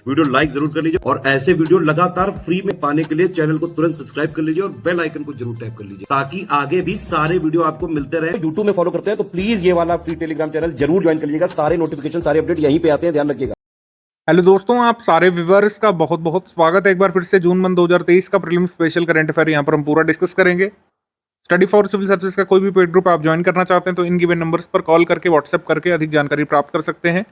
Video like जरूर कर लीजिए और ऐसे वीडियो लगातार फ्री में पाने के लिए चैनल को तुरंत सब्सक्राइब कर लीजिए और बेल आइकन को जरूर टैप कर लीजिए ताकि आगे भी सारे वीडियो आपको मिलते रहे। यूट्यूब में फॉलो करते हैं तो प्लीज ये वाला फ्री टेलीग्राम चैनल जरूर ज्वाइन कर लीजिएगा। सारे नोटिफिकेशन सारे अपडेट यहीं पे आते हैं, ध्यान रखिएगा। हेलो दोस्तों, आप सारे व्यूअर्स का बहुत बहुत स्वागत है एक बार फिर से। जून मंथ 2023 का प्रीलिम स्पेशल करंट अफेयर यहाँ पर हम पूरा डिस्कस करेंगे। स्टडी फॉर सिविल सर्विस का कोई भी पेड ग्रुप आप ज्वाइन करना चाहते हैं तो इन गिवन नंबर्स पर कॉल करके व्हाट्सएप करके अधिक जानकारी प्राप्त कर सकते हैं।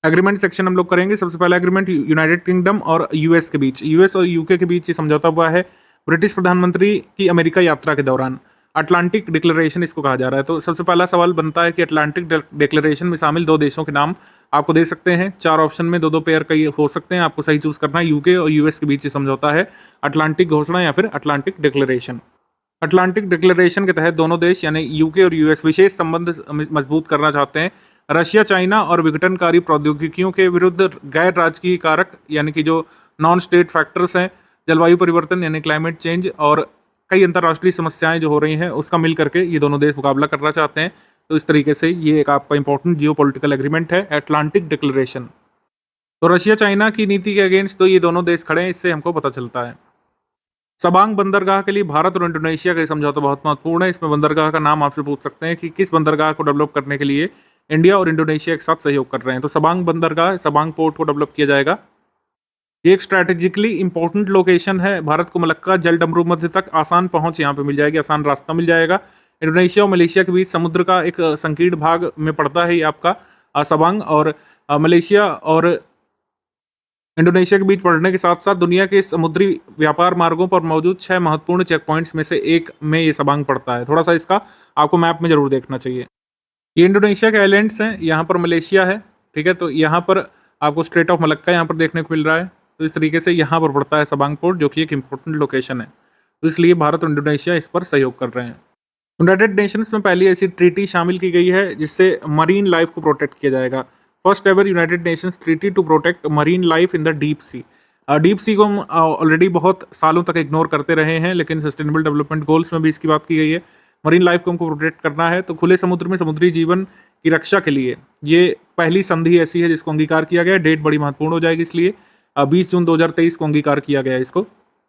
एग्रीमेंट सेक्शन हम लोग करेंगे। सबसे पहला एग्रीमेंट यूनाइटेड किंगडम और यूएस के बीच, यूएस और यूके के बीच ये समझौता हुआ है ब्रिटिश प्रधानमंत्री की अमेरिका यात्रा के दौरान। अटलांटिक डिक्लेरेशन इसको कहा जा रहा है। तो सबसे पहला सवाल बनता है कि अटलांटिक डिक्लेरेशन में शामिल दो देशों के नाम आपको दे सकते हैं। 4 ऑप्शन में दो पेयर कई हो सकते हैं, आपको सही चूज करना है। यूके और यूएस के बीच ये समझौता है, अटलांटिक घोषणा या फिर अटलांटिक डिक्लेरेशन। अटलांटिक डिक्लेरेशन के तहत दोनों देश यानी यूके और यूएस विशेष संबंध मजबूत करना चाहते हैं। रशिया, चाइना और विघटनकारी प्रौद्योगिकियों के विरुद्ध गैर राजकीय कारक यानी कि जो नॉन स्टेट फैक्टर्स हैं, जलवायु परिवर्तन यानी क्लाइमेट चेंज और कई अंतर्राष्ट्रीय समस्याएं जो हो रही हैं उसका मिल करके ये दोनों देश मुकाबला करना चाहते हैं। तो इस तरीके से ये एक आपका इंपॉर्टेंट जियोपॉलिटिकल एग्रीमेंट है, अटलांटिक डिक्लेरेशन। तो रशिया चाइना की नीति के अगेंस्ट तो ये दोनों देश खड़े हैं, इससे हमको पता चलता है। सबांग बंदरगाह के लिए भारत और इंडोनेशिया का समझौता बहुत महत्वपूर्ण है। इसमें बंदरगाह का नाम आपसे पूछ सकते हैं कि किस बंदरगाह को डेवलप करने के लिए इंडिया और इंडोनेशिया एक साथ सहयोग कर रहे हैं। तो सबांग बंदरगाह, सबांग पोर्ट को डेवलप किया जाएगा। ये एक स्ट्रैटेजिकली इंपॉर्टेंट लोकेशन है। भारत को मलक्का जल डमरू मध्य तक आसान पहुंच यहाँ पे मिल जाएगी, आसान रास्ता मिल जाएगा। इंडोनेशिया और मलेशिया के बीच समुद्र का एक संकीर्ण भाग में पड़ता है ये आपका सबांग, और मलेशिया और इंडोनेशिया के बीच पड़ने के साथ साथ दुनिया के समुद्री व्यापार मार्गों पर मौजूद 6 महत्वपूर्ण चेक पॉइंट्स में से एक में ये सबांग पड़ता है। थोड़ा सा इसका आपको मैप में जरूर देखना चाहिए। ये इंडोनेशिया के आइलैंड्स हैं, यहाँ पर मलेशिया है, ठीक है। तो यहाँ पर आपको स्ट्रेट ऑफ मलक्का यहाँ पर देखने को मिल रहा है। तो इस तरीके से यहाँ पर पड़ता है सबांग पोर्ट, जो कि एक इंपॉर्टेंट लोकेशन है। तो इसलिए भारत और इंडोनेशिया इस पर सहयोग कर रहे हैं। यूनाइटेड नेशंस में पहली ऐसी ट्रीटी शामिल की गई है जिससे मरीन लाइफ को प्रोटेक्ट किया जाएगा। First ever United Nations treaty to protect marine life in the deep sea. Deep sea को हम ऑलरेडी बहुत सालों तक इग्नोर करते रहे हैं, लेकिन सस्टेनेबल डेवलपमेंट गोल्स में भी इसकी बात की गई है। मरीन लाइफ को हमको प्रोटेक्ट करना है। तो खुले समुद्र में समुद्री जीवन की रक्षा के लिए ये पहली संधि ऐसी है जिसको अंगीकार किया गया है। डेट बड़ी महत्वपूर्ण हो जाएगी, इसलिए 20 जून 2023 को अंगीकार किया गया है इसको,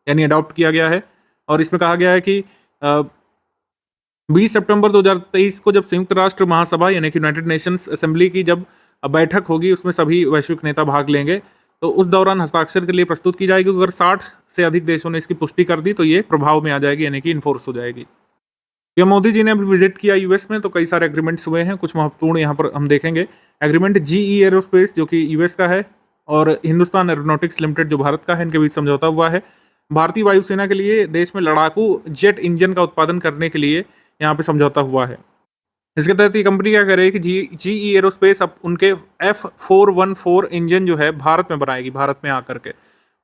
यानी अडॉप्ट किया गया है। और इसमें कहा गया है कि 20 सितंबर 2023 को जब संयुक्त राष्ट्र महासभा यानी कि यूनाइटेड नेशंस असेंबली की जब बैठक होगी, उसमें सभी वैश्विक नेता भाग लेंगे। तो उस दौरान हस्ताक्षर के लिए प्रस्तुत की जाएगी। अगर 60 से अधिक देशों ने इसकी पुष्टि कर दी तो ये प्रभाव में आ जाएगी, यानी कि इन्फोर्स हो जाएगी। ये मोदी जी ने अभी विजिट किया यूएस में, तो कई सारे एग्रीमेंट्स हुए हैं। कुछ महत्वपूर्ण यहाँ पर हम देखेंगे। एग्रीमेंट जीई एरोस्पेस जो कि यूएस का है और हिंदुस्तान एरोनॉटिक्स लिमिटेड जो भारत का है, इनके बीच समझौता हुआ है। भारतीय वायुसेना के लिए देश में लड़ाकू जेट इंजन का उत्पादन करने के लिए यहाँ पे समझौता हुआ है। इसके तहत ये कंपनी क्या करेगी कि जीई एरोस्पेस अब उनके F414 इंजन जो है भारत में बनाएगी, भारत में आकर के।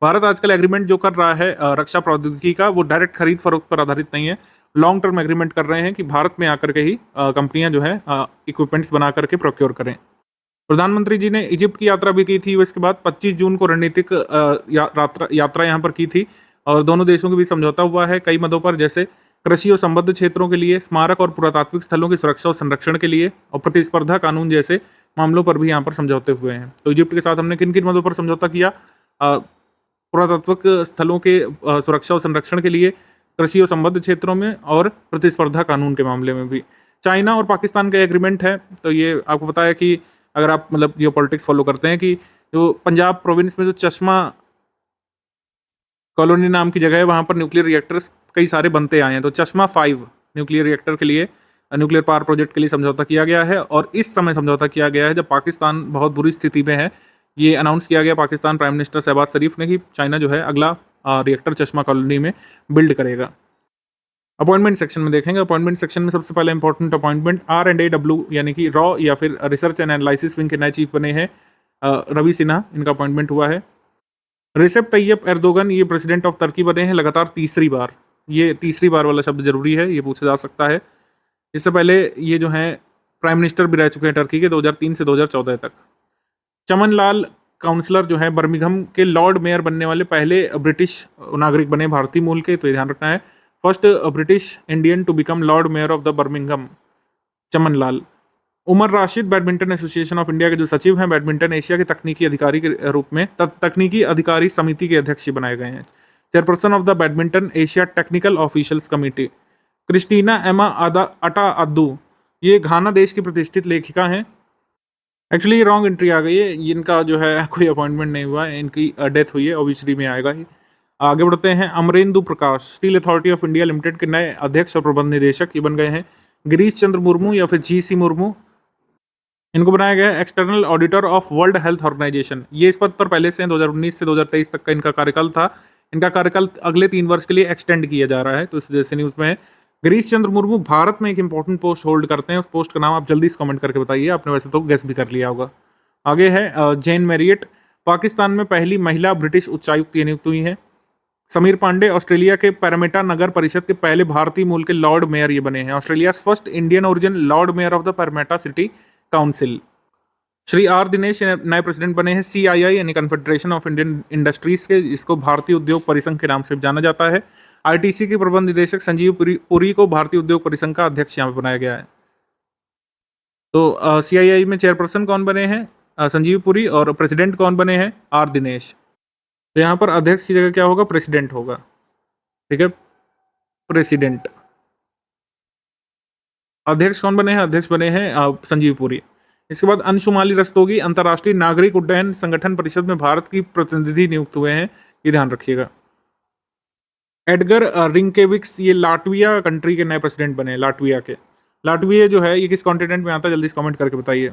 भारत आजकल एग्रीमेंट जो कर रहा है रक्षा प्रौद्योगिकी का, वो डायरेक्ट खरीद फरोख्त पर आधारित नहीं है। लॉन्ग टर्म एग्रीमेंट कर रहे हैं कि भारत में आकर के ही कंपनियां जो है इक्विपमेंट्स बना करके प्रोक्योर करें। प्रधानमंत्री जी ने इजिप्ट की यात्रा भी की थी। इसके बाद 25 जून को रणनीतिक यात्रा यहाँ पर की थी और दोनों देशों के बीच समझौता हुआ है कई मदों पर, जैसे कृषि और संबद्ध क्षेत्रों के लिए, स्मारक और पुरातात्विक स्थलों की सुरक्षा और संरक्षण के लिए और प्रतिस्पर्धा कानून जैसे मामलों पर भी यहाँ पर समझौते हुए हैं। तो इजिप्ट के साथ हमने किन किन मदों पर समझौता किया? पुरातात्विक स्थलों के सुरक्षा और संरक्षण के लिए, कृषि और संबद्ध क्षेत्रों में और प्रतिस्पर्धा कानून के मामले में भी। चाइना और पाकिस्तान का एग्रीमेंट है। तो ये आपको पता है कि अगर आप मतलब जियो पॉलिटिक्स फॉलो करते हैं कि जो पंजाब प्रोविंस में जो चश्मा कॉलोनी नाम की जगह है, वहाँ पर न्यूक्लियर रिएक्टर्स कई सारे बनते आए हैं। तो चश्मा 5 न्यूक्लियर रिएक्टर के लिए, न्यूक्लियर पावर प्रोजेक्ट के लिए समझौता किया गया है। और इस समय समझौता किया गया है जब पाकिस्तान बहुत बुरी स्थिति में है। ये अनाउंस किया गया पाकिस्तान प्राइम मिनिस्टर शहबाज शरीफ ने कि चाइना जो है अगला रिएक्टर चश्मा कॉलोनी में बिल्ड करेगा। अपॉइंटमेंट सेक्शन में देखेंगे। अपॉइंटमेंट सेक्शन में सबसे पहले इंपॉर्टेंट अपॉइंटमेंट R&AW यानी कि रॉ या फिर रिसर्च एंड एनालिसिस विंग के नए चीफ बने हैं रवि सिन्हा, इनका अपॉइंटमेंट हुआ है। रिसेप तैयब एर्दोगन ये प्रेसिडेंट ऑफ तुर्की बने हैं लगातार तीसरी बार। ये तीसरी बार वाला शब्द जरूरी है, ये पूछा जा सकता है। इससे पहले ये जो है प्राइम मिनिस्टर भी रह चुके हैं टर्की के 2003 से 2014 तक। चमन लाल काउंसलर जो है बर्मिंघम के लॉर्ड मेयर बनने वाले पहले ब्रिटिश नागरिक बने, भारतीय मूल के, तो ये ध्यान रखना है। First British Indian to become Lord mayor of the Birmingham, Chaman Lal. Umar Rashid Badminton Association of India के जो सचिव हैं, बैडमिंटन एशिया के तकनीकी अधिकारी के रूप में तकनीकी अधिकारी समिति के अध्यक्ष बनाए गए हैं। Chairperson of the Badminton Asia Technical Officials Committee Christina Emma Atta अद्दू, ये घाना देश की प्रतिष्ठित लेखिका हैं। एक्चुअली रॉन्ग एंट्री आ गई है, इनका जो है कोई अपॉइंटमेंट नहीं हुआ है, इनकी डेथ हुई है, ओबिचुरी में आएगा ये। आगे बढ़ते हैं, Amarendu Prakash steel authority of India limited के नए अध्यक्ष और प्रबंध निदेशक ये बन गए हैं। गिरीश चंद्र मुर्मू या फिर GC मुर्मू, इनको बनाया गया है external auditor of World Health Organization. ये इस पद पर पहले से 2019 से 2023 तक का इनका कार्यकाल था। इनका कार्यकाल अगले 3 वर्ष के लिए एक्सटेंड किया जा रहा है, तो इस वजह से न्यूज़ में है। गिरीश चंद्र मुर्मू भारत में एक इंपॉर्टेंट पोस्ट होल्ड करते हैं, उस पोस्ट का नाम आप जल्दी से कमेंट करके बताइए, आपने वैसे तो गेस भी कर लिया होगा। आगे है जेन मैरियट, पाकिस्तान में पहली महिला ब्रिटिश उच्चायुक्त नियुक्त हुई हैं। समीर पांडे ऑस्ट्रेलिया के पैरामीटा नगर परिषद के पहले भारतीय मूल के लॉर्ड मेयर ये बने हैं। Australia first Indian origin lord mayor of the Parramatta city council. Shri R Dinesh नए प्रेसिडेंट बने हैं CII यानी कन्फेडरेशन ऑफ इंडियन इंडस्ट्रीज के, जिसको भारतीय उद्योग परिसंघ के नाम से जाना जाता है। ITC के प्रबंध निदेशक संजीव पुरी को भारतीय उद्योग परिसंघ का अध्यक्ष यहाँ पे बनाया गया है। तो CII में चेयरपर्सन कौन बने हैं? संजीव पुरी, और प्रेसिडेंट कौन बने हैं? R दिनेश। तो यहाँ पर अध्यक्ष की जगह क्या होगा? प्रेसिडेंट होगा, ठीक है, प्रेसिडेंट। अध्यक्ष कौन बने हैं? अध्यक्ष बने हैं संजीव पुरी। इसके बाद अंशुमाली रस्तोगी अंतर्राष्ट्रीय नागरिक उड्डयन संगठन परिषद में भारत की प्रतिनिधि नियुक्त हुए हैं, ये ध्यान रखिएगा। एडगर रिंकेविक्स ये लाटविया कंट्री के नए प्रेसिडेंट बने हैं, लाटविया के। लाटविया जो है ये किस कॉन्टिनेंट में आता है, जल्दी से कमेंट करके बताइए।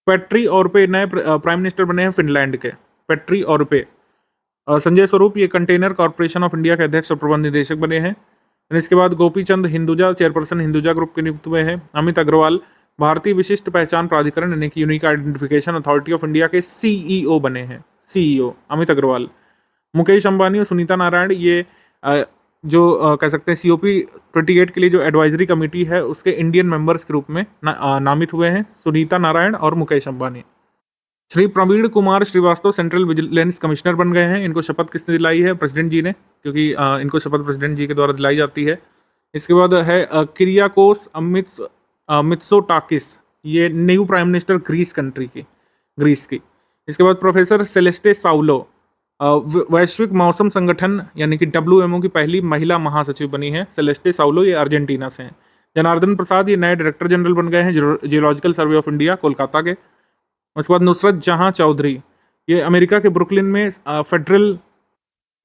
पेट्री ओरपे नए प्राइम मिनिस्टर बने हैं फिनलैंड के, पेट्री ओरपे। संजय स्वरूप ये कंटेनर कॉर्पोरेशन ऑफ इंडिया के अध्यक्ष और प्रबंध निदेशक बने हैं। इसके बाद गोपी चंद हिंदुजा चेयरपर्सन हिंदुजा ग्रुप के नियुक्त हुए हैं। अमित अग्रवाल भारतीय विशिष्ट पहचान प्राधिकरण यानी कि unique identification authority of India के CEO बने हैं, CEO अमित अग्रवाल। मुकेश अंबानी और सुनीता नारायण ये जो कह सकते हैं COP 28 के लिए जो एडवाइजरी कमेटी है उसके इंडियन मेंबर्स के रूप में नामित हुए हैं, सुनीता नारायण और Mukesh Ambani. Shri Praveen Kumar Srivastava Central Vigilance Commissioner बन गए हैं। इनको शपथ किसने दिलाई है? प्रेसिडेंट जी ने, क्योंकि इनको शपथ प्रेसिडेंट जी के द्वारा दिलाई जाती है। इसके बाद है किरियाकोस मित्सोटाकिस, ये न्यू प्राइम मिनिस्टर ग्रीस की। इसके बाद प्रोफेसर सेलेस्टे साउलो वैश्विक मौसम संगठन यानी कि WMO की पहली महिला महासचिव बनी है। सेलेस्टे साउलो ये अर्जेंटीना से हैं। जनार्दन प्रसाद ये नए डायरेक्टर जनरल बन गए हैं geological survey of India Kolkata के। उसके बाद नुसरत जहां चौधरी ये अमेरिका के ब्रुकलिन में फेडरल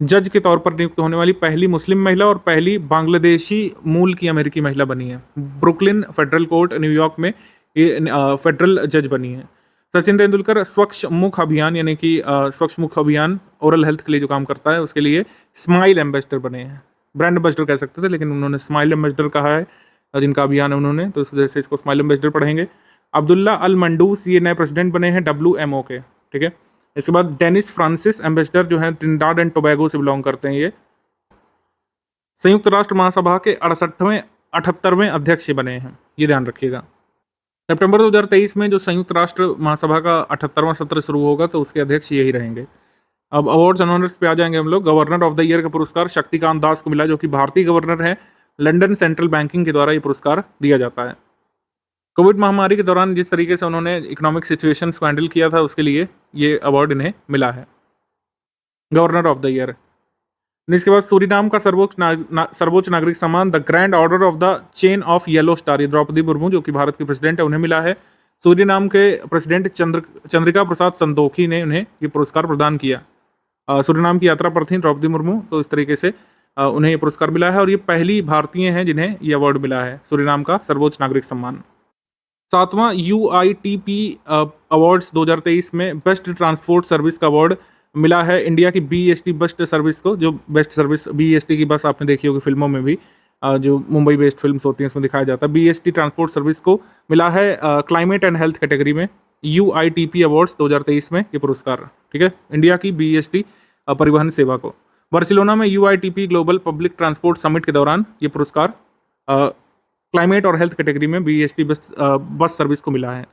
जज के तौर पर नियुक्त होने वाली पहली मुस्लिम महिला और पहली बांग्लादेशी मूल की अमेरिकी महिला बनी है। ब्रुकलिन फेडरल कोर्ट न्यूयॉर्क में ये फेडरल जज बनी है। सचिन तेंदुलकर स्वच्छ मुख अभियान यानी कि स्वच्छ मुख अभियान ओरल हेल्थ के लिए जो काम करता है उसके लिए स्माइल एम्बेसडर बने हैं। ब्रांड एम्बेसडर कह सकते थे लेकिन उन्होंने स्माइल एम्बेसडर कहा है, जिनका अभियान है उन्होंने, तो इस वजह से इसको स्माइल एम्बेसडर पढ़ेंगे। अब्दुल्ला अल मंडूस ये नए प्रेसिडेंट बने हैं WMO के, ठीक है। इसके बाद डेनिस फ्रांसिस एम्बेसडर जो है ट्रिनिडाड एंड टोबैगो से बिलोंग करते हैं। ये संयुक्त राष्ट्र महासभा के 78वें अध्यक्ष ये बने हैं, ये ध्यान रखिएगा। सितंबर 2023 में जो संयुक्त राष्ट्र महासभा का 78वां सत्र शुरू होगा तो उसके अध्यक्ष यही रहेंगे। अब अवार्ड्स एंड ऑनर्स पे आ जाएंगे हम लोग। गवर्नर ऑफ द ईयर का पुरस्कार शक्तिकांत दास को मिला, जो कि भारतीय गवर्नर है। लंदन सेंट्रल बैंकिंग के द्वारा ये पुरस्कार दिया जाता है। कोविड महामारी के दौरान जिस तरीके से उन्होंने इकोनॉमिक सिचुएशंस को हैंडल किया था उसके लिए ये अवार्ड इन्हें मिला है, गवर्नर ऑफ द ईयर। इसके बाद सूरीनाम का सर्वोच्च नागरिक सम्मान the Grand Order of the Chain of Yellow Star, Droupadi Murmu जो कि भारत की प्रेसिडेंट है उन्हें मिला है। सूरीनाम के प्रेसिडेंट चंद्रिका प्रसाद संतोखी ने उन्हें ये पुरस्कार प्रदान किया। सूरीनाम की यात्रा पर थी द्रौपदी मुर्मू, तो इस तरीके से उन्हें ये पुरस्कार मिला है और ये पहली भारतीय हैं जिन्हें ये अवार्ड मिला है, सूरीनाम का सर्वोच्च नागरिक सम्मान। 7वां UITP अवार्ड्स 2023 में बेस्ट ट्रांसपोर्ट सर्विस का अवार्ड मिला है इंडिया की BEST बेस्ट सर्विस को। जो बेस्ट सर्विस BEST की बस आपने देखी होगी फिल्मों में भी, जो मुंबई बेस्ड फिल्म्स होती हैं उसमें दिखाया जाता है। BEST ट्रांसपोर्ट सर्विस को मिला है क्लाइमेट एंड हेल्थ कैटेगरी में UITP अवार्ड्स 2023 में ये पुरस्कार, ठीक है, इंडिया की BEST परिवहन सेवा को। बार्सिलोना में UITP global public transport summit के दौरान ये पुरस्कार क्लाइमेट और हेल्थ कैटेगरी में BEST बस सर्विस को मिला है।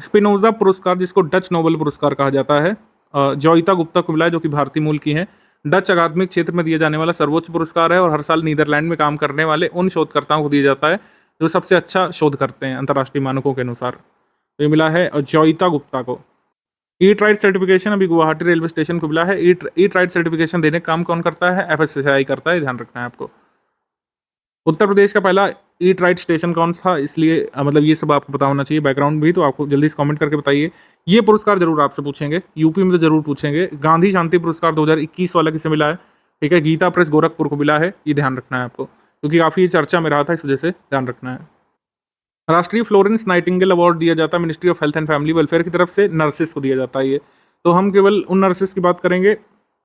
स्पिनोजा पुरस्कार जिसको डच नोबेल पुरस्कार कहा जाता है, जॉइता गुप्ता को मिला है जो कि भारतीय मूल की हैं। डच अकादमिक क्षेत्र में दिया जाने वाला सर्वोच्च पुरस्कार है और हर साल नीदरलैंड में काम करने वाले उन शोधकर्ताओं को दिया जाता है जो सबसे अच्छा शोध करते हैं अंतर्राष्ट्रीय मानकों के अनुसार। तो ये मिला है जॉइता गुप्ता को। ईट राइट सर्टिफिकेशन अभी गुवाहाटी रेलवे स्टेशन को मिला है। ईट राइट सर्टिफिकेशन देने का काम कौन करता है? एफएसएसआई करता है, ध्यान रखना है आपको। उत्तर प्रदेश का पहला ईट राइट स्टेशन कौन था, इसलिए मतलब ये सब आपको पता होना चाहिए, बैकग्राउंड भी। तो आपको जल्दी से कमेंट करके बताइए। ये पुरस्कार जरूर आपसे पूछेंगे, यूपी में तो जरूर पूछेंगे। गांधी शांति पुरस्कार 2021 वाला किसे मिला है? ठीक है, गीता प्रेस गोरखपुर को मिला है, ये ध्यान रखना है आपको, क्योंकि काफ़ी चर्चा में रहा था, इस वजह से ध्यान रखना है। राष्ट्रीय फ्लोरेंस नाइटिंगेल अवार्ड दिया जाता है ministry of health and family welfare की तरफ से, नर्सेस को दिया जाता है ये। तो हम केवल उन नर्सेस की बात करेंगे,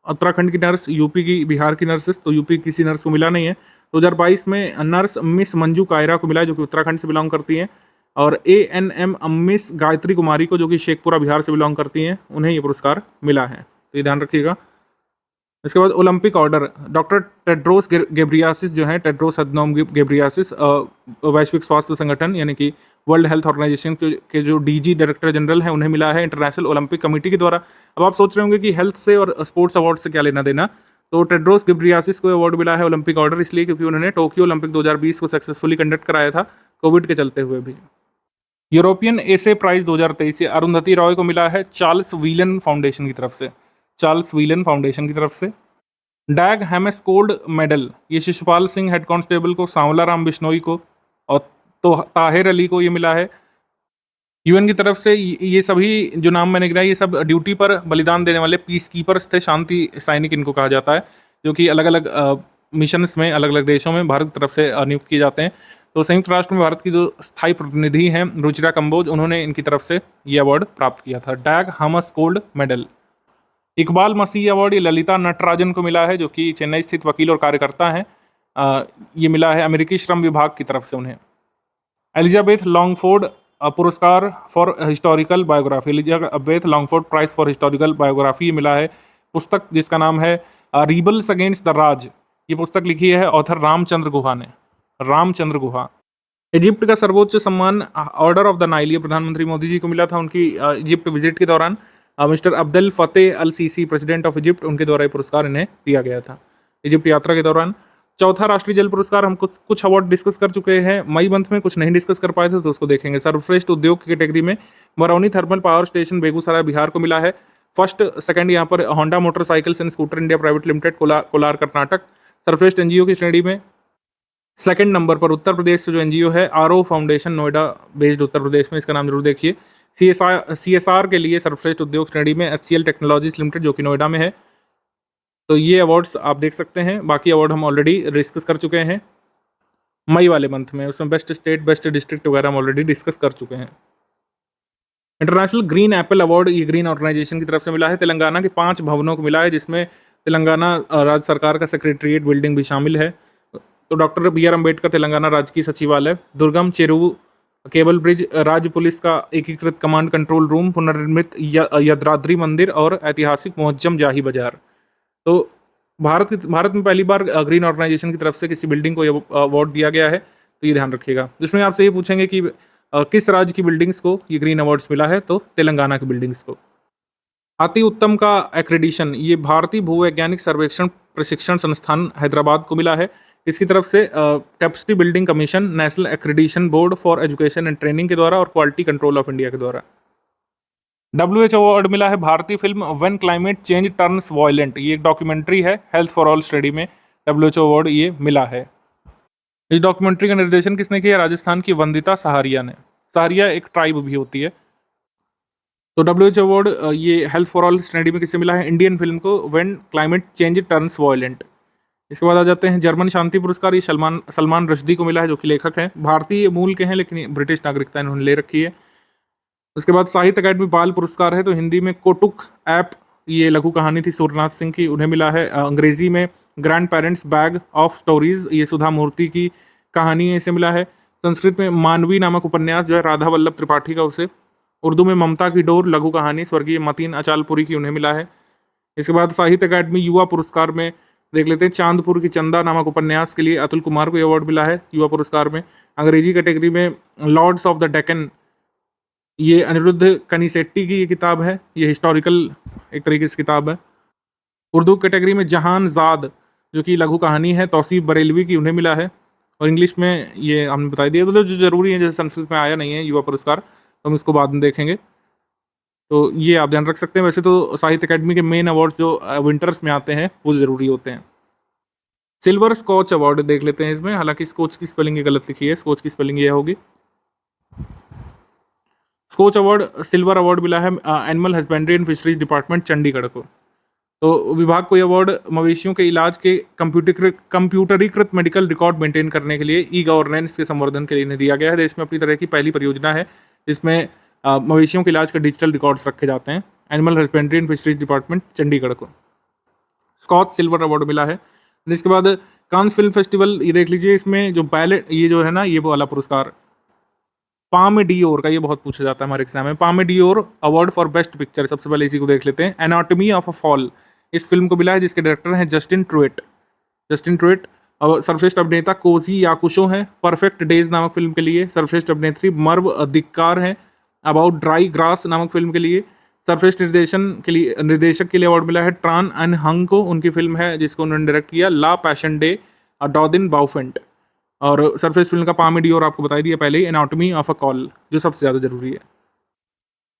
उत्तराखंड की नर्स, यूपी की, बिहार की नर्सेस। तो यूपी किसी नर्स को मिला नहीं है। 2022 में नर्स मिस मंजू कायरा को मिला है, जो कि उत्तराखंड से बिलोंग करती हैं, और ANM मिस गायत्री कुमारी को, जो कि शेखपुरा बिहार से बिलोंग करती हैं, उन्हें ये पुरस्कार मिला है। तो ये ध्यान रखिएगा। इसके बाद ओलंपिक ऑर्डर, डॉक्टर टेड्रोस गेब्रियासिस जो है, टेड्रोस अदनोम गेब्रियासिस, वैश्विक स्वास्थ्य संगठन यानी कि वर्ल्ड हेल्थ ऑर्गेनाइजेशन के जो DG डायरेक्टर जनरल हैं, उन्हें मिला है इंटरनेशनल ओलंपिक कमेटी के द्वारा। अब आप सोच रहे होंगे कि हेल्थ से और स्पोर्ट्स अवार्ड से क्या लेना देना। तो टेड्रोस गेब्रियासिस को अवार्ड मिला है ओलंपिक ऑर्डर, इसलिए क्योंकि उन्होंने टोक्यो ओलंपिक 2020 को सक्सेसफुली कंडक्ट कराया था, कोविड के चलते हुए भी। यूरोपियन एसे प्राइज 2023 अरुंधति रॉय को मिला है चार्ल्स व्हीलन फाउंडेशन की तरफ से, चार्ल्स व्हीलन फाउंडेशन की तरफ से। डैग हैमस्कोल्ड मेडल, ये शिशुपाल सिंह हेड कांस्टेबल को, सांवला राम बिश्नोई को और तो ताहिर अली को ये मिला है यूएन की तरफ से। ये सभी जो नाम मैंने गिनाए, ये सब ड्यूटी पर बलिदान देने वाले पीस कीपर्स थे, शांति सैनिक इनको कहा जाता है, जो कि अलग अलग मिशंस में, अलग अलग देशों में भारत की तरफ से नियुक्त किए जाते हैं। तो संयुक्त राष्ट्र में भारत की जो स्थायी प्रतिनिधि हैं रुचिरा कंबोज, उन्होंने इनकी तरफ से ये अवार्ड प्राप्त किया था, डैग हैमस्कोल्ड मेडल। इकबाल मसीह अवार्ड ये ललिता नटराजन को मिला है, जो कि चेन्नई स्थित वकील और कार्यकर्ता हैं। ये मिला है अमेरिकी श्रम विभाग की तरफ से उन्हें। एलिजाबेथ लॉन्गफोर्ड पुरस्कार for historical biography, Elizabeth Longford prize for historical biography ये मिला है। पुस्तक जिसका नाम है रिबल्स अगेंस्ट द राज, ये पुस्तक लिखी है ऑथर रामचंद्र गुहा ने, रामचंद्र गुहा। इजिप्ट का सर्वोच्च सम्मान ऑर्डर ऑफ द नाइल, ये प्रधानमंत्री मोदी जी को मिला था उनकी इजिप्ट विजिट के दौरान। Mister Abdel Fattah Al Sisi, president of Egypt, उनके द्वारा ये पुरस्कार इन्हें दिया गया था इजिप्ट यात्रा के दौरान। चौथा राष्ट्रीय जल पुरस्कार, हम कुछ अवार्ड डिस्कस कर चुके हैं मई मंथ में, कुछ नहीं डिस्कस कर पाए थे तो उसको देखेंगे। सर्वश्रेष्ठ उद्योग की कैटेगरी में Barauni thermal power station Begusarai Bihar को मिला है। फर्स्ट सेकंड यहाँ पर Honda motorcycles and scooter India private limited Kolar Karnataka. सर्वश्रेष्ठ एनजीओ की श्रेणी में सेकंड नंबर पर उत्तर प्रदेश से जो एनजीओ है RO foundation, Noida based Uttar Pradesh में, इसका नाम जरूर देखिए। CSR के लिए सर्वश्रेष्ठ उद्योग श्रेणी में HCL टेक्नोलॉजीज लिमिटेड, जो कि नोएडा में है। तो ये अवार्ड्स आप देख सकते हैं। बाकी अवार्ड हम ऑलरेडी डिस्कस कर चुके हैं मई वाले मंथ में, उसमें बेस्ट स्टेट, बेस्ट डिस्ट्रिक्ट वगैरह हम ऑलरेडी डिस्कस कर चुके हैं। इंटरनेशनल ग्रीन एप्पल अवार्ड ये ग्रीन ऑर्गेनाइजेशन की तरफ से मिला है। तेलंगाना के 5 भवनों को मिला है, जिसमें तेलंगाना राज्य सरकार का सेक्रेटरीट बिल्डिंग भी शामिल है। तो डॉक्टर BR अम्बेडकर तेलंगाना राजकीय सचिवालय, दुर्गम चेरुवु केबल ब्रिज, राज्य पुलिस का एकीकृत कमांड कंट्रोल रूम, पुनर्निर्मित यदाद्री मंदिर और ऐतिहासिक मुअज्जम जाही बाजार। तो भारत में पहली बार ग्रीन ऑर्गेनाइजेशन की तरफ से किसी बिल्डिंग को ये अवार्ड दिया गया है, तो ये ध्यान रखिएगा। जिसमें आपसे ये पूछेंगे कि किस राज्य की बिल्डिंग्स को ये ग्रीन अवार्ड्स मिला है, तो तेलंगाना की बिल्डिंग्स को। अति उत्तम का एक्रेडिशन ये भारतीय भूवैज्ञानिक सर्वेक्षण प्रशिक्षण संस्थान हैदराबाद को मिला है। इसकी तरफ से capacity building commission, national accreditation board for education and training के द्वारा और क्वालिटी कंट्रोल ऑफ इंडिया के द्वारा। WHO अवार्ड मिला है भारतीय film when climate change turns violent, ये एक डॉक्यूमेंट्री है, हेल्थ फॉर ऑल स्टडी में WHO अवार्ड ये मिला है। इस डॉक्यूमेंट्री का निर्देशन किसने किया? राजस्थान की वंदिता सहारिया ने। सहारिया एक ट्राइब भी होती है। तो WHO अवार्ड ये हेल्थ फॉर ऑल स्टडी में किससे मिला है? इंडियन फिल्म को when climate change turns violent. इसके बाद आ जाते हैं जर्मन शांति पुरस्कार, ये सलमान रश्दी को मिला है, जो कि लेखक हैं, भारतीय मूल के हैं लेकिन ब्रिटिश नागरिकता इन्होंने ले रखी है। उसके बाद साहित्य अकादमी बाल पुरस्कार है, तो हिंदी में कोटुक ऐप, ये लघु कहानी थी सूर्यनाथ सिंह की, उन्हें मिला है। अंग्रेजी में grand parents bag of stories, ये सुधा मूर्ति की कहानी है, इसे मिला है। संस्कृत में मानवी नामक उपन्यास जो है राधा वल्लभ त्रिपाठी का, उसे। उर्दू में ममता की डोर लघु कहानी स्वर्गीय मतीन अचालपुरी की, उन्हें मिला है। इसके बाद साहित्य अकादमी युवा पुरस्कार में देख लेते हैं, चांदपुर की चंदा नामक उपन्यास के लिए अतुल कुमार को ये अवार्ड मिला है युवा पुरस्कार में। अंग्रेजी कैटेगरी में लॉर्ड्स ऑफ द डेक्कन, ये अनिरुद्ध कनिसेट्टी की ये किताब है, ये हिस्टोरिकल एक तरीके से किताब है। उर्दू कैटेगरी में जहान ज़ाद, जो कि लघु कहानी है, तौसीफ बरेलवी की, उन्हें मिला है। और इंग्लिश में ये हमने बता दिया, मतलब जो जरूरी है, जैसे संस्कृत में आया नहीं है युवा पुरस्कार, तो हम इसको बाद में देखेंगे, तो ये आप ध्यान रख सकते हैं। वैसे तो साहित्य अकेडमी के मेन अवार्ड जो विंटर्स में आते हैं वो जरूरी होते हैं। सिल्वर स्कॉच अवार्ड देख लेते हैं इसमें, हालांकि स्कॉच की स्पेलिंग ये गलत लिखी है, स्कॉच की स्पेलिंग ये होगी। स्कॉच अवार्ड सिल्वर अवार्ड मिला है animal husbandry and fisheries department Chandigarh को। तो विभाग को यह अवार्ड मवेशियों के इलाज के कंप्यूटरीकृत मेडिकल रिकॉर्ड मेंटेन करने के लिए ई गवर्नेंस के संवर्धन के लिए इन्हें दिया गया है। देश में अपनी तरह की पहली परियोजना है जिसमें मवेशियों के इलाज के डिजिटल रिकॉर्ड्स रखे जाते हैं। Animal husbandry and fisheries department Chandigarh को स्कॉच सिल्वर अवार्ड मिला है। इसके बाद कांस फिल्म फेस्टिवल, ये देख लीजिए, इसमें जो बैलेट, ये जो है ना, ये वाला पुरस्कार पाम डियोर का, ये बहुत पूछा जाता है हमारे एग्जाम में। Palm Dior award for best picture, सबसे पहले इसी को देख लेते हैं। एनाटॉमी ऑफ अ फॉल इस फिल्म को मिला है, जिसके डायरेक्टर हैं जस्टिन ट्रुइट। और सर्वश्रेष्ठ अभिनेता कोजी याकुशो हैं परफेक्ट डेज नामक फिल्म के लिए। सर्वश्रेष्ठ अभिनेत्री मर्व धिक्कार हैं अबाउट ड्राई ग्रास नामक फिल्म के लिए। सर्वश्रेष्ठ निर्देशक के लिए अवार्ड मिला है ट्रान अन हंग को, उनकी फिल्म है जिसको उन्होंने डायरेक्ट किया, ला पैशन डे डॉदिन बाउफेंट। और सर्वश्रेष्ठ फिल्म का पाम डियोर आपको बताई दिया पहले ही, एनाटॉमी ऑफ अ कॉल, जो सबसे ज़्यादा जरूरी है।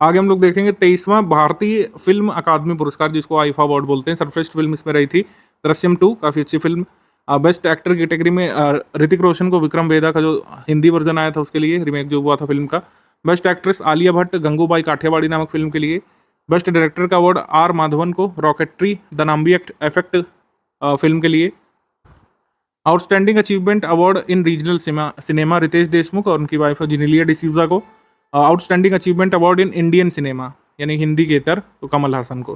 आगे हम लोग देखेंगे 23वां भारतीय फिल्म अकादमी पुरस्कार, जिसको आईफा अवार्ड बोलते हैं। सर्वश्रेष्ठ फिल्म इसमें रही थी दृश्यम 2, काफ़ी अच्छी फिल्म। बेस्ट एक्टर कैटेगरी में ऋतिक रोशन को विक्रम वेदा का जो हिंदी वर्जन आया था उसके लिए, रीमेक जो हुआ था फिल्म का। बेस्ट एक्ट्रेस आलिया भट्ट गंगूबाई काठियावाड़ी नामक फिल्म के लिए। बेस्ट डायरेक्टर का अवार्ड आर माधवन को Rocketry The Nambi Effect film के लिए। Outstanding achievement award in regional cinema Riteish Deshmukh और उनकी वाइफ जिनेलिया डिसूजा को। Outstanding achievement award in Indian cinema यानी हिंदी के इतर तो कमल हासन को।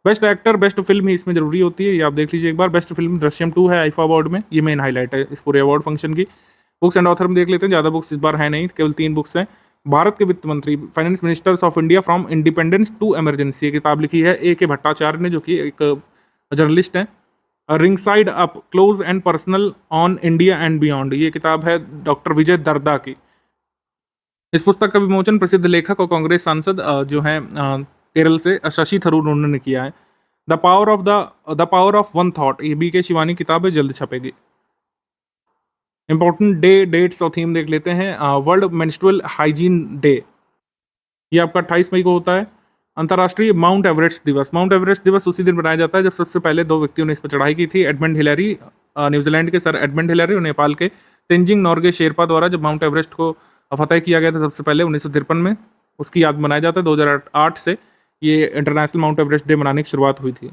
बेस्ट एक्टर बेस्ट फिल्म ही इसमें जरूरी होती है, ये आप देख लीजिए एक बार। बेस्ट फिल्म दृश्यम 2 है आईफा अवार्ड में, ये मेन हाईलाइट है इस पूरे अवार्ड फंक्शन की। बुक्स एंड ऑथर में देख लेते हैं, ज़्यादा बुक्स इस बार है नहीं, केवल 3 बुक्स हैं। भारत के वित्त मंत्री finance ministers of India from independence to emergency, ये किताब लिखी है ए के भट्टाचार्य ने, जो कि एक जर्नलिस्ट हैं। Ring side up close and personal on India and beyond, ये किताब है डॉक्टर विजय दर्दा की। इस पुस्तक का विमोचन प्रसिद्ध लेखक और कांग्रेस सांसद जो हैं केरल से शशि थरूर उन्होंने किया है। The power of one thought, ये बी के शिवानी किताब है, जल्द छपेगी। इंपॉर्टेंट डेट्स और थीम देख लेते हैं। वर्ल्ड मेंस्ट्रुअल हाइजीन डे, ये आपका 28 मई को होता है। अंतर्राष्ट्रीय माउंट एवरेस्ट दिवस, माउंट एवरेस्ट दिवस उसी दिन मनाया जाता है जब सबसे पहले 2 व्यक्तियों ने इस पर चढ़ाई की थी। एडमंड हिलैरी, न्यूजीलैंड के सर एडमंड हिलैरी, और नेपाल के तेंजिंग नोर्गे शेरपा द्वारा जब माउंट एवरेस्ट को फतह किया गया था सबसे पहले 1953 में, उसकी याद मनाया जाता है। 2008 से ये इंटरनेशनल माउंट एवरेस्ट डे मनाने की शुरुआत हुई थी।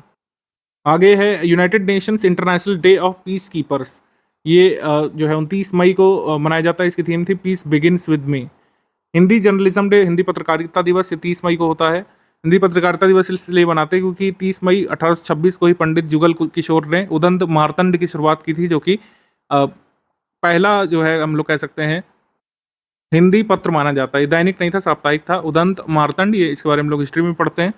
आगे है United Nations international day of peace keepers, ये जो है 29 मई को मनाया जाता है। इसकी थीम थी peace begins with me. Hindi journalism day, Hindi पत्रकारिता दिवस, ये 30 मई को होता है। हिंदी पत्रकारिता दिवस इसलिए बनाते हैं क्योंकि 30 मई 1826 को ही पंडित जुगल किशोर ने उदंत मार्तंड की शुरुआत की थी, जो कि पहला जो है हम लोग कह सकते हैं हिंदी पत्र माना जाता है। दैनिक नहीं था, साप्ताहिक था। उदंत मार्तंड, ये इसके बारे में लोग हिस्ट्री में पढ़ते हैं।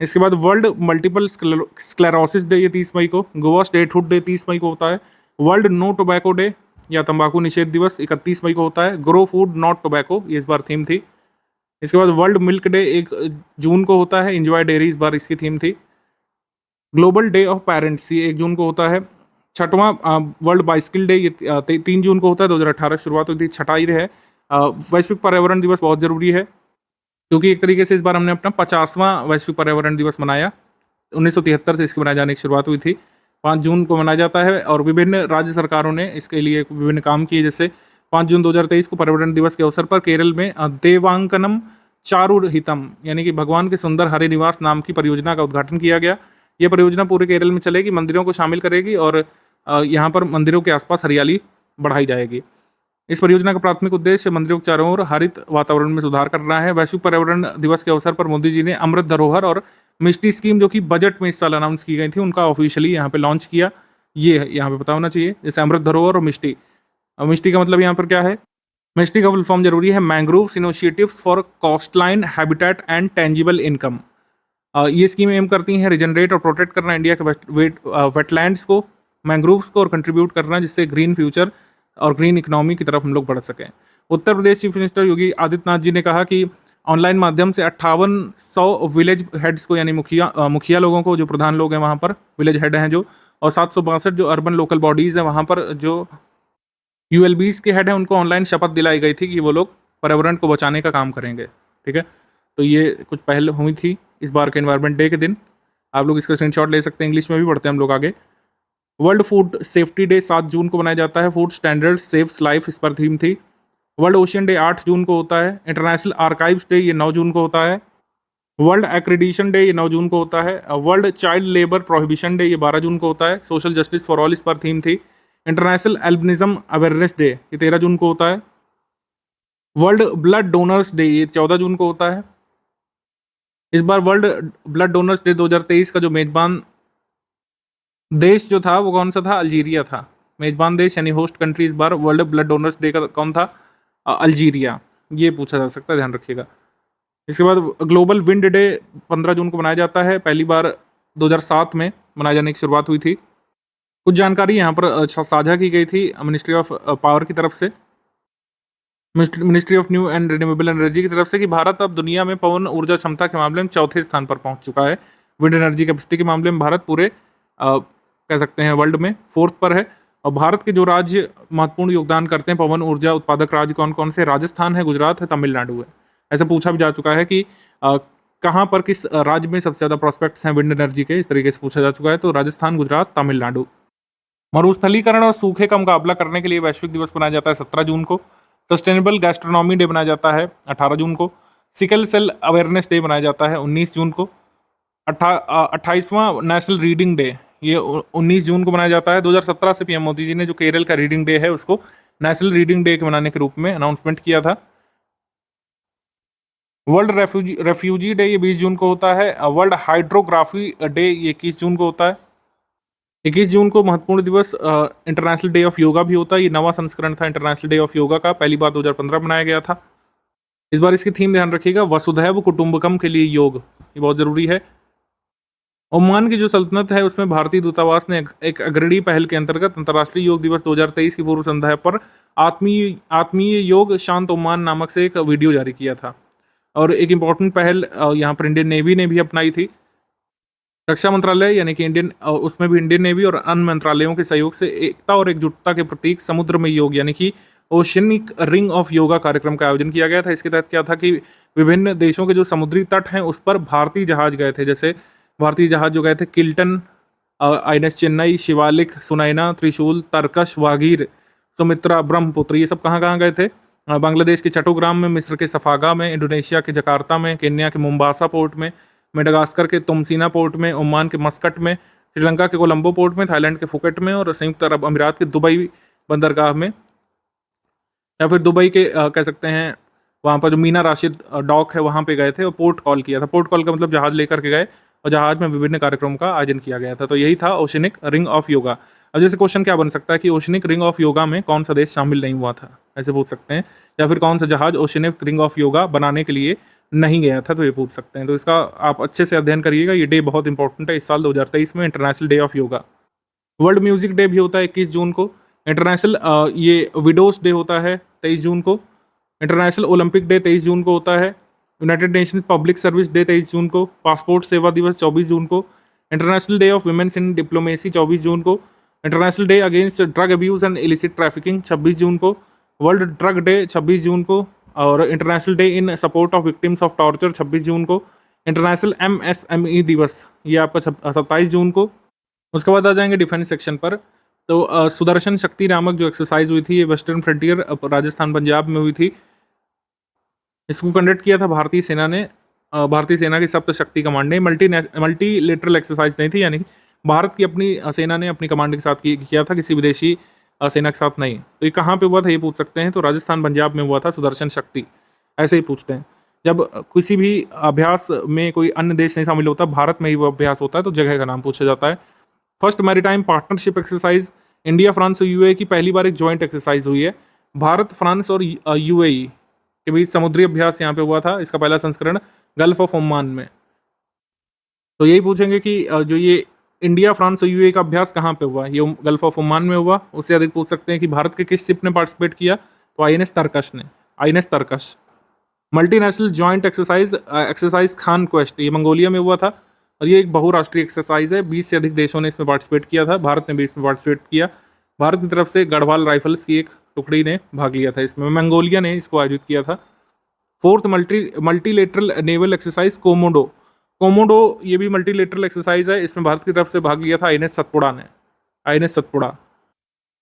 इसके बाद वर्ल्ड मल्टीपल स्क्लेरोसिस डे, ये 30 मई को। गोवा स्टेटहुड डे 30 मई को होता है। वर्ल्ड नो टोबैको डे या तंबाकू निषेध दिवस 31 मई को होता है। ग्रो फूड नॉट टोबैको, ये इस बार थीम थी। इसके बाद वर्ल्ड मिल्क डे 1 जून को होता है। एंजॉय डेयरी इस बार इसकी थीम थी। ग्लोबल डे ऑफ पेरेंट्स, ये 1 जून को होता है। 6वां वर्ल्ड बाइसिकल डे, ये 3 जून को होता है। 2018 शुरुआत हुई थी, 6 है। वैश्विक पर्यावरण दिवस बहुत जरूरी है क्योंकि एक तरीके से इस बार हमने अपना 50वां वैश्विक पर्यावरण दिवस मनाया। 1973 से इसके मनाए जाने की शुरुआत हुई थी। 5 जून को मनाया जाता है और विभिन्न राज्य सरकारों ने इसके लिए विभिन्न काम किए। जैसे 5 जून 2023 को पर्यावरण दिवस के अवसर पर केरल में देवांकनम चारुहितम यानी कि भगवान के सुंदर हरे निवास नाम की परियोजना का उद्घाटन किया गया। यह परियोजना पूरे केरल में चलेगी, मंदिरों को शामिल करेगी और यहाँ पर मंदिरों के आसपास हरियाली बढ़ाई जाएगी। इस परियोजना का प्राथमिक उद्देश्य मंदिरों के चारों ओर हरित वातावरण में सुधार करना है। वैश्विक पर्यावरण दिवस के अवसर पर मोदी जी ने अमृत धरोहर और मिष्टी स्कीम, जो कि बजट में इस साल अनाउंस की गई थी, उनका ऑफिशियली यहाँ पे लॉन्च किया। ये यहाँ पे पता होना चाहिए, जैसे अमृत धरोहर और मिष्टी। मिष्टी का मतलब यहाँ पर क्या है? मिष्टी का फुल फॉर्म जरूरी है mangroves initiatives for coastline habitat and tangible income. ये स्कीम एम करती हैं रिजनरेट और प्रोटेक्ट करना इंडिया के वेटलैंड्स को, मैंग्रोव्स को, और कंट्रीब्यूट करना जिससे ग्रीन फ्यूचर और ग्रीन इकोनॉमी की तरफ हम लोग बढ़ सकें। उत्तर प्रदेश चीफ मिनिस्टर योगी आदित्यनाथ जी ने कहा कि ऑनलाइन माध्यम से 5800 विलेज हेड्स को, यानी मुखिया लोगों को, जो प्रधान लोग हैं वहाँ पर विलेज हेड हैं जो, और 762 जो अर्बन लोकल बॉडीज़ हैं वहाँ पर जो यूएलबीज के हेड हैं उनको ऑनलाइन शपथ दिलाई गई थी कि वो लोग पर्यावरण को बचाने का काम करेंगे। ठीक है, तो ये कुछ पहल हुई थी इस बार के एनवायरनमेंट डे के दिन। आप लोग इसका स्क्रीनशॉट ले सकते हैं, इंग्लिश में भी पढ़ते हैं हम लोग आगे। वर्ल्ड फूड सेफ्टी डे 7 जून को मनाया जाता है। फूड स्टैंडर्ड सेव्स लाइफ इस पर थीम थी। वर्ल्ड ओशियन डे 8 जून को होता है। इंटरनेशनल आर्काइव्स डे ये 9 जून को होता है। वर्ल्ड एक्रीडिशन डे ये 9 जून को होता है। World child labour prohibition day ये 12 जून को होता है। सोशल जस्टिस फॉर ऑल इस पर थीम थी। इंटरनेशनल एल्बिनिज्म अवेयरनेस डे ये 13 जून को होता है। वर्ल्ड ब्लड डोनर्स डे ये 14 जून को होता है। इस बार वर्ल्ड ब्लड डोनर्स डे 2023 का जो मेजबान देश जो था वो कौन सा था? अल्जीरिया था। मेजबान देश यानी होस्ट कंट्री इस बार वर्ल्ड ब्लड डोनर्स डे का कौन था? अल्जीरिया। ये पूछा जा सकता है, ध्यान रखिएगा। इसके बाद ग्लोबल विंड डे 15 जून को मनाया जाता है। पहली बार 2007 में मनाए जाने की शुरुआत हुई थी। कुछ जानकारी यहाँ पर साझा की गई थी मिनिस्ट्री ऑफ पावर की तरफ से, ministry of new and renewable energy की तरफ से, कि भारत अब दुनिया में पवन ऊर्जा क्षमता के मामले में 4थे स्थान पर पहुंच चुका है। विंड एनर्जी कैपेसिटी के मामले में भारत पूरे कह सकते हैं वर्ल्ड में 4th पर है। और भारत के जो राज्य महत्वपूर्ण योगदान करते हैं पवन ऊर्जा उत्पादक राज्य कौन कौन से? राजस्थान है, गुजरात है, तमिलनाडु है। ऐसा पूछा भी जा चुका है कि कहाँ पर किस राज्य में सबसे ज़्यादा प्रॉस्पेक्ट्स हैं विंड एनर्जी के, इस तरीके से पूछा जा चुका है। तो राजस्थान, गुजरात, तमिलनाडु। मरुस्थलीकरण और सूखे का मुकाबला करने के लिए वैश्विक दिवस मनाया जाता है 17 जून को। सस्टेनेबल गैस्ट्रोनॉमी डे मनाया जाता है 18 जून को। सिकल सेल अवेयरनेस डे मनाया जाता है 19 जून को। 28वां नेशनल रीडिंग डे ये 19 जून को मनाया जाता है। 2017 से पीएम मोदी जी ने जो केरल का रीडिंग डे है उसको नेशनल रीडिंग डे के मनाने के रूप में अनाउंसमेंट किया था। वर्ल्ड रेफ्यूजी डे ये 20 जून को होता है। वर्ल्ड हाइड्रोग्राफी डे ये 21 जून को होता है। 21 जून को महत्वपूर्ण दिवस इंटरनेशनल डे ऑफ योगा भी होता है। ये नवा संस्करण था इंटरनेशनल डे ऑफ योगा का, पहली बार 2015 बनाया गया था। इस बार इसकी थीम ध्यान रखिएगा, वसुधैव कुटुंबकम के लिए योग, ये बहुत जरूरी है। ओमान की जो सल्तनत है उसमें भारतीय दूतावास ने एक अग्रणी पहल के अंतर्गत अंतर्राष्ट्रीय योग दिवस 2023 की पूर्व संध्या पर आत्मीय योग शांत ओमान नामक से एक वीडियो जारी किया था। और एक इम्पॉर्टेंट पहल यहाँ पर इंडियन नेवी ने भी अपनाई थी। रक्षा मंत्रालय यानी कि इंडियन, उसमें भी इंडियन नेवी और अन्य मंत्रालयों के सहयोग से एकता और एकजुटता के प्रतीक समुद्र में योग यानी कि ओशियनिक रिंग ऑफ योगा कार्यक्रम का आयोजन किया गया था। इसके तहत क्या था कि विभिन्न देशों के जो समुद्री तट हैं उस पर भारतीय जहाज गए थे। जैसे भारतीय जहाज जो गए थे किल्टन, आईएनएस चेन्नई, शिवालिक, सुनैना, त्रिशूल, तरकश, वागीर, सुमित्रा, ब्रह्मपुत्र, ये सब कहाँ कहाँ गए थे? बांग्लादेश के चट्टोग्राम में, मिस्र के सफागा में, इंडोनेशिया के जकार्ता में, केन्या के मुम्बासा पोर्ट में, मेडागास्कर के तुमसीना पोर्ट में, ओमान के मस्कट में, श्रीलंका के कोलंबो पोर्ट में, थाईलैंड के फुकेट में और संयुक्त अरब अमीरात के दुबई बंदरगाह में, या फिर दुबई के कह सकते हैं वहाँ पर जो मीना राशिद डॉक है वहाँ पे गए थे और पोर्ट कॉल किया था। पोर्ट कॉल का मतलब जहाज लेकर के गए और जहाज में विभिन्न कार्यक्रमों का आयोजन किया गया था। तो यही था ओशनिक रिंग ऑफ योगा। अब जैसे क्वेश्चन क्या बन सकता है कि ओशनिक रिंग ऑफ योगा में कौन सा देश शामिल नहीं हुआ था, ऐसे पूछ सकते हैं। या फिर कौन सा जहाज ओशनिक रिंग ऑफ योगा बनाने के लिए नहीं गया था, तो ये पूछ सकते हैं। तो इसका आप अच्छे से अध्ययन करिएगा, ये डे बहुत इंपॉर्टेंट है इस साल 2023 में, international day of yoga. World music day भी होता है 21 जून को। इंटरनेशनल ये विडोज डे होता है 23 जून को। इंटरनेशनल ओलंपिक डे 23 जून को होता है। United Nations public service day 23 June को। पासपोर्ट सेवा दिवस 24 जून को। International day of women's in diplomacy 24 June को। International day against drug abuse and illicit trafficking 26 June को। वर्ल्ड ड्रग डे 26 जून को। और international day in support of victims of torture 26 June को। International MSME दिवस ये आपका 27 जून को। उसके बाद आ जाएंगे डिफेंस सेक्शन पर। तो सुदर्शन शक्ति नामक जो एक्सरसाइज हुई थी ये वेस्टर्न फ्रंटियर राजस्थान पंजाब में हुई थी। इसको कंडक्ट किया था भारतीय सेना ने, भारतीय सेना की सप्त शक्ति कमांड ने। मल्टीलेटरल एक्सरसाइज नहीं थी, यानी कि भारत की अपनी सेना ने अपनी कमांड के साथ किया था, किसी विदेशी सेना के साथ नहीं। तो ये कहाँ पे हुआ था ये पूछ सकते हैं। तो राजस्थान पंजाब में हुआ था सुदर्शन शक्ति, ऐसे ही पूछते हैं। जब किसी भी अभ्यास में कोई अन्य देश नहीं शामिल होता, भारत में ही वो अभ्यास होता है, तो जगह का नाम पूछा जाता है। First maritime partnership exercise India, France और यूएई की पहली बार एक जॉइंट एक्सरसाइज हुई है। भारत, फ्रांस और यूएई के बीच समुद्री अभ्यास यहाँ पे हुआ था। इसका पहला संस्करण गल्फ ऑफ ओमान में। तो यही पूछेंगे कि जो ये इंडिया, फ्रांस और यूएई का अभ्यास कहाँ पे हुआ, ये गल्फ ऑफ ओमान में हुआ। उससे अधिक पूछ सकते हैं कि भारत के किस शिप ने पार्टिसिपेट किया, तो आईएनएस तरकश ने, INS Tarkash. Multinational joint exercise Khaan Quest, ये मंगोलिया में हुआ था और ये एक बहुराष्ट्रीय एक्सरसाइज है। 20 से अधिक देशों ने इसमें पार्टिसिपेट किया था, भारत ने भी इसमें पार्टिसिपेट किया। भारत की तरफ से गढ़वाल राइफल्स की एक टुकड़ी ने भाग लिया था इसमें। मंगोलिया ने इसको आयोजित किया था। Fourth multilateral naval exercise Komodo. Komodo ये भी मल्टीलेटरल एक्सरसाइज है, इसमें भारत की तरफ से भाग लिया था आईएनएस सतपुड़ा ने, आईएनएस सतपुड़ा।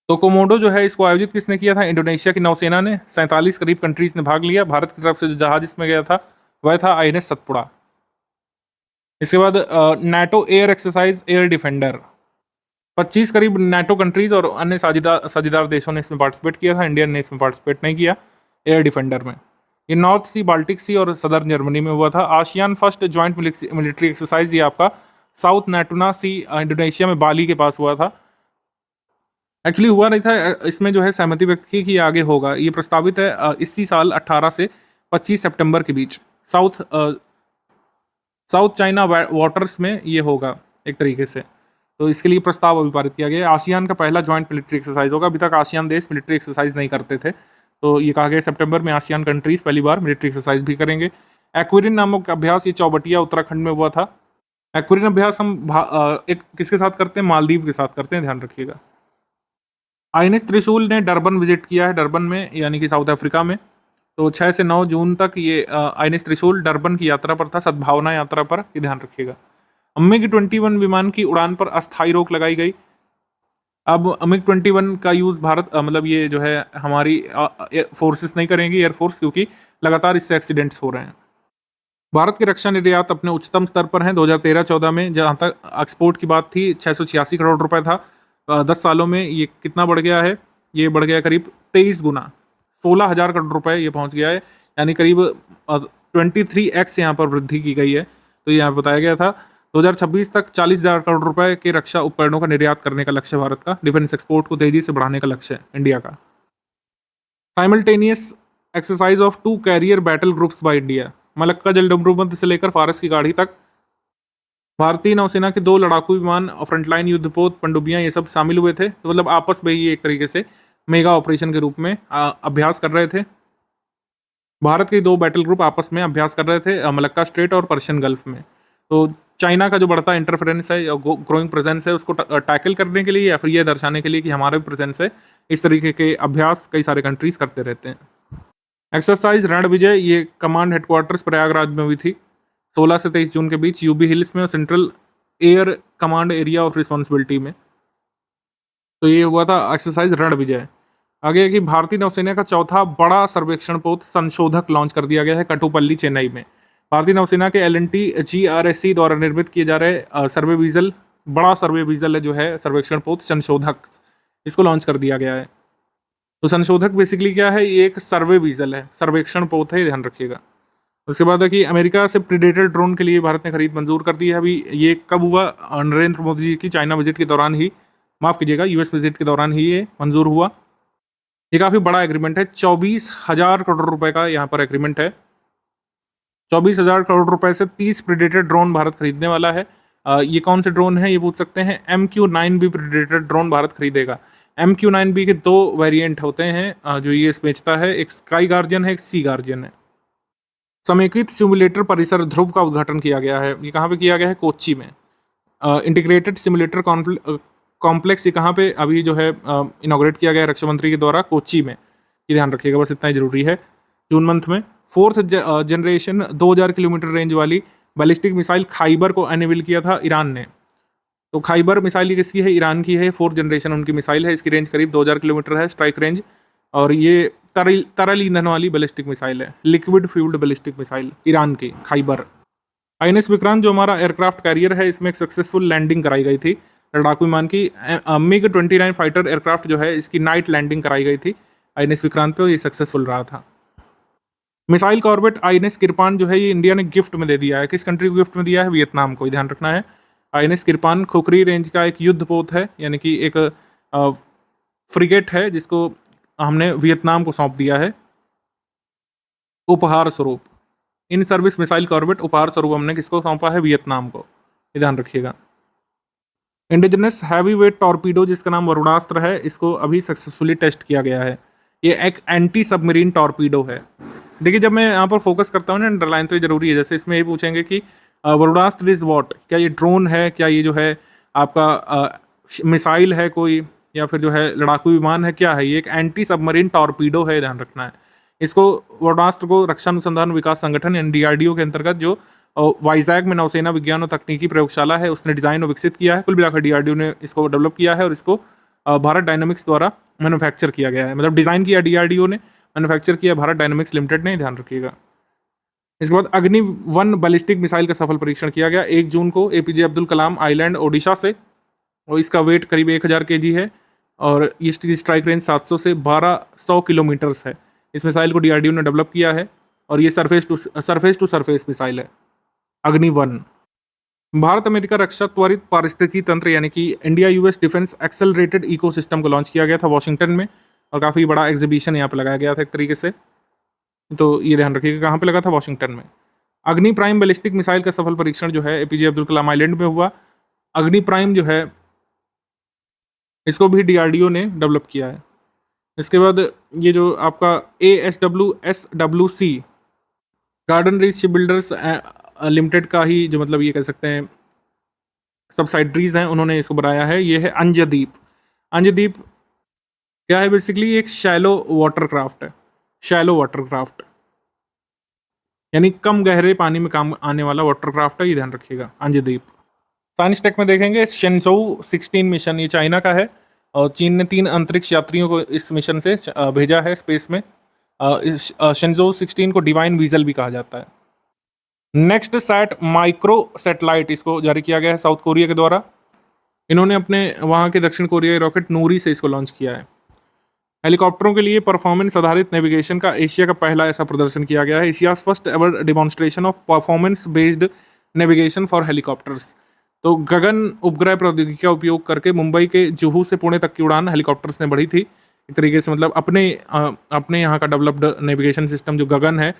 तो कोमोडो जो है इसको आयोजित किसने किया था? इंडोनेशिया की नौसेना ने। 47 करीब कंट्रीज ने भाग लिया। भारत की तरफ से जो जहाज इसमें गया था वह था आईएनएस सतपुड़ा। इसके बाद NATO air exercise air defender. 25 करीब नाटो कंट्रीज और अन्य साझेदार देशों ने इसमें पार्टिसिपेट किया था। इंडिया ने इसमें पार्टिसिपेट नहीं किया एयर डिफेंडर में। ये नॉर्थ सी, बाल्टिक सी और सदर्न जर्मनी में हुआ था। ASEAN first joint military exercise ये आपका साउथ नाटुना सी इंडोनेशिया में बाली के पास हुआ था। एक्चुअली हुआ नहीं था, इसमें जो है सहमति व्यक्त की कि आगे होगा। ये प्रस्तावित है इसी साल 18 से 25 सितंबर के बीच साउथ चाइना वाटर्स में ये होगा एक तरीके से। तो इसके लिए प्रस्ताव अभी पारित किया गया है। आसियान का पहला ज्वाइंट मिलिट्री एक्सरसाइज होगा। अभी तक आसियान देश मिलिट्री एक्सरसाइज नहीं करते थे, तो ये कहा गया सितंबर में आसियान कंट्रीज पहली बार मिलिट्री एक्सरसाइज भी करेंगे। एक्विरिन नामक अभ्यास ये चौबटिया उत्तराखंड में हुआ था। एक्विरिन अभ्यास हम एक किसके साथ करते हैं? मालदीव के साथ करते हैं, ध्यान रखिएगा। आईएनएस त्रिशूल ने डरबन विजिट किया है, डरबन में यानी कि साउथ अफ्रीका में। तो 6 से 9 जून तक ये आईएनएस त्रिशूल डरबन की यात्रा पर था, सद्भावना यात्रा पर, ये ध्यान रखिएगा। मिग 21 विमान की उड़ान पर अस्थायी रोक लगाई गई। अब मिग 21 का यूज़ भारत मतलब ये जो है हमारी फोर्सेस नहीं करेंगी, एयरफोर्स, क्योंकि लगातार इससे एक्सीडेंट्स हो रहे हैं। भारत की रक्षा निर्यात अपने उच्चतम स्तर पर है। 2013-14 में जहाँ तक एक्सपोर्ट की बात थी 686 करोड़ रुपए था। 10 सालों में ये कितना बढ़ गया है? ये बढ़ गया करीब 23 गुना, 16,000 करोड़ रुपए ये पहुंच गया है, यानी करीब 23x यहाँ पर वृद्धि की गई है। तो यहाँ बताया गया था 2026 तक 40,000 करोड़ रुपए के रक्षा उपकरणों का निर्यात करने का लक्ष्य भारत का। डिफेंस एक्सपोर्ट को तेजी से बढ़ाने का लक्ष्य है इंडिया का। Simultaneous exercise of 2 carrier battle groups by India. Malacca जलडमरूबंद से लेकर फारस की गाड़ी तक भारतीय नौसेना के 2 लड़ाकू विमान और फ्रंटलाइन युद्धपोत पनडुब्बियां ये सब शामिल हुए थे। तो मतलब आपस में ही एक तरीके से मेगा ऑपरेशन के रूप में अभ्यास कर रहे थे। भारत के 2 बैटल ग्रुप आपस में अभ्यास कर रहे थे मलक्का स्ट्रेट और पर्शियन गल्फ में। तो चाइना का जो बढ़ता इंटरफेरेंस है या ग्रोइंग प्रेजेंस है उसको टैकल करने के लिए या फिर ये दर्शाने के लिए कि हमारा भी प्रेजेंस है, इस तरीके के अभ्यास कई सारे कंट्रीज करते रहते हैं। एक्सरसाइज रण विजय ये कमांड हेडक्वार्टर्स प्रयागराज में हुई थी 16 से 23 जून के बीच, यूबी हिल्स में और central air command area of responsibility में। तो ये हुआ था एक्सरसाइज रण विजय। आगे है कि भारतीय नौसेना का चौथा बड़ा सर्वेक्षण पोत संशोधक लॉन्च कर दिया गया है कटुपल्ली, चेन्नई में। भारतीय नौसेना के LNT GRSC द्वारा निर्मित किए जा रहे सर्वे वीजल, बड़ा सर्वे वीजल है जो है सर्वेक्षण पोत संशोधक, इसको लॉन्च कर दिया गया है। तो संशोधक बेसिकली क्या है? ये एक सर्वे वीजल है, सर्वेक्षण पोत है, ध्यान रखिएगा। उसके बाद है कि अमेरिका से प्रीडेटर ड्रोन के लिए भारत ने खरीद मंजूर कर दी है। अभी ये कब हुआ? नरेंद्र मोदी जी की चाइना विजिट के दौरान ही, माफ कीजिएगा US विजिट के दौरान ही ये मंजूर हुआ। ये काफ़ी बड़ा एग्रीमेंट है, 24,000 करोड़ रुपए का यहाँ पर एग्रीमेंट है। 24,000 करोड़ रुपए से 30 प्रीडेटर ड्रोन भारत खरीदने वाला है। ये कौन से ड्रोन है ये पूछ सकते हैं। MQ-9B प्रीडेटर ड्रोन भारत खरीदेगा। MQ-9B के 2 वेरिएंट होते हैं जो ये बेचता है, एक स्काई गार्जियन है, एक सी गार्जियन है। समेकित सिमुलेटर परिसर ध्रुव का उद्घाटन किया गया है। ये कहाँ पे किया गया है? कोच्चि में। इंटीग्रेटेड सिमुलेटर कॉम्प्लेक्स ये कहाँ पे अभी जो है इनॉग्रेट किया गया है रक्षा मंत्री के द्वारा? कोच्चि में। ये ध्यान रखिएगा, बस इतना ही जरूरी है। जून मंथ में 4th जनरेशन 2000 किलोमीटर रेंज वाली बैलिस्टिक मिसाइल खाइबर को अनवील किया था ईरान ने। तो खाइबर मिसाइल ये किसकी है? ईरान की है। 4th जनरेशन उनकी मिसाइल है। इसकी रेंज करीब 2000 किलोमीटर है, स्ट्राइक रेंज। और ये तरल ईंधन वाली बैलिस्टिक मिसाइल है, liquid fuelled ballistic missile, Iran की खाइबर। आईएनएस विक्रांत जो हमारा एयरक्राफ्ट कैरियर है, इसमें एक सक्सेसफुल लैंडिंग कराई गई थी लड़ाकू विमान की। मिग 29 फाइटर एयरक्राफ्ट जो है इसकी नाइट लैंडिंग कराई गई थी आईएनएस विक्रांत पे, ये सक्सेसफुल रहा था। मिसाइल कॉर्बेट आईएनएस किरपान जो है ये इंडिया ने गिफ्ट में दे दिया है। किस कंट्री को गिफ्ट में दिया है? वियतनाम को, ध्यान रखना है। आईएनएस किरपान खोखरी रेंज का एक युद्ध पोत है, यानी कि एक फ्रिगेट है जिसको हमने वियतनाम को सौंप दिया है उपहार स्वरूप। इन सर्विस मिसाइल कॉर्बेट उपहार स्वरूप हमने किसको सौंपा है? वियतनाम को, ये ध्यान रखिएगा। इंडिजिनस हैवी वेट टॉर्पीडो जिसका नाम वरुणास्त्र है, इसको अभी सक्सेसफुली टेस्ट किया गया है। ये एक एंटी सबमरीन टॉर्पीडो है। देखिए जब मैं यहाँ पर फोकस करता हूँ ना अंडरलाइन, तो ये जरूरी है। जैसे इसमें ये पूछेंगे कि वरुणास्त्र इज वॉट, क्या ये ड्रोन है, क्या ये जो है आपका मिसाइल है कोई, या फिर जो है लड़ाकू विमान है, क्या है ये? एक एंटी सबमरीन टॉर्पीडो है, ध्यान रखना है। इसको वाराणसी को रक्षा अनुसंधान विकास संगठन यानी डीआरडीओ के अंतर्गत जो वाइजैक में नौसेना विज्ञान और तकनीकी प्रयोगशाला है उसने डिजाइन और विकसित किया है। कुल मिलाकर डीआरडीओ ने इसको डेवलप किया है और इसको भारत डायनामिक्स द्वारा मैन्युफैक्चर किया गया है। मतलब डिजाइन किया डीआरडीओ ने, मैन्युफैक्चर किया भारत डायनामिक्स लिमिटेड ने, ध्यान रखिएगा। इसके बाद अग्नि-1 बैलिस्टिक मिसाइल का सफल परीक्षण किया गया 1 जून को एपीजे अब्दुल कलाम आइलैंड ओडिशा से, और इसका वेट करीब 1000 केजी है और इसकी स्ट्राइक रेंज 700 से 1200 किलोमीटर्स है। इस मिसाइल को डीआरडीओ ने डेवलप किया है और ये सरफेस टू सरफेस मिसाइल है अग्नि-1। भारत अमेरिका रक्षा त्वरित पारिस्थितिकी तंत्र यानी कि India US defence accelerated ecosystem को लॉन्च किया गया था वॉशिंगटन में, और काफ़ी बड़ा एग्जीबिशन यहाँ पे लगाया गया था एक तरीके से। तो ये ध्यान रखिएगा कहाँ पे लगा था, वॉशिंगटन में। अग्नि प्राइम बैलिस्टिक मिसाइल का सफल परीक्षण जो है एपीजे अब्दुल कलाम आइलैंड में हुआ। अग्नि प्राइम जो है इसको भी डीआरडीओ ने डेवलप किया है। इसके बाद ये जो आपका ASWSWC garden reach ship builders limited का ही जो मतलब ये कह सकते हैं सब्साइडरीज हैं, उन्होंने इसको बनाया है। ये है अंजदीप। अंजदीप क्या है? बेसिकली एक शैलो वाटर क्राफ्ट है, शैलो वाटर क्राफ्ट यानी कम गहरे पानी में काम आने वाला वाटर क्राफ्ट है, ये ध्यान रखिएगा अंजदीप। साइंस टेक में देखेंगे शेंजोउ 16 मिशन, ये चाइना का है और चीन ने 3 अंतरिक्ष यात्रियों को इस मिशन से भेजा है स्पेस में। इस शेंजोउ 16 को डिवाइन वीजल भी कहा जाता है। नेक्स्ट सैट माइक्रो सैटेलाइट इसको जारी किया गया है साउथ कोरिया के द्वारा। इन्होंने अपने वहाँ के दक्षिण कोरिया के रॉकेट नूरी से इसको लॉन्च किया है। हेलीकॉप्टरों के लिए परफॉर्मेंस आधारित नेविगेशन का एशिया का पहला ऐसा प्रदर्शन किया गया है। Asia's first ever demonstration of performance based navigation for helicopters. तो गगन उपग्रह प्रौद्योगिकी का उपयोग करके मुंबई के जुहू से पुणे तक की उड़ान हेलीकॉप्टर्स ने बढ़ी थी। एक तरीके से मतलब अपने यहाँ का डेवलप्ड नेविगेशन सिस्टम जो गगन है,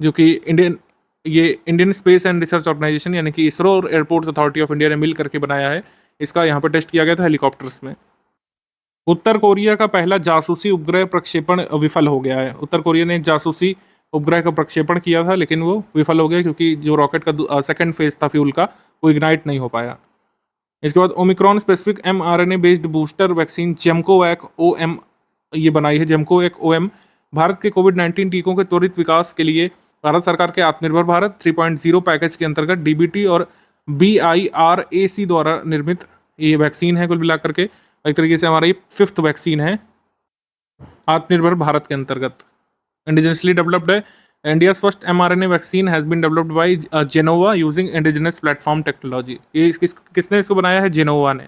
जो कि Indian space and research organization यानी कि इसरो और एयरपोर्ट्स अथॉरिटी ऑफ इंडिया ने मिल करके बनाया है। इसका यहाँ पर टेस्ट किया गया था हेलीकॉप्टर्स में। उत्तर कोरिया का पहला जासूसी उपग्रह प्रक्षेपण विफल हो गया है। उत्तर कोरिया ने एक जासूसी उपग्रह का प्रक्षेपण किया था लेकिन वो विफल हो गया क्योंकि जो रॉकेट का सेकंड फेज था फ्यूल का, वो इग्नाइट नहीं हो पाया। इसके बाद Omicron specific mRNA based booster vaccine GEMCOVAC OM ये बनाई है। जेमकोवैक OM भारत के कोविड-19 टीकों के त्वरित विकास के लिए भारत सरकार के आत्मनिर्भर भारत 3.0 पैकेज के अंतर्गत DBT और BIRAC द्वारा निर्मित ये वैक्सीन है। कुल मिलाकर के एक तरीके से हमारा ये 5th वैक्सीन है आत्मनिर्भर भारत के अंतर्गत। इंडिजिनसली डेवलप्ड है। India's first mRNA vaccine has been developed by Gennova using indigenous platform technology. ये किसने इसको बनाया है? जेनोवा ने।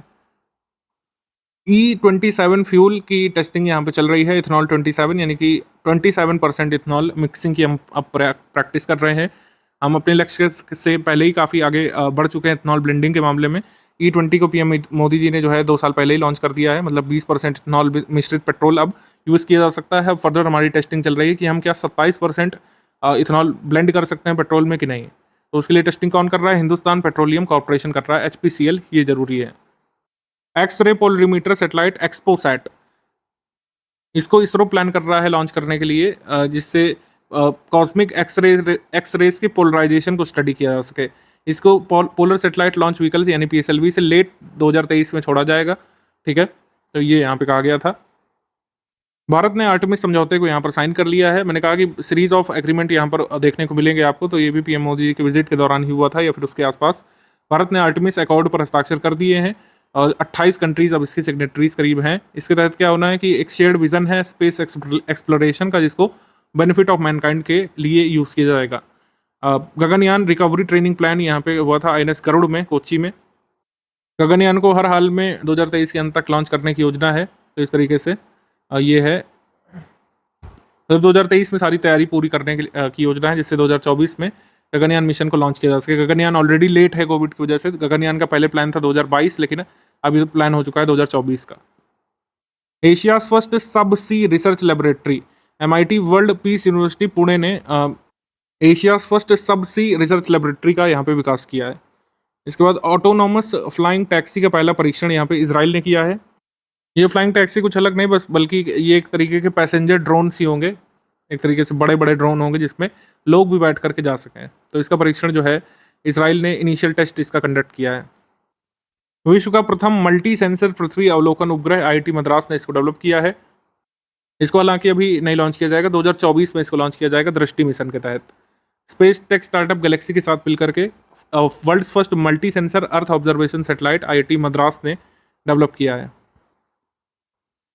E27 फ्यूल की टेस्टिंग यहाँ पे चल रही है। इथेनॉल 27 यानी कि 27% इथेनॉल मिक्सिंग की हम अब प्रैक्टिस कर रहे हैं। हम अपने लक्ष्य से पहले ही काफ़ी आगे बढ़ चुके हैं इथेनॉल ब्लेंडिंग के मामले में। E20 को पीएम मोदी जी ने जो है 2 साल पहले ही लॉन्च कर दिया है। मतलब 20% इथेनॉल मिश्रित पेट्रोल अब यूज़ किया जा सकता है। अब फर्दर हमारी टेस्टिंग चल रही है कि हम क्या 27% इथेनॉल ब्लेंड कर सकते हैं पेट्रोल में कि नहीं। तो उसके लिए टेस्टिंग कौन कर रहा है? हिंदुस्तान पेट्रोलियम कॉर्पोरेशन कर रहा है, HPCL। ये जरूरी है। एक्सरे पोलरीमीटर सैटेलाइट एक्सपोसैट, इसको इसरो प्लान कर रहा है लॉन्च करने के लिए, जिससे कॉस्मिक एक्सरेज के पोलराइजेशन को स्टडी किया जा सके। इसको पोलर सैटेलाइट लॉन्च व्हीकल्स यानी PSLV से लेट 2023 में छोड़ा जाएगा। ठीक है, तो ये यहाँ पे कहा गया था। भारत ने आर्टेमिस समझौते को यहाँ पर साइन कर लिया है। मैंने कहा कि सीरीज ऑफ एग्रीमेंट यहाँ पर देखने को मिलेंगे आपको, तो ये भी पीएम मोदी जी के विजिट के दौरान ही हुआ था या फिर उसके आसपास। भारत ने आर्टेमिस अकॉर्ड पर हस्ताक्षर कर दिए हैं और 28 कंट्रीज अब इसकी सिग्नेटरीज करीब हैं। इसके तहत क्या होना है कि एक शेयर्ड विजन है स्पेस एक्सप्लोरेशन का, जिसको बेनिफिट ऑफ मैनकाइंड के लिए यूज़ किया जाएगा। गगनयान रिकवरी ट्रेनिंग प्लान यहाँ पे हुआ था INS गरुड़ में, कोच्चि में। गगनयान को हर हाल में 2023 के अंत तक लॉन्च करने की योजना है। तो इस तरीके से ये है, तो 2023 में सारी तैयारी पूरी करने की योजना है, जिससे 2024 में गगनयान मिशन को लॉन्च किया जा सके। गगनयान ऑलरेडी लेट है कोविड की वजह से। गगनयान का पहले प्लान था 2022, लेकिन अभी प्लान हो चुका है 2024 का। Asia's first sub sea research laboratory, MIT world peace university Pune ने Asia's first sub sea research laboratory का यहाँ पे विकास किया है। इसके बाद ऑटोनोमस फ्लाइंग टैक्सी का पहला परीक्षण यहाँ पे इजराइल ने किया है। ये फ्लाइंग टैक्सी कुछ अलग नहीं बल्कि ये एक तरीके के पैसेंजर ड्रोन्स ही होंगे, एक तरीके से बड़े बड़े ड्रोन होंगे जिसमें लोग भी बैठ करके जा सकें। तो इसका परीक्षण जो है इजराइल ने इनिशियल टेस्ट इसका कंडक्ट किया है। विश्व का प्रथम मल्टी सेंसर पृथ्वी अवलोकन उपग्रह आईआईटी मद्रास ने इसको डेवलप किया है। इसको हालांकि अभी नहीं लॉन्च किया जाएगा, 2024 में इसको लॉन्च किया जाएगा दृष्टि मिशन के तहत। स्पेस टेक स्टार्टअप गैलेक्सी के साथ मिलकर के world first multi sensor earth observation satellite IIT Madras ने डेवलप किया है।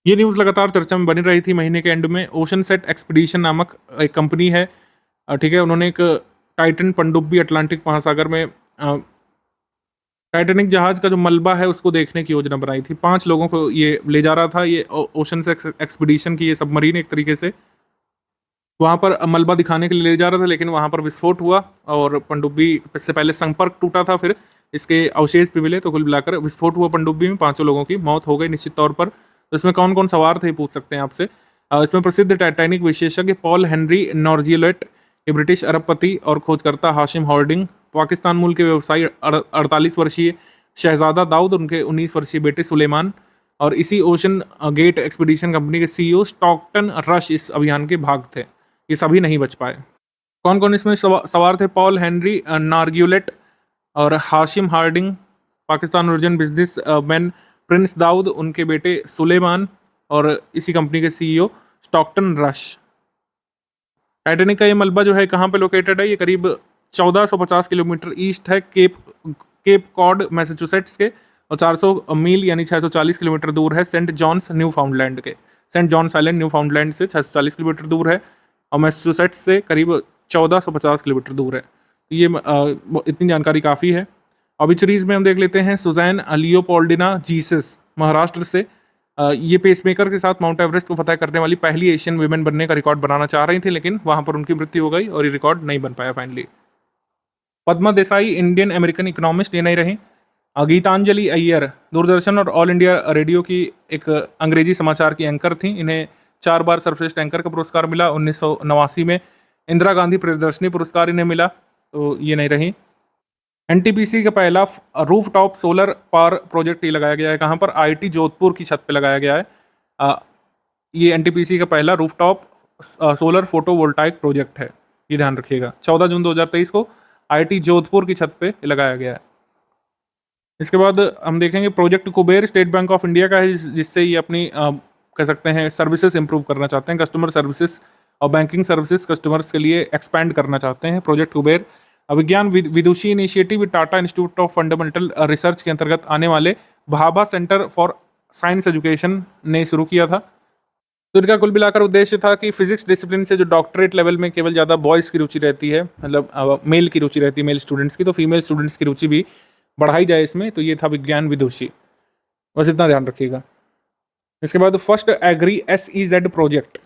ये न्यूज़ लगातार चर्चा में बनी रही थी। महीने के एंड में ओशन सेट एक्सपीडिशन नामक एक कंपनी है, ठीक है, उन्होंने एक टाइटन पनडुब्बी अटलांटिक महासागर में टाइटैनिक जहाज का जो मलबा है उसको देखने की योजना बनाई थी। 5 लोगों को ये ले जा रहा था। ये ओशन से एक्सपीडिशन की ये सबमरीन एक तरीके से वहाँ पर मलबा दिखाने के लिए ले जा रहा था, लेकिन वहाँ पर विस्फोट हुआ और पनडुब्बी से पहले संपर्क टूटा था, फिर इसके अवशेष भी मिले, तो कुल मिलाकर विस्फोट हुआ पनडुब्बी में, 5 लोगों की मौत हो गई निश्चित तौर पर। तो इसमें कौन कौन सवार थे पूछ सकते हैं आपसे। इसमें प्रसिद्ध टाइटैनिक विशेषज्ञ पॉल हेनरी नॉर्जियोलेट, ये ब्रिटिश अरबपति और खोजकर्ता हाशिम हॉर्डिंग, पाकिस्तान मूल के व्यवसायी 48 वर्षीय शहजादा दाऊद, उनके 19 वर्षीय बेटे सुलेमान, और इसी ओशन गेट एक्सपीडिशन कंपनी के सीईओ स्टॉकटन रश इस अभियान के भाग थे। ये सभी नहीं बच पाए। कौन कौन इसमें सवार थे? पॉल हेनरी नार्ग्यूलेट और हाशिम Harding, Pakistan origin businessman prince Dawood, उनके बेटे सुलेमान और इसी कंपनी के सीईओ स्टॉकटन रश। टाइटैनिक का ये मलबा जो है कहाँ पे लोकेटेड है? ये करीब 1450 किलोमीटर ईस्ट है केप कॉड मैसाचुसेट्स के, और 400 मील यानी 640 किलोमीटर दूर है सेंट जॉन्स न्यू फाउंडलैंड के। Saint John's island Newfoundland से 640 किलोमीटर दूर है और मैसाचुसेट्स से करीब 1450 किलोमीटर दूर है। तो ये इतनी जानकारी काफ़ी है। ऑबिचुरीज में हम देख लेते हैं। सुजैन लियोपोल्डिना जीसस महाराष्ट्र से, ये पेसमेकर के साथ माउंट एवरेस्ट को फतह करने वाली पहली एशियन वुमेन बनने का रिकॉर्ड बनाना चाह रही थी, लेकिन वहां पर उनकी मृत्यु हो गई और ये रिकॉर्ड नहीं बन पाया finally. Padma Desai Indian American economist, ये नहीं रही। गीतांजलि अय्यर दूरदर्शन और ऑल इंडिया रेडियो की एक अंग्रेजी समाचार की एंकर थी। इन्हें 4 बार सर्वश्रेष्ठ एंकर का पुरस्कार मिला। 1989 में इंदिरा गांधी प्रियदर्शनी पुरस्कार इन्हें मिला, तो ये नहीं रही। एनटीपीसी का पहला roof top solar power project ये लगाया गया है। कहाँ पर? आईआईटी जोधपुर की छत पे लगाया गया है। ये एनटीपीसी का पहला roof top solar photovoltaic project है, ये ध्यान रखिएगा। 14 जून 2023 को आईआईटी जोधपुर की छत पे लगाया गया है। इसके बाद हम देखेंगे project Kuber state bank of India का है, जिससे ये अपनी कह सकते हैं सर्विसेज इंप्रूव करना चाहते हैं। कस्टमर सर्विसेज और बैंकिंग सर्विसेज कस्टमर्स के लिए एक्सपैंड करना चाहते हैं। Project Kuber Vigyan Vidushi initiative Tata institute of fundamental research के अंतर्गत आने वाले Bhabha centre for science education ने शुरू किया था। तो इनका कुल मिलाकर उद्देश्य था कि फिजिक्स डिसिप्लिन से जो डॉक्टरेट लेवल में केवल ज़्यादा बॉयज़ की रुचि रहती है, मतलब मेल की रुचि रहती है मेल स्टूडेंट्स की, तो फीमेल स्टूडेंट्स की रुचि भी बढ़ाई जाए इसमें। तो ये था विज्ञान विदुषी, बस इतना ध्यान रखिएगा। इसके बाद first agri SEZ project,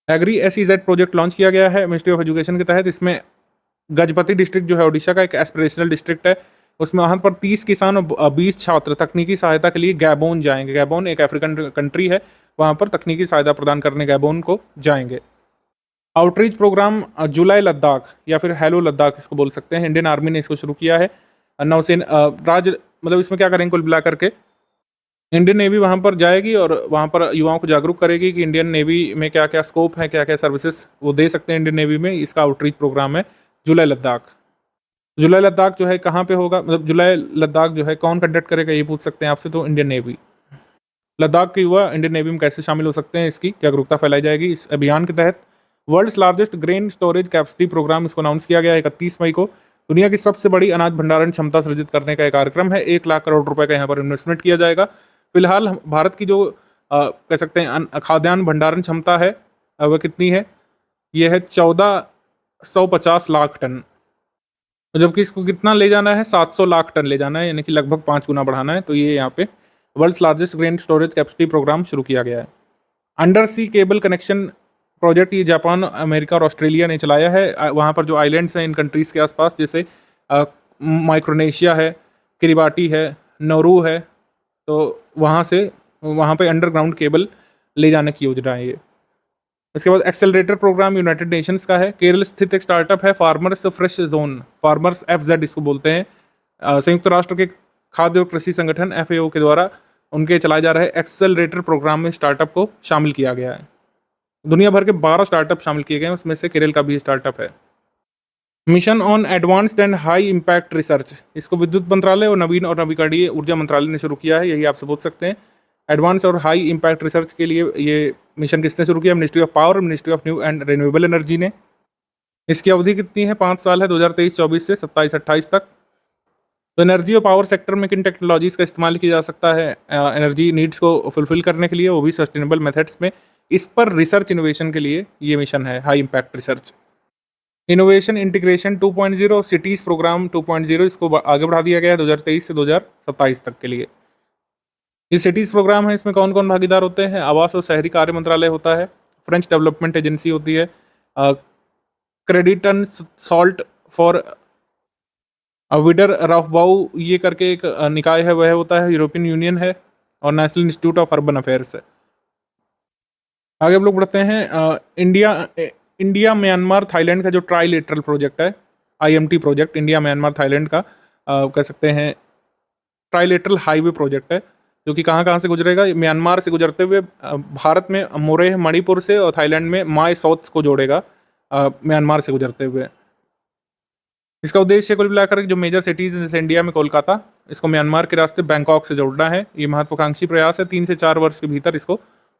agri SEZ project launch किया गया है मिनिस्ट्री ऑफ एजुकेशन के तहत। इसमें गजपति डिस्ट्रिक्ट जो है ओडिशा का एक एस्पिरेशनल डिस्ट्रिक्ट है, उसमें वहाँ पर 30 किसान और 20 छात्र तकनीकी सहायता के लिए गैबोन जाएंगे। गैबोन एक अफ्रीकन कंट्री है, वहाँ पर तकनीकी सहायता प्रदान करने गैबोन को जाएंगे। आउटरीच प्रोग्राम जुलाई लद्दाख या फिर हेलो लद्दाख इसको बोल सकते हैं, इंडियन आर्मी ने इसको शुरू किया है। नौसेना मतलब इसमें क्या करेंगे कुल मिला करके, इंडियन नेवी वहाँ पर जाएगी और वहाँ पर युवाओं को जागरूक करेगी कि इंडियन नेवी में क्या क्या स्कोप है, क्या क्या सर्विसेज वो दे सकते हैं इंडियन नेवी में। इसका आउटरीच प्रोग्राम है जुलाई लद्दाख। जुलाई लद्दाख जो है कहाँ पे होगा, मतलब जुलाई लद्दाख जो है कौन कंडक्ट करेगा ये पूछ सकते हैं आपसे, तो इंडियन नेवी। लद्दाख के युवा इंडियन नेवी में कैसे शामिल हो सकते हैं, इसकी जागरूकता फैलाई जाएगी इस अभियान के तहत। World's largest grain storage capacity programme, इसको अनाउंस किया गया है 31 मई को। दुनिया की सबसे बड़ी अनाज भंडारण क्षमता सृजित करने का एक कार्यक्रम है। 1 लाख करोड़ रुपए का यहाँ पर इन्वेस्टमेंट किया जाएगा। फिलहाल भारत की जो कह सकते हैं खाद्यान्न भंडारण क्षमता है वह कितनी है? ये है 1450 लाख टन, जबकि इसको कितना ले जाना है? 700 लाख टन ले जाना है, यानी कि लगभग 5 गुना बढ़ाना है। तो ये यहाँ पे world's largest grain storage capacity programme शुरू किया गया है। Undersea cable connection project ये जापान, अमेरिका और ऑस्ट्रेलिया ने चलाया है। वहाँ पर जो आइलैंड्स हैं इन कंट्रीज़ के आसपास, जैसे माइक्रोनेशिया है, किरिबाटी है, नौरू है, तो वहाँ पे अंडरग्राउंड केबल ले जाने की योजना है ये। इसके बाद एक्सेलरेटर प्रोग्राम यूनाइटेड नेशंस का है। केरल स्थित एक स्टार्टअप है farmers fresh zone, farmers FZ इसको बोलते हैं। संयुक्त राष्ट्र के खाद्य और कृषि संगठन FAO के द्वारा उनके चलाए जा रहे एक्सेलरेटर प्रोग्राम में स्टार्टअप को शामिल किया गया है। दुनिया भर के 12 स्टार्टअप शामिल किए गए हैं, उसमें से केरल का भी स्टार्टअप है। Mission on advanced and high impact research, इसको विद्युत मंत्रालय और नवीन और नवीकरणीय ऊर्जा मंत्रालय ने शुरू किया है। यही आपसे पूछ सकते हैं। एडवांस और हाई इम्पैक्ट रिसर्च के लिए ये मिशन किसने शुरू किया? Ministry of power, ministry of new and renewable energy ने। इसकी अवधि कितनी है? 5 साल है, 2023-24 से 27-28 तक। तो एनर्जी और पावर सेक्टर में किन टेक्नोलॉजीज का इस्तेमाल किया जा सकता है एनर्जी नीड्स को फुलफिल करने के लिए, वो भी सस्टेनेबल मेथड्स में? इस पर रिसर्च इनोवेशन के लिए ये मिशन है, high impact research. Innovation integration 2.0, cities programme 2.0, इसको आगे बढ़ा दिया गया है 2023 से 2027 तक के लिए। ये सिटीज प्रोग्राम है, इसमें कौन कौन भागीदार होते हैं? आवास और शहरी कार्य मंत्रालय होता है, फ्रेंच डेवलपमेंट एजेंसी होती है, Kreditanstalt für Wiederaufbau ये करके एक निकाय है, वह होता है, यूरोपियन यूनियन है, और national institute of urban affairs है। आगे हम लोग बढ़ते हैं। इंडिया म्यांमार थाईलैंड का जो ट्राइलेटरल प्रोजेक्ट है, IMT project, India Myanmar Thailand का कह सकते हैं ट्राइलेटरल हाईवे प्रोजेक्ट है, जो कि कहाँ कहाँ से गुजरेगा? म्यांमार से गुजरते हुए भारत में मोरेह मणिपुर से, और थाईलैंड में माय साउथ को जोड़ेगा म्यांमार से गुजरते हुए। इसका उद्देश्य कुल मिलाकर जो मेजर सिटीज जैसे इंडिया में कोलकाता, इसको म्यांमार के रास्ते बैंकॉक से जोड़ना है। ये महत्वाकांक्षी प्रयास है, 3 से 4 वर्ष के भीतर इसको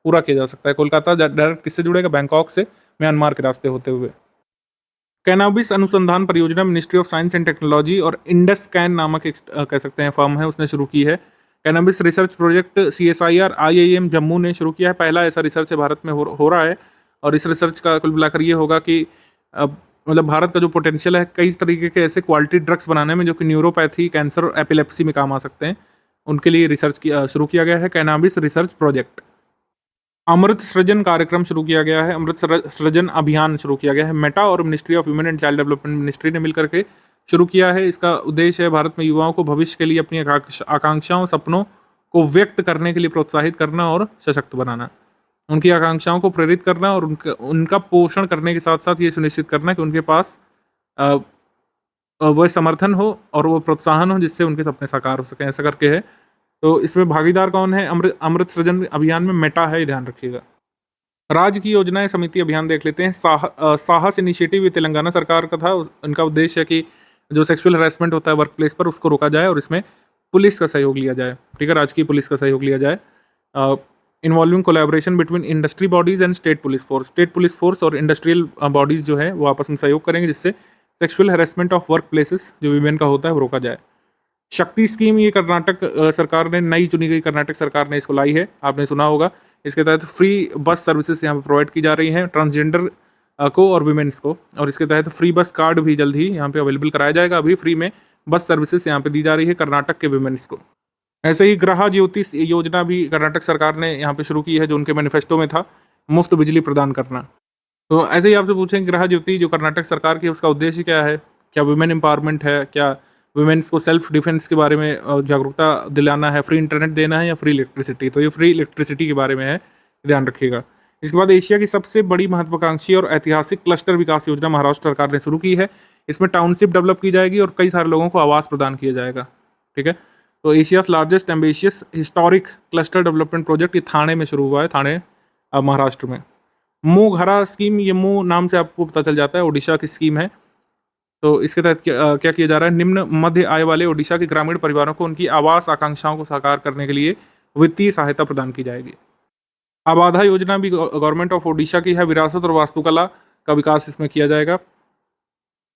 पूरा किया जा सकता है। कोलकाता डायरेक्ट किससे जुड़ेगा? बैंकॉक से, म्यांमार के रास्ते होते हुए। कैनाबिस अनुसंधान परियोजना ministry of science and technology और इंडस कैन नामक एक कह सकते हैं फर्म है, उसने शुरू की है। Cannabis research project CSIR IIM Jammu ने शुरू किया है। पहला ऐसा रिसर्च भारत में हो रहा है, और इस रिसर्च का कुल मिलाकर ये होगा कि मतलब भारत का जो पोटेंशियल है कई तरीके के ऐसे क्वालिटी ड्रग्स बनाने में, जो कि न्यूरोपैथी, कैंसर और एपिलेप्सी में काम आ सकते हैं, उनके लिए रिसर्च शुरू किया गया है कैनाबिस रिसर्च प्रोजेक्ट। अमृत सृजन कार्यक्रम शुरू किया गया है, अमृत सृजन अभियान शुरू किया गया है। मेटा और ministry of human and child development ministry ने मिलकर के शुरू किया है। इसका उद्देश्य है भारत में युवाओं को भविष्य के लिए अपनी आकांक्षाओं, सपनों को व्यक्त करने के लिए प्रोत्साहित करना और सशक्त बनाना, उनकी आकांक्षाओं को प्रेरित करना और उनका पोषण करने के साथ साथ ये सुनिश्चित करना कि उनके पास वह समर्थन हो और वो प्रोत्साहन हो जिससे उनके सपने साकार हो सकें, ऐसा करके है। तो इसमें भागीदार कौन है? अमृत सृजन अभियान में मेटा है, ध्यान रखिएगा। राज्य की योजनाएं समिति अभियान देख लेते हैं। साहस इनिशिएटिव ये तेलंगाना सरकार का था। उनका उद्देश्य है कि जो सेक्सुअल हरासमेंट होता है वर्क प्लेस पर, उसको रोका जाए और इसमें पुलिस का सहयोग लिया जाए। ठीक है, राज्य की पुलिस का सहयोग लिया जाए। Involving collaboration between industry bodies and state police force. State police force और इंडस्ट्रियल बॉडीज जो है वो आपस में सहयोग करेंगे, जिससे sexual harassment of work places जो वीमेन का होता है वो रोका जाए। शक्ति स्कीम ये कर्नाटक सरकार ने, नई चुनी गई कर्नाटक सरकार ने इसको लाई है, आपने सुना होगा। इसके तहत फ्री बस सर्विसेज यहाँ पे प्रोवाइड की जा रही हैं ट्रांसजेंडर को और वीमेंस को, और इसके तहत फ्री बस कार्ड भी जल्द ही यहाँ पे अवेलेबल कराया जाएगा। अभी फ्री में बस सर्विसेज यहाँ पे दी जा रही है कर्नाटक के वीमेंस को। ऐसे ही गृह ज्योति योजना भी कर्नाटक सरकार ने यहाँ पे शुरू की है, जो उनके मैनिफेस्टो में था, मुफ्त बिजली प्रदान करना। तो ऐसे ही आपसे पूछें गृह ज्योति जो कर्नाटक सरकार की है उसका उद्देश्य क्या है? क्या वुमेन एम्पावरमेंट है? क्या वुमेन्स को सेल्फ डिफेंस के बारे में जागरूकता दिलाना है? फ्री इंटरनेट देना है या फ्री इलेक्ट्रिसिटी? तो ये फ्री इलेक्ट्रिसिटी के बारे में है, ध्यान रखिएगा। इसके बाद एशिया की सबसे बड़ी महत्वाकांक्षी और ऐतिहासिक क्लस्टर विकास योजना महाराष्ट्र सरकार ने शुरू की है। इसमें टाउनशिप डेवलप की जाएगी और कई सारे लोगों को आवास प्रदान किया जाएगा। ठीक है, तो Asia's largest ambitious historic cluster development project ये थाने में शुरू हुआ है, थाने महाराष्ट्र में। मुँह घरा स्कीम, ये मुँह नाम से आपको पता चल जाता है ओडिशा की स्कीम है। तो इसके तहत क्या किया जा रहा है? निम्न मध्य आय वाले ओडिशा के ग्रामीण परिवारों को उनकी आवास आकांक्षाओं को साकार करने के लिए वित्तीय सहायता प्रदान की जाएगी। आबाधा योजना भी गवर्नमेंट ऑफ ओडिशा की है, विरासत और वास्तुकला का विकास इसमें किया जाएगा।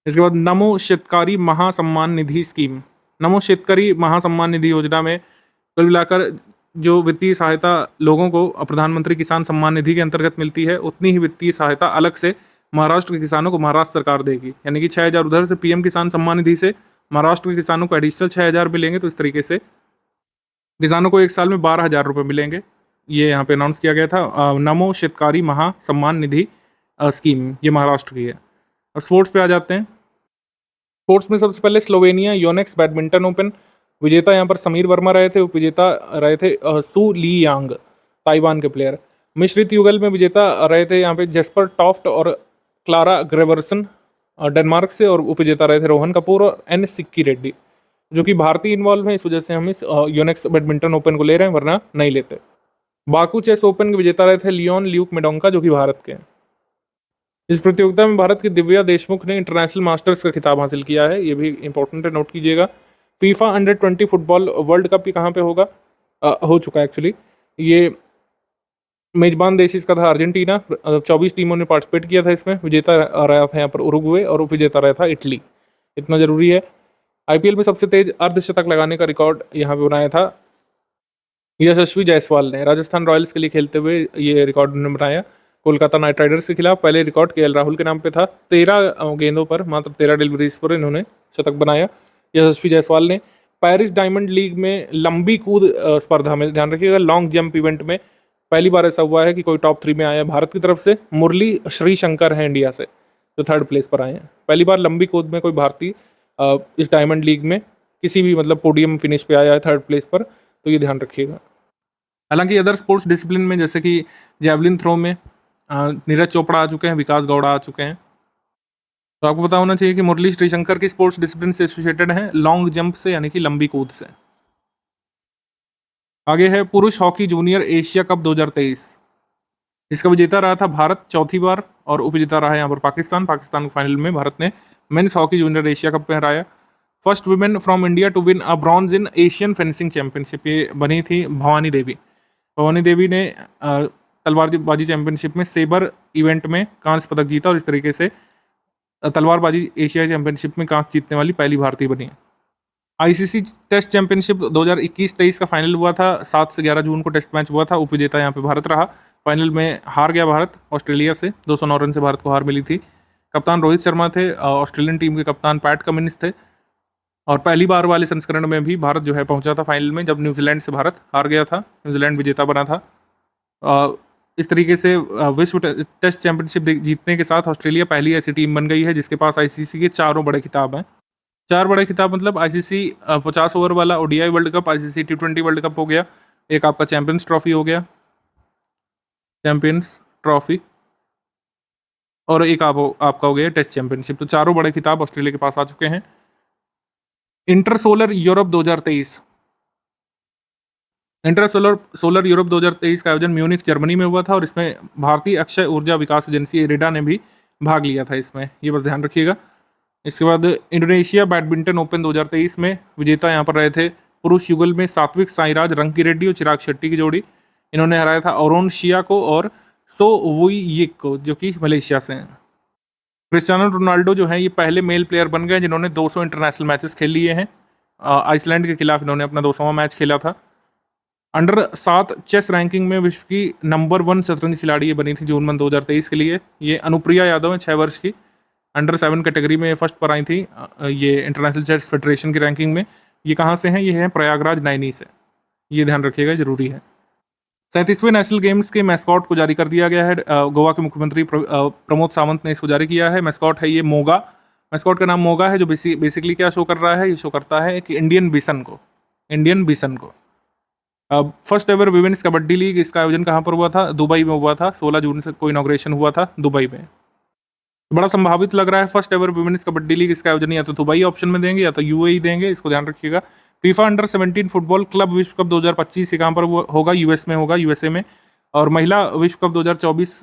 इसके बाद नमो शेतकारी महासम्मान निधि स्कीम, नमो शेतकारी महासम्मान निधि योजना में कुल मिलाकर जो वित्तीय सहायता लोगों को प्रधानमंत्री किसान सम्मान निधि के अंतर्गत मिलती है, उतनी ही वित्तीय सहायता अलग से महाराष्ट्र के किसानों को महाराष्ट्र सरकार देगी। यानी कि 6,000 उधर से PM किसान सम्मान निधि से महाराष्ट्र के किसानों को एडिशनल 6,000 मिलेंगे। तो इस तरीके से किसानों को एक साल में 12,000 रुपये मिलेंगे। ये यहाँ पे अनाउंस किया गया था। नमो शेतकारी महासम्मान निधि स्कीम ये महाराष्ट्र की है। और स्पोर्ट्स पे आ जाते हैं। स्पोर्ट्स में सबसे पहले स्लोवेनिया योनेक्स बैडमिंटन ओपन विजेता यहाँ पर समीर वर्मा रहे थे, उपविजेता रहे थे सू ली यांग, ताइवान के प्लेयर। मिश्रित युगल में विजेता रहे थे यहाँ पे जेस्पर टॉफ्ट और क्लारा ग्रेवर्सन डेनमार्क से, और उपविजेता रहे थे रोहन कपूर और N सिक्की रेड्डी, जो कि भारतीय इन्वॉल्व हैं, इस वजह से हम इस योनेक्स बैडमिंटन ओपन को ले रहे हैं, वरना नहीं लेते। बाकू चेस ओपन के विजेता रहे थे लियोन ल्यूक मेडोंका, जो कि भारत के हैं। इस प्रतियोगिता में भारत की दिव्या देशमुख ने इंटरनेशनल मास्टर्स का खिताब हासिल किया है, ये भी इंपॉर्टेंट है, नोट कीजिएगा। FIFA under 20 football world cup ये कहाँ पे होगा? हो चुका है एक्चुअली। ये मेजबान देश इसका था अर्जेंटीना। 24 टीमों ने पार्टिसिपेट किया था इसमें। विजेता रहा था यहाँ पर उरुग्वे और उपविजेता रहा था इटली। इतना जरूरी है। आईपीएल में सबसे तेज अर्धशतक लगाने का रिकॉर्ड यहाँ पे बनाया था यशस्वी जायसवाल ने। राजस्थान रॉयल्स के लिए खेलते हुए ये रिकॉर्ड उन्होंने बनाया। कोलकाता नाइट राइडर्स के खिलाफ पहले रिकॉर्ड केएल राहुल के नाम पे था। 13 गेंदों पर मात्र 13 डिलीवरीज पर इन्होंने शतक बनाया यशस्वी जायसवाल ने। पेरिस डायमंड लीग में लंबी कूद स्पर्धा में, ध्यान रखिएगा, लॉन्ग जंप इवेंट में पहली बार ऐसा हुआ है कि कोई टॉप 3 में आया है भारत की तरफ से। मुरली श्रीशंकर है इंडिया से जो 3rd प्लेस पर आए हैं। पहली बार लंबी कूद में कोई भारतीय इस डायमंड लीग में किसी भी मतलब पोडियम फिनिश पे आया है 3rd प्लेस पर, तो ये ध्यान रखिएगा। हालांकि अदर स्पोर्ट्स डिसिप्लिन में जैसे कि जैवलिन थ्रो में नीरज चोपड़ा आ चुके हैं, विकास गौड़ा आ चुके हैं। तो आपको पता होना चाहिए कि मुरली श्रीशंकर की स्पोर्ट्स डिसिप्लिन से एसोसिएटेड है लॉन्ग जंप से, यानी कि लंबी कूद से। आगे है पुरुष हॉकी जूनियर एशिया कप 2023। इसका विजेता रहा था भारत 4थी बार और उपविजेता रहा है यहाँ पर पाकिस्तान। पाकिस्तान के फाइनल में भारत ने men's hockey junior Asia cup में हराया। First women from India to win a bronze in Asian fencing championship, ये बनी थी भवानी देवी। भवानी देवी ने तलवारबाजी चैंपियनशिप में सेबर इवेंट में कांस्य पदक जीता और इस तरीके से तलवारबाजी एशिया चैंपियनशिप में कांस्य जीतने वाली पहली भारतीय बनी है। आईसीसी टेस्ट चैंपियनशिप 2021-23 का फाइनल हुआ था। 7 से 11 जून को टेस्ट मैच हुआ था। उपविजेता यहाँ पे भारत रहा। फाइनल में हार गया भारत ऑस्ट्रेलिया से, 209 रन से भारत को हार मिली थी। कप्तान रोहित शर्मा थे, ऑस्ट्रेलियन टीम के कप्तान पैट कमिंस थे। और पहली बार वाले संस्करण में भी भारत जो है पहुंचा था फाइनल में, जब न्यूजीलैंड से भारत हार गया था। न्यूजीलैंड विजेता बना था। इस तरीके से विश्व टेस्ट चैंपियनशिप जीतने के साथ ऑस्ट्रेलिया पहली ऐसी टीम बन गई है जिसके पास आईसीसी के 4 बड़े खिताब हैं। 4 बड़े खिताब मतलब आईसीसी 50 ओवर वाला ODI world cup, ICC T20 world cup हो गया, एक आपका चैंपियंस ट्रॉफी हो गया, चैंपियंस ट्रॉफी, और एक आपका हो गया टेस्ट चैंपियनशिप। तो 4 बड़े खिताब ऑस्ट्रेलिया के पास आ चुके हैं। Intersolar Europe 2023। सोलर यूरोप 2023 का आयोजन म्यूनिख जर्मनी में हुआ था और इसमें भारतीय अक्षय ऊर्जा विकास एजेंसी इरेडा ने भी भाग लिया था इसमें, ये बस ध्यान रखिएगा। इसके बाद इंडोनेशिया बैडमिंटन ओपन 2023 में विजेता यहाँ पर रहे थे पुरुष युगल में सात्विक साईराज रंकी रेड्डी और चिराग शेट्टी की जोड़ी। इन्होंने हराया था ओरोन शिया को और सो वुई यिक को, जो कि मलेशिया से हैं। क्रिस्टियानो रोनाल्डो जो है ये पहले मेल प्लेयर बन गए जिन्होंने 200 इंटरनेशनल मैचेस खेल लिए हैं। आइसलैंड के खिलाफ इन्होंने अपना 200वां मैच खेला था। अंडर 7 चेस रैंकिंग में विश्व की नंबर 1 शतरंज खिलाड़ी ये बनी थी जून मंथ 2023 के लिए। ये अनुप्रिया यादव है, 6 वर्ष की। अंडर 7 कैटेगरी में फर्स्ट पर आई थी ये इंटरनेशनल चेस फेडरेशन की रैंकिंग में। ये कहाँ से हैं? ये है प्रयागराज नैनी से, ये ध्यान रखिएगा, जरूरी है। 37वें नेशनल गेम्स के मैस्कॉट को जारी कर दिया गया है। गोवा के मुख्यमंत्री प्रमोद सावंत ने इसको जारी किया है। मैस्कॉट है ये मोगा। मैस्कॉट का नाम मोगा है, जो बेसिकली क्या शो कर रहा है? ये शो करता है कि इंडियन बिसन को। First ever women's kabaddi league, इसका आयोजन कहाँ पर हुआ था? दुबई में हुआ था। 16 जून से को इनॉग्रेशन हुआ था दुबई में। बड़ा संभावित लग रहा है first ever women's kabaddi league, इसका आयोजन या तो दुबई ऑप्शन में देंगे या तो यूएई देंगे, इसको ध्यान रखिएगा। फीफा अंडर 17 फुटबॉल क्लब विश्व कप 2025 कहाँ पर होगा? यूएस में होगा, यूएसए में। और महिला विश्व कप 2024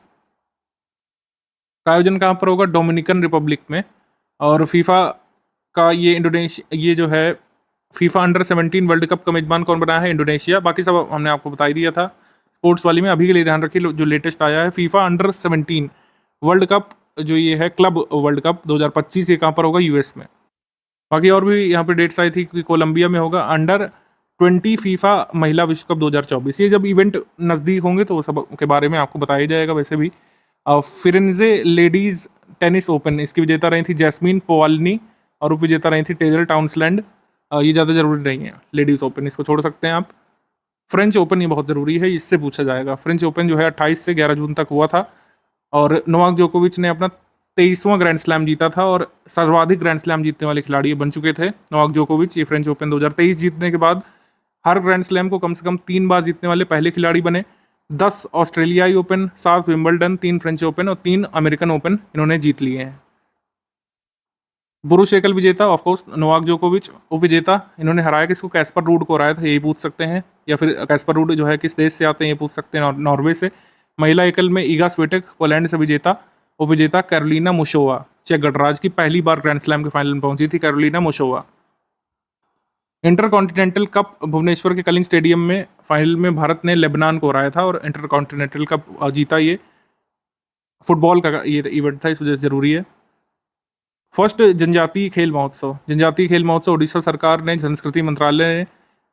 का आयोजन कहाँ पर होगा? डोमिनिकन रिपब्लिक में। और फीफा का ये इंडोनेशिया, ये जो है फीफा अंडर 17 वर्ल्ड कप का मेजबान कौन बना है? इंडोनेशिया। बाकी सब हमने आपको बता ही दिया था स्पोर्ट्स वाली में। अभी के लिए ध्यान रखिए जो लेटेस्ट आया है फीफा अंडर 17 वर्ल्ड कप, जो ये है क्लब वर्ल्ड कप 2025, ये कहाँ पर होगा? यूएस में। बाकी और भी यहाँ पे डेट्स आई थी कि कोलंबिया में होगा अंडर 20 फीफा महिला विश्व कप 2024। ये जब इवेंट नज़दीक होंगे तो वो सब के बारे में आपको बताया जाएगा। वैसे भी फिरेंजे लेडीज़ टेनिस ओपन, इसकी विजेता रही थी जैस्मीन पोवालनी और उपविजेता रही थी टेलर टाउनसलैंड। ये ज़्यादा जरूरी नहीं है लेडीज़ ओपन, इसको छोड़ सकते हैं आप। फ्रेंच ओपन ये बहुत ज़रूरी है, इससे पूछा जाएगा। फ्रेंच ओपन जो है 28 से 11 जून तक हुआ था और नोवाक जोकोविच ने अपना 23वां ग्रैंड स्लैम जीता था और सर्वाधिक ग्रैंड स्लैम जीतने वाले खिलाड़ी बन चुके थे नोवाक जोकोविच। ये फ्रेंच ओपन 2023 जीतने के बाद हर ग्रैंड स्लैम को कम से कम 3 बार जीतने वाले पहले खिलाड़ी बने। 10 ऑस्ट्रेलियाई ओपन, 7 विंबलडन, 3 फ्रेंच ओपन और 3 अमेरिकन ओपन इन्होंने जीत लिए हैं। पुरुष एकल विजेता ऑफकोर्स नोवाक जोकोविच। उपविजेता इन्होंने हराया किसको? कैस्पर रूड को हराया था, यही पूछ सकते हैं। या फिर कैस्पर रूड जो है किस देश से आते हैं, ये पूछ सकते हैं, नॉर्वे से। महिला एकल में ईगा स्विटेक पोलैंड से विजेता। उपविजेता कैरोलिना मुशोवा। चेक गणराज्य की पहली बार ग्रैंड स्लैम के फाइनल में पहुंची थी कैरोलिना मुशोवा। इंटरकॉन्टिनेंटल कप भुवनेश्वर के कलिंग स्टेडियम में फाइनल में भारत ने लेबनान को हराया था और इंटरकॉन्टिनेंटल कप जीता। ये फुटबॉल का ये इवेंट था, इस वजह से जरूरी है। फर्स्ट जनजातीय खेल महोत्सव। जनजातीय खेल महोत्सव उड़ीसा सरकार ने, संस्कृति मंत्रालय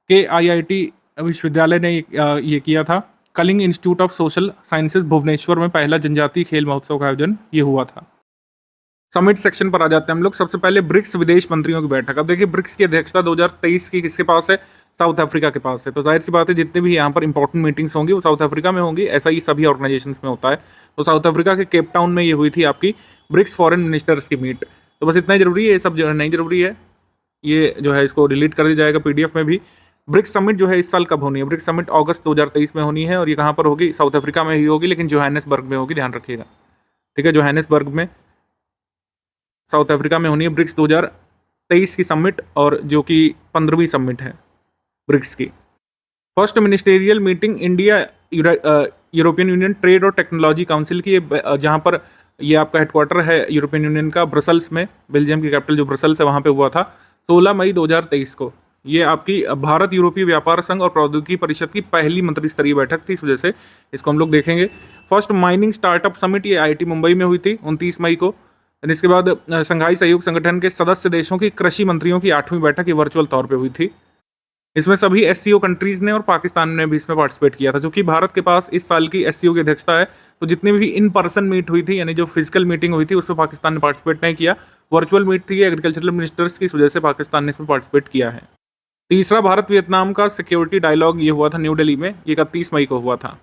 के IIT विश्वविद्यालय ने ये किया था। Kalinga institute of social sciences Bhubaneswar में पहला जनजातीय खेल महोत्सव का आयोजन ये हुआ था। समिट सेक्शन पर आ जाते हैं हम लोग। सबसे पहले ब्रिक्स विदेश मंत्रियों की बैठक। अब देखिए ब्रिक्स की अध्यक्षता 2023 की किसके पास है? साउथ अफ्रीका के पास है। तो जाहिर सी बात है जितने भी यहाँ पर इंपॉर्टेंट मीटिंग्स होंगी वो साउथ अफ्रीका में होंगी। ऐसा ही सभी ऑर्गेनाइजेशंस में होता है। तो साउथ अफ्रीका के केप टाउन में ये हुई थी आपकी ब्रिक्स फॉरेन मिनिस्टर्स की मीट। तो बस इतना ही जरूरी है, ये सब जो नहीं जरूरी है ये जो है इसको डिलीट कर दिया जाएगा PDF में भी। ब्रिक्स समिट जो है इस साल कब होनी है? ब्रिक्स समिट अगस्त 2023 में होनी है और ये कहाँ पर होगी? साउथ अफ्रीका में ही होगी, लेकिन जोहानिसबर्ग में होगी, ध्यान रखिएगा। ठीक है, जोहानिसबर्ग में साउथ अफ्रीका में होनी है ब्रिक्स 2023 की समिट, और जो कि 15वीं समिट है ब्रिक्स की। First ministerial meeting India European union trade और टेक्नोलॉजी काउंसिल की, जहाँ पर ये आपका हेडक्वार्टर है यूरोपियन यूनियन का, ब्रसल्स में, बेल्जियम की कैपिटल जो ब्रसल्स है वहाँ पे हुआ था 16 मई 2023 को। ये आपकी भारत यूरोपीय व्यापार संघ और प्रौद्योगिकी परिषद की पहली मंत्री स्तरीय बैठक थी, इस वजह से इसको हम लोग देखेंगे। फर्स्ट माइनिंग स्टार्टअप समिट ये IIT मुंबई में हुई थी 29 मई को। इसके बाद संघाई सहयोग संगठन के सदस्य देशों की कृषि मंत्रियों की 8वीं बैठक ये वर्चुअल तौर पे हुई थी। इसमें सभी SCO कंट्रीज ने और पाकिस्तान ने भी इसमें पार्टिसिपेट किया था। क्योंकि भारत के पास इस साल की SCO की अध्यक्षता है, तो जितनी भी इन पर्सन मीट हुई थी, यानी जो फिजिकल मीटिंग हुई थी, उसमें पाकिस्तान ने पार्टिसिपेट नहीं किया। वर्चुअल मीट थी एग्रीकल्चरल मिनिस्टर्स की, इस वजह से पाकिस्तान ने इसमें पार्टिसिपेट किया है। तीसरा भारत वियतनाम का सिक्योरिटी डायलॉग ये हुआ था न्यू दिल्ली में, ये 31 मई को हुआ था।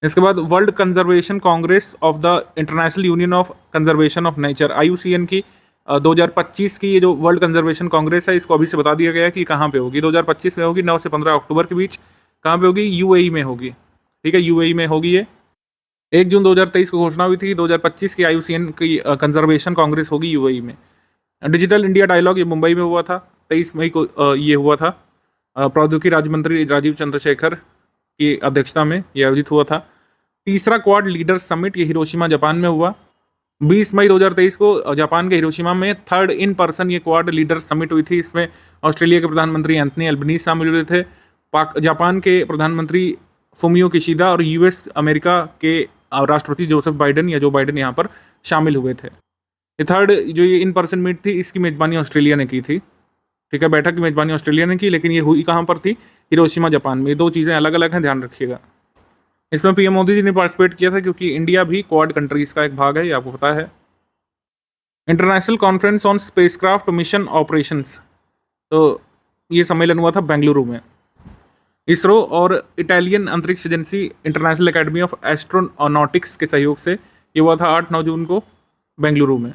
इसके बाद world conservation Congress of the international union of conservation of nature, IUCN की 2025 की ये जो वर्ल्ड कंजर्वेशन कांग्रेस है, इसको अभी से बता दिया गया है कि कहाँ पे होगी। 2025 में होगी, 9 से 15 अक्टूबर के बीच। कहाँ पे होगी? UAE में होगी। ठीक है, UAE में होगी ये। 1 जून 2023 को घोषणा हुई थी कि 2025 की IUCN की कंजर्वेशन कांग्रेस होगी UAE में। डिजिटल इंडिया डायलॉग ये मुंबई में हुआ था, 23 मई को ये हुआ था। प्रौद्योगिकी राज्य मंत्री राजीव चंद्रशेखर की अध्यक्षता में यह आयोजित हुआ था। तीसरा क्वाड लीडर्स समिट ये हिरोशिमा जापान में हुआ 20 मई 2023 को। जापान के हिरोशिमा में थर्ड इन पर्सन ये क्वाड लीडर्स समिट हुई थी। इसमें ऑस्ट्रेलिया के प्रधानमंत्री एंथनी एल्बनीज शामिल हुए थे, जापान के प्रधानमंत्री फुमियो किशिदा और US अमेरिका के राष्ट्रपति जोसेफ बाइडेन या जो बाइडेन यहाँ पर शामिल हुए थे। ये थर्ड जो ये इन पर्सन मीट थी, इसकी मेजबानी ऑस्ट्रेलिया ने की थी। ठीक है, बैठक की मेजबानी ऑस्ट्रेलिया ने की, लेकिन ये हुई कहाँ पर थी? हिरोशिमा जापान में। ये दो चीज़ें अलग अलग हैं, ध्यान रखिएगा। इसमें PM मोदी जी ने पार्टिसिपेट किया था, क्योंकि इंडिया भी क्वाड कंट्रीज का एक भाग है, ये आपको पता है। International conference on spacecraft mission operations, तो ये सम्मेलन हुआ था बेंगलुरु में। इसरो और इटालियन अंतरिक्ष agency international academy of astronautics के सहयोग से ये हुआ था 8-9 जून को बेंगलुरु में।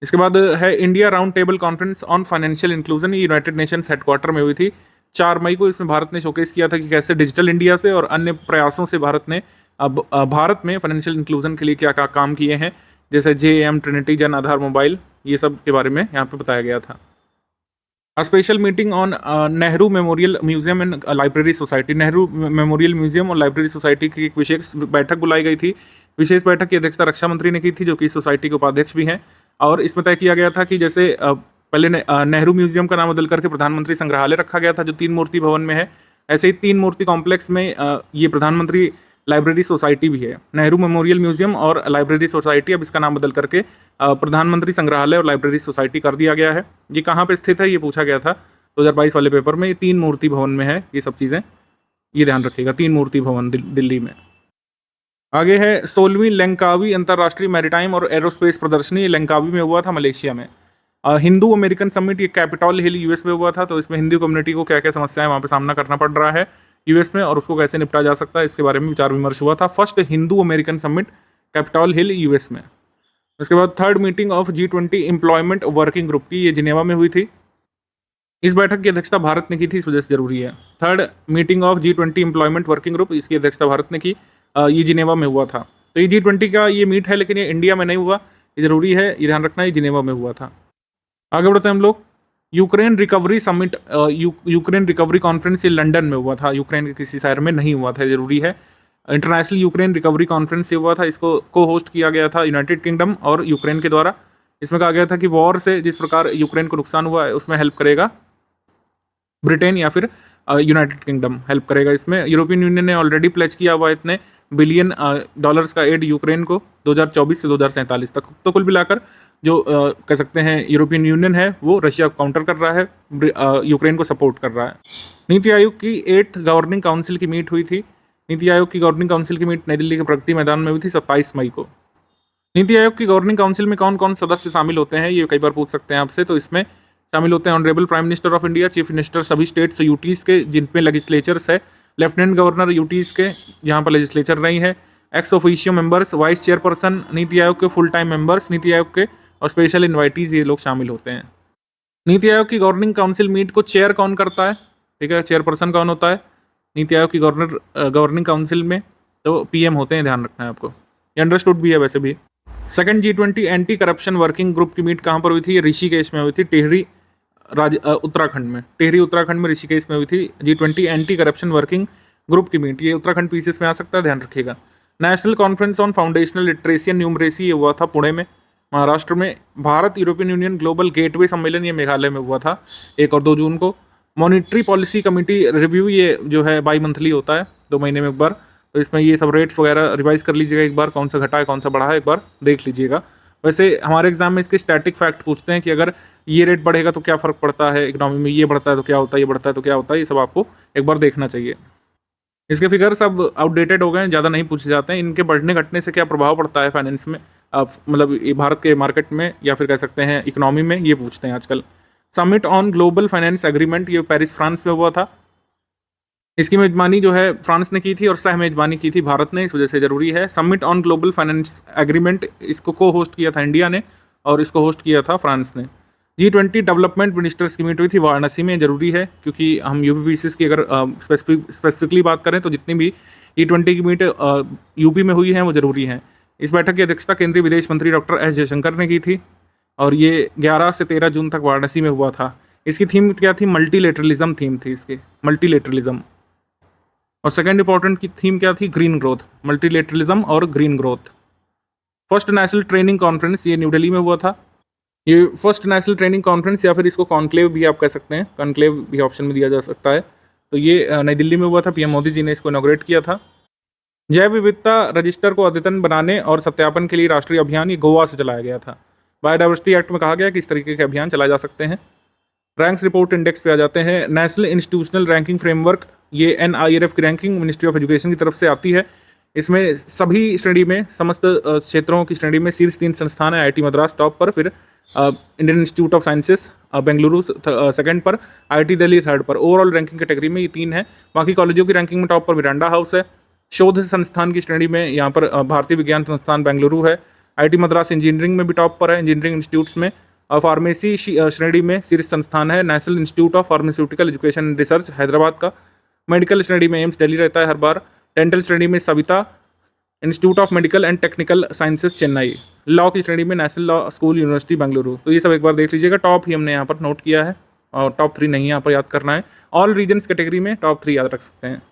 इसके बाद है India round table conference on financial inclusion, ये यूनाइटेड नेशंस हेडक्वार्टर में हुई थी 4 मई को। इसमें भारत ने शोकेस किया था कि कैसे डिजिटल इंडिया से और अन्य प्रयासों से भारत ने अब भारत में फाइनेंशियल इंक्लूजन के लिए क्या क्या काम किए हैं, जैसे JAM, Trinity, Jan Aadhaar mobile, ये सब के बारे में यहाँ पे बताया गया था। Special meeting on Nehru memorial museum and library society, Nehru memorial museum और लाइब्रेरी सोसाइटी की एक विशेष बैठक बुलाई गई थी। विशेष बैठक की अध्यक्षता रक्षा मंत्री ने की थी, जो कि सोसाइटी के उपाध्यक्ष भी हैं। और इसमें तय किया गया था कि जैसे पहले नेहरू म्यूजियम का नाम बदल करके प्रधानमंत्री संग्रहालय रखा गया था, जो 3 मूर्ति भवन में है, ऐसे ही 3 मूर्ति कॉम्प्लेक्स में ये प्रधानमंत्री लाइब्रेरी सोसाइटी भी है। नेहरू मेमोरियल म्यूजियम और लाइब्रेरी सोसाइटी, अब इसका नाम बदल करके प्रधानमंत्री संग्रहालय और लाइब्रेरी सोसाइटी कर दिया गया है। ये कहाँ पे स्थित है ये पूछा गया था 2022 वाले पेपर में। ये 3 मूर्ति भवन में है, ये सब चीज़ें ये ध्यान रखिएगा, 3 मूर्ति भवन दिल्ली में। आगे है 16वीं लंकावी अंतर्राष्ट्रीय मैरीटाइम और एरोस्पेस प्रदर्शनी, लंकावी में हुआ था मलेशिया में। हिंदू अमेरिकन समिट ये कैपिटॉल हिल US में हुआ था। तो इसमें हिंदू कम्युनिटी को क्या क्या समस्याएं वहाँ पे सामना करना पड़ रहा है US में, और उसको कैसे निपटा जा सकता है, इसके बारे में विचार विमर्श हुआ था। First Hindu American summit Capitol Hill US में। उसके बाद third meeting of G20 employment working group की, ये जिनेवा में हुई थी। इस बैठक की अध्यक्षता भारत ने की थी, इस वजह से जरूरी है। Third meeting of G20 employment working group, इसकी अध्यक्षता भारत ने की, ये जिनेवा में हुआ था। तो ये G20 का ये मीट है, लेकिन ये इंडिया में नहीं हुआ, ये जरूरी है, ये ध्यान रखना, ये जिनेवा में हुआ था। आगे बढ़ते हैं हम लोग। Ukraine recovery summit, Ukraine recovery conference ये लंदन में हुआ था, यूक्रेन के किसी शहर में नहीं हुआ था, जरूरी है। इंटरनेशनल यूक्रेन रिकवरी कॉन्फ्रेंस ये हुआ था, इसको को होस्ट किया गया था यूनाइटेड किंगडम और यूक्रेन के द्वारा। इसमें कहा गया था कि वॉर से जिस प्रकार यूक्रेन को नुकसान हुआ है उसमें हेल्प करेगा ब्रिटेन या फिर यूनाइटेड किंगडम हेल्प करेगा। इसमें यूरोपियन यूनियन ने ऑलरेडी प्लेज किया हुआ है इतने बिलियन डॉलर्स का एड यूक्रेन को 2024 से 2047 तक। तो कुल मिलाकर जो कह सकते हैं यूरोपियन यूनियन है वो रशिया को काउंटर कर रहा है, यूक्रेन को सपोर्ट कर रहा है। नीति आयोग की 8th गवर्निंग काउंसिल की मीट हुई थी। नीति आयोग की गवर्निंग काउंसिल की मीट नई दिल्ली के प्रगति मैदान में हुई थी 27 मई को। नीति आयोग की गवर्निंग काउंसिल में कौन कौन सदस्य शामिल होते हैं ये कई बार पूछ सकते हैं आपसे। तो इसमें शामिल होते हैं honourable prime minister of India, chief minister सभी स्टेट्स और यूटीज के जिनपे लेजिस्लेचर्स है, लेफ्टिनेंट गवर्नर यूटीज के जहाँ पर लेजिस्लेचर नहीं है, ex officio members, vice chairperson, NITI Aayog के full time members NITI Aayog के और स्पेशल इन्वाइटीज, ये लोग शामिल होते हैं। नीति आयोग की गवर्निंग काउंसिल मीट को चेयर कौन करता है, ठीक है, चेयरपर्सन कौन होता है नीति आयोग की गवर्निंग काउंसिल में, तो पीएम होते हैं, ध्यान रखना है आपको, ये अंडरस्टूड भी है वैसे भी। Second G20 anti corruption working group की मीट कहाँ पर हुई थी, ये ऋषिकेश में हुई थी, टिहरी उत्तराखंड में, टिहरी उत्तराखंड में ऋषिकेश में हुई थी G20 anti corruption working group की मीट। ये उत्तराखंड पीसीएस में आ सकता है, ध्यान रखिएगा। National conference on foundational literacy and numeracy ये हुआ था पुणे में, महाराष्ट्र में। Bharat European union global gateway सम्मेलन ये मेघालय में हुआ था 1 और 2 जून को। मॉनिटरी पॉलिसी कमेटी रिव्यू ये जो है बाई मंथली होता है, 2 महीने में एक बार। तो इसमें ये सब रेट्स वगैरह रिवाइज कर लीजिएगा एक बार, कौन सा घटा है कौन सा बढ़ा है एक बार देख लीजिएगा। वैसे हमारे एग्जाम में इसके स्टैटिक फैक्ट पूछते हैं कि अगर ये रेट बढ़ेगा तो क्या फ़र्क पड़ता है इकोनॉमी में, ये बढ़ता है तो क्या होता है, ये बढ़ता है तो क्या होता है, ये सब आपको एक बार देखना चाहिए। इसके फिगर सब आउटडेटेड हो गए हैं, ज़्यादा नहीं पूछे जाते हैं। इनके बढ़ने घटने से क्या प्रभाव पड़ता है फाइनेंस में, मतलब ये भारत के मार्केट में या फिर कह सकते हैं इकोनॉमी में, ये पूछते हैं आजकल। Summit on global finance agreement ये पेरिस फ्रांस में हुआ था। इसकी मेजबानी जो है फ्रांस ने की थी और सह मेजबानी की थी भारत ने, इस वजह से जरूरी है। Summit on global finance agreement इसको को होस्ट किया था इंडिया ने और इसको होस्ट किया था फ्रांस ने। G20 डेवलपमेंट मिनिस्टर्स की मीट हुई थी वाराणसी में, जरूरी है क्योंकि हम यूपीपीसीएस की अगर स्पेसिफिकली बात करें तो जितनी भी G20 की मीट यूपी में हुई हैं वो जरूरी हैं। इस बैठक की अध्यक्षता केंद्रीय विदेश मंत्री डॉक्टर एस जयशंकर ने की थी और ये 11 से 13 जून तक वाराणसी में हुआ था। इसकी थीम क्या थी, मल्टीलेटरलिज्म थीम थी इसकी, मल्टीलेटरलिज्म। और सेकंड इंपॉर्टेंट की थीम क्या थी, ग्रीन ग्रोथ, मल्टीलेटरलिज्म और green growth. First national training conference ये न्यू दिल्ली में हुआ था। ये फर्स्ट नेशनल ट्रेनिंग कॉन्फ्रेंस या फिर इसको कॉन्क्लेव भी आप कह सकते हैं, कॉन्क्लेव भी ऑप्शन में दिया जा सकता है। तो ये नई दिल्ली में हुआ था, पीएम मोदी जी ने इसको इनॉग्रेट किया था। जैव विविधता रजिस्टर को अद्यतन बनाने और सत्यापन के लिए राष्ट्रीय अभियान ये गोवा से चलाया गया था। बायोडाइवर्सिटी एक्ट में कहा गया कि इस तरीके के अभियान चलाए जा सकते हैं। रैंक्स रिपोर्ट इंडेक्स पे आ जाते हैं। नेशनल इंस्टीट्यूशनल रैंकिंग फ्रेमवर्क ये NIRF की रैंकिंग मिनिस्ट्री ऑफ एजुकेशन की तरफ से आती है। इसमें सभी श्रेणी में, समस्त क्षेत्रों की श्रेणी में शीर्ष 3 संस्थान है। IIT मद्रास टॉप पर, फिर Indian institute of sciences Bengaluru second पर, IIT दिल्ली थर्ड पर। ओवरऑल रैंकिंग कैटेगरी में ये 3 है। बाकी कॉलेजों की रैंकिंग में टॉप पर मिरांडा हाउस है। शोध संस्थान की श्रेणी में यहाँ पर भारतीय विज्ञान संस्थान बेंगलुरु है। IIT मद्रास इंजीनियरिंग में भी टॉप पर है, इंजीनियरिंग इंस्टीट्यूट्स में। फार्मेसी श्रेणी में शीर्ष संस्थान है national institute of pharmaceutical education and research Hyderabad का। मेडिकल श्रेणी में एम्स दिल्ली रहता है हर बार। डेंटल श्रेणी में Savita institute of medical and technical sciences Chennai. Law की श्रेणी में national law school university Bengaluru. तो ये सब एक बार देख लीजिएगा, टॉप ही हमने यहाँ पर नोट किया है और टॉप 3 नहीं यहाँ पर याद करना है। ऑल रीजन्स कैटेगरी में टॉप 3 याद रख सकते हैं।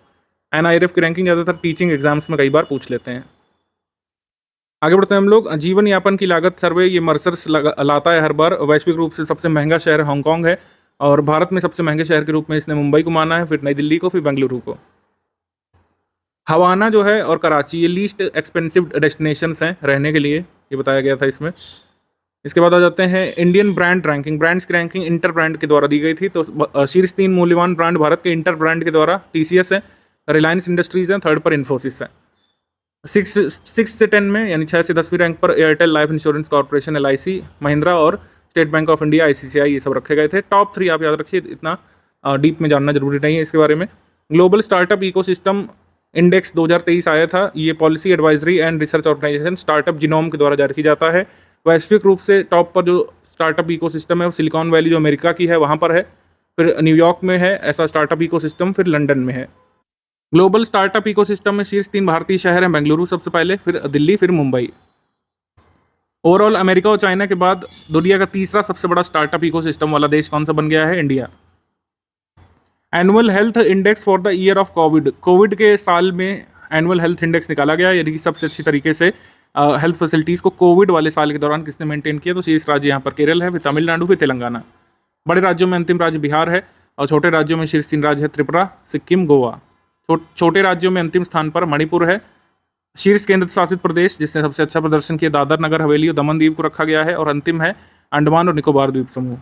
NIRF की रैंकिंग ज़्यादातर टीचिंग एग्जाम्स में कई बार पूछ लेते हैं। आगे बढ़ते हैं हम लोग। जीवन यापन की लागत सर्वे ये मर्सर्स लाता है हर बार। वैश्विक रूप से सबसे महंगा शहर हांगकांग है और भारत में सबसे महंगे शहर के रूप में इसने मुंबई को माना है, फिर नई दिल्ली को, फिर बेंगलुरु को। हवाना जो है और कराची ये लीस्ट एक्सपेंसिव डेस्टिनेशंस हैं रहने के लिए, ये बताया गया था इसमें। इसके बाद आ जाते हैं इंडियन ब्रांड रैंकिंग। ब्रांड्स की रैंकिंग इंटर ब्रांड के द्वारा दी गई थी। तो शीर्ष 3 मूल्यवान ब्रांड भारत के इंटर ब्रांड के द्वारा TCS है, रिलायंस इंडस्ट्रीज है, थर्ड पर इन्फोसिस है। 6 से 10 में यानी 6 से 10वीं रैंक पर Airtel life insurance corporation LIC, Mahindra और state bank of India ICICI ये सब रखे गए थे। टॉप 3 आप याद रखिए, इतना डीप में जानना जरूरी नहीं है इसके बारे में। ग्लोबल स्टार्टअप इकोसिस्टम इंडेक्स 2023 आया था। ये policy advisory and research organization startup genome के द्वारा जारी की जाता है। वैश्विक रूप से टॉप पर जो स्टार्टअप इकोसिस्टम है वो सिलिकॉन वैली जो अमेरिका की है वहाँ पर है, फिर न्यूयॉर्क में है ऐसा स्टार्टअप इकोसिस्टम, फिर लंदन में है। ग्लोबल स्टार्टअप इकोसिस्टम में शीर्ष 3 भारतीय शहर हैं, बेंगलुरु सबसे पहले, फिर दिल्ली, फिर मुंबई। ओवरऑल अमेरिका और चाइना के बाद दुनिया का तीसरा सबसे बड़ा स्टार्टअप इकोसिस्टम वाला देश कौन सा बन गया है, India. Annual health index for the year of Covid. Covid के साल में एनुअल हेल्थ इंडेक्स निकाला गया, यानी कि सबसे अच्छी तरीके से हेल्थ फैसिलिटीज़ को कोविड वाले साल के दौरान किसने मेंटेन किया। तो शीर्ष राज्य यहाँ पर केरल है, फिर तमिलनाडु, फिर तेलंगाना। बड़े राज्यों में अंतिम राज्य बिहार है और छोटे राज्यों में शीर्ष 3 राज्य है त्रिपुरा, सिक्किम, गोवा। छोटे राज्यों में अंतिम स्थान पर मणिपुर है। शीर्ष केंद्र शासित प्रदेश जिसने सबसे अच्छा प्रदर्शन किया दादर नगर हवेली और दमन दीव को रखा गया है, और अंतिम है अंडमान और निकोबार द्वीप समूह।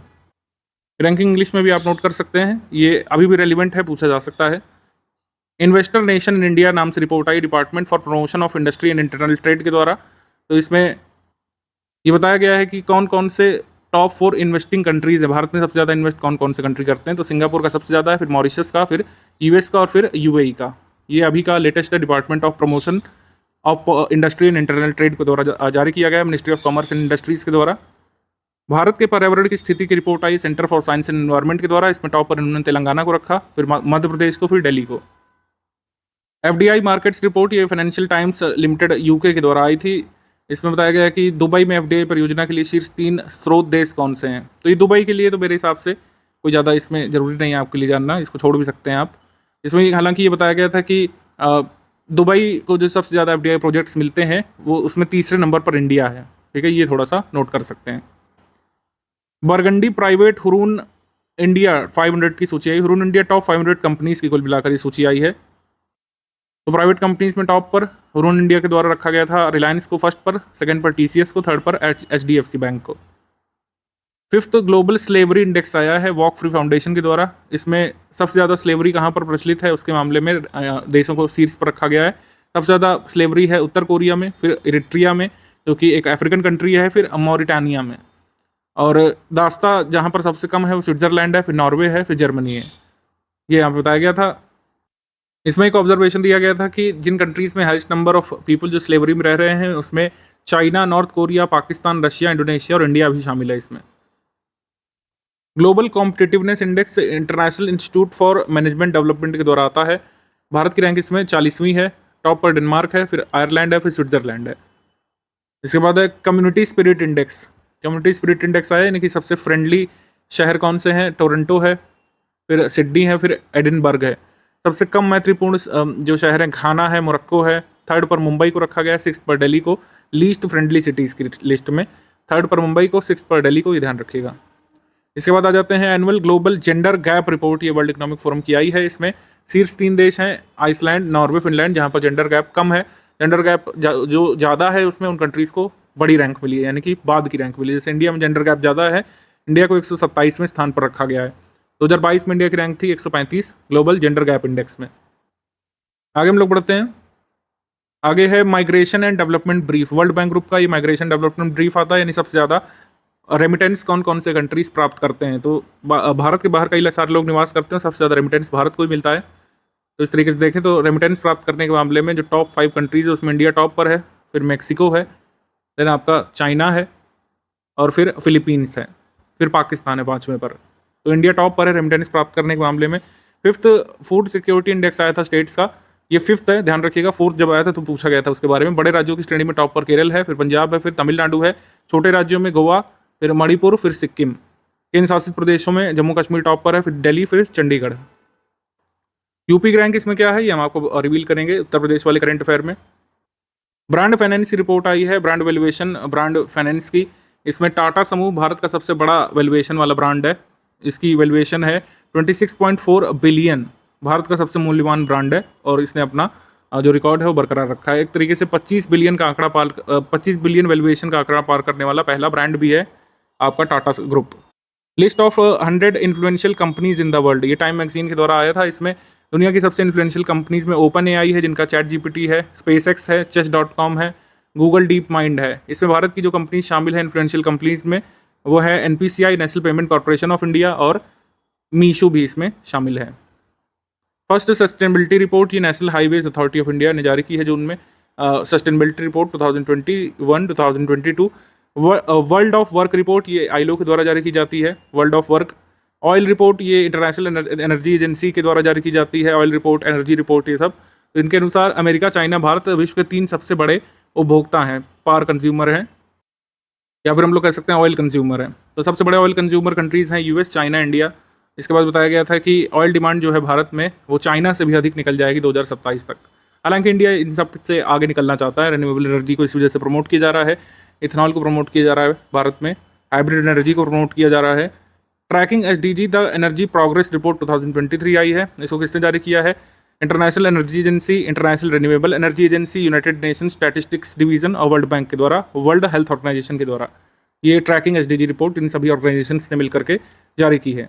रैंकिंग इंग्लिश में भी आप नोट कर सकते हैं, ये अभी भी रेलिवेंट है, पूछा जा सकता है। इन्वेस्टर नेशन इन इंडिया नाम से report I department for promotion of industry and internal trade के द्वारा। तो इसमें ये बताया गया है कि कौन कौन से टॉप 4 इन्वेस्टिंग कंट्रीज है, भारत में सबसे ज़्यादा इन्वेस्ट कौन कौन से कंट्री करते हैं। तो सिंगापुर का सबसे ज़्यादा है, फिर मॉरिशस का, फिर यूएस का और फिर यूएई का। ये अभी का लेटेस्ट है, department of promotion of industry and internal trade के द्वारा जारी किया गया है, ministry of commerce and industries के द्वारा। भारत के पर्यावरण की स्थिति की report I centre for science and environment के द्वारा। इसमें टॉप पर इन्होंने तेलंगाना को रखा, फिर मध्य प्रदेश को, फिर दिल्ली को। एफडीआई मार्केट्स रिपोर्ट ये फाइनेंशियल टाइम्स लिमिटेड यूके के द्वारा आई थी। इसमें बताया गया है कि दुबई में एफडीआई परियोजना के लिए शीर्ष 3 स्रोत देश कौन से हैं। तो ये दुबई के लिए तो मेरे हिसाब से कोई ज़्यादा इसमें ज़रूरी नहीं है आपके लिए जानना, इसको छोड़ भी सकते हैं आप। इसमें हालांकि ये बताया गया था कि दुबई को जो सबसे ज़्यादा एफडीआई प्रोजेक्ट्स मिलते हैं वो उसमें तीसरे नंबर पर इंडिया है। ठीक है, ये थोड़ा सा नोट कर सकते हैं। बरगंडी प्राइवेट हुरून इंडिया 500 की सूची आई। हुरून इंडिया टॉप 500 कंपनीज की कुल मिलाकर ये सूची आई है। तो प्राइवेट कंपनीज में टॉप पर हुरून इंडिया के द्वारा रखा गया था रिलायंस को फर्स्ट पर, सेकंड पर टीसीएस को, थर्ड पर एचडीएफसी बैंक को। 5th ग्लोबल स्लेवरी इंडेक्स आया है वॉक फ्री फाउंडेशन के द्वारा। इसमें सबसे ज़्यादा स्लेवरी कहाँ पर प्रचलित है उसके मामले में देशों को शीर्ष पर रखा गया है। सबसे ज़्यादा स्लेवरी है उत्तर कोरिया में, फिर इरिट्रिया में जो कि एक अफ्रीकन कंट्री है, फिर मॉरिटानिया में, और दास्ता जहाँ पर सबसे कम है वो स्विट्जरलैंड है, फिर नॉर्वे है, फिर जर्मनी है। ये यहाँ पर बताया गया था। इसमें एक ऑब्जर्वेशन दिया गया था कि जिन कंट्रीज़ में हाईएस्ट नंबर ऑफ पीपल जो स्लेवरी में रह रहे हैं उसमें China, north Korea, Pakistan, Russia, Indonesia और इंडिया भी शामिल है इसमें। Global competitiveness index international institute for management development के द्वारा आता है। भारत की रैंक इसमें 40वीं है, टॉप पर डेनमार्क है, फिर आयरलैंड है, फिर स्विट्जरलैंड है। इसके बाद है community spirit index. Community spirit index आया, यानी कि सबसे फ्रेंडली शहर कौन से हैं। टोरंटो है, फिर सिडनी है, फिर एडिनबर्ग है। सबसे कम मैत्रीपूर्ण जो शहर है घाना है, मोरक्को है। थर्ड पर मुंबई को रखा गया है, 6th पर दिल्ली को। लीस्ट फ्रेंडली सिटीज़ की लिस्ट में 3rd पर मुंबई को, 6th पर दिल्ली को, ये ध्यान रखिएगा। इसके बाद आ जाते हैं annual global gender gap report, ये वर्ल्ड इकोनॉमिक फोरम की आई है। इसमें शीर्ष 3 देश हैं आइसलैंड, नॉर्वे, फिनलैंड, जहाँ पर जेंडर गैप कम है। जेंडर गैप जो ज़्यादा है उसमें उन कंट्रीज़ को बड़ी रैंक मिली है, यानी कि बाद की रैंक मिली है। जैसे इंडिया में जेंडर गैप ज़्यादा है, इंडिया को 127वें स्थान पर रखा गया है। 2022 में इंडिया की रैंक थी 135 ग्लोबल जेंडर गैप इंडेक्स में। आगे हम लोग बढ़ते हैं। आगे है migration and development brief. World bank group का ये माइग्रेशन डेवलपमेंट ब्रीफ आता है, यानी सबसे ज़्यादा रेमिटेंस कौन कौन से कंट्रीज प्राप्त करते हैं। तो भारत के बाहर कई सारे लोग निवास करते हैं, सबसे ज़्यादा रेमिटेंस भारत को ही मिलता है। तो इस तरीके से देखें तो रेमिटेंस प्राप्त करने के मामले में जो टॉप 5 कंट्रीज है उसमें इंडिया टॉप पर है, फिर मैक्सिको है, देन आपका चाइना है, और फिर फिलीपींस है, फिर पाकिस्तान है 5वें पर। तो इंडिया टॉप पर है रेमिटेंस प्राप्त करने के मामले में। 5th फूड सिक्योरिटी इंडेक्स आया था स्टेट्स का, ये 5th है, ध्यान रखिएगा। 4th जब आया था तो पूछा गया था उसके बारे में। बड़े राज्यों की श्रेणी में टॉप पर केरल है, फिर पंजाब है, फिर तमिलनाडु है। छोटे राज्यों में गोवा, फिर मणिपुर, फिर सिक्किम। केंद्र शासित प्रदेशों में जम्मू कश्मीर टॉप पर है, फिर दिल्ली, फिर चंडीगढ़। यूपी की रैंक इसमें क्या है ये हम आपको रिवील करेंगे उत्तर प्रदेश वाले करंट अफेयर में। ब्रांड फाइनेंस की रिपोर्ट आई है, ब्रांड वैल्यूएशन ब्रांड फाइनेंस की। इसमें टाटा समूह भारत का सबसे बड़ा वैल्यूएशन वाला ब्रांड है। इसकी वैल्यूएशन है 26.4 बिलियन, भारत का सबसे मूल्यवान ब्रांड है, और इसने अपना जो रिकॉर्ड है वो बरकरार रखा है। एक तरीके से 25 बिलियन का आंकड़ा 25 बिलियन वैल्यूएशन का आंकड़ा पार करने वाला पहला ब्रांड भी है आपका Tata group. List of 100 influential companies in the world, ये टाइम मैगजीन के द्वारा आया था। इसमें दुनिया की सबसे इन्फ्लुएंशियल कंपनीज में ओपन एआई है जिनका चैट जीपीटी है, स्पेसएक्स है, chess.com है, गूगल डीप माइंड है। इसमें भारत की जो कंपनीज शामिल है इन्फ्लुएंशियल कंपनीज में वो है NPCI, national payment corporation of India, और मीशो भी इसमें शामिल है। फर्स्ट सस्टेनेबिलिटी रिपोर्ट ये national highways authority of India ने जारी की है जून में। Sustainability report 2021-2022। World of work report ये आईलो के द्वारा जारी की जाती है, world of work. Oil report ये इंटरनेशनल एनर्जी एजेंसी के द्वारा जारी की जाती है, ऑयल रिपोर्ट, एनर्जी रिपोर्ट, ये सब। इनके अनुसार अमेरिका, चाइना, भारत विश्व के 3 सबसे बड़े उपभोक्ता हैं, पावर कंज्यूमर हैं, या फिर हम लोग कह सकते हैं ऑयल कंज्यूमर हैं। तो सबसे बड़े ऑयल कंज्यूमर कंट्रीज़ हैं यूएस, चाइना, इंडिया। इसके बाद बताया गया था कि ऑयल डिमांड जो है भारत में वो चाइना से भी अधिक निकल जाएगी 2027 तक। हालांकि इंडिया इन सब से आगे निकलना चाहता है। रिन्यूएबल एनर्जी को इस वजह से प्रमोट किया जा रहा है, इथेनॉल को प्रमोट किया जा रहा है भारत में, हाइब्रिड एनर्जी को प्रमोट किया जा रहा है। Tracking SDG the energy progress report 2023 आई है, इसको किसने जारी किया है? International energy agency, international renewable energy agency, United Nation statistics division और वर्ल्ड बैंक के द्वारा, वर्ल्ड हेल्थ ऑर्गेनाइजेशन के द्वारा ये ट्रैकिंग एसडीजी रिपोर्ट इन सभी ऑर्गेनाइजेशंस ने मिलकर के जारी की है।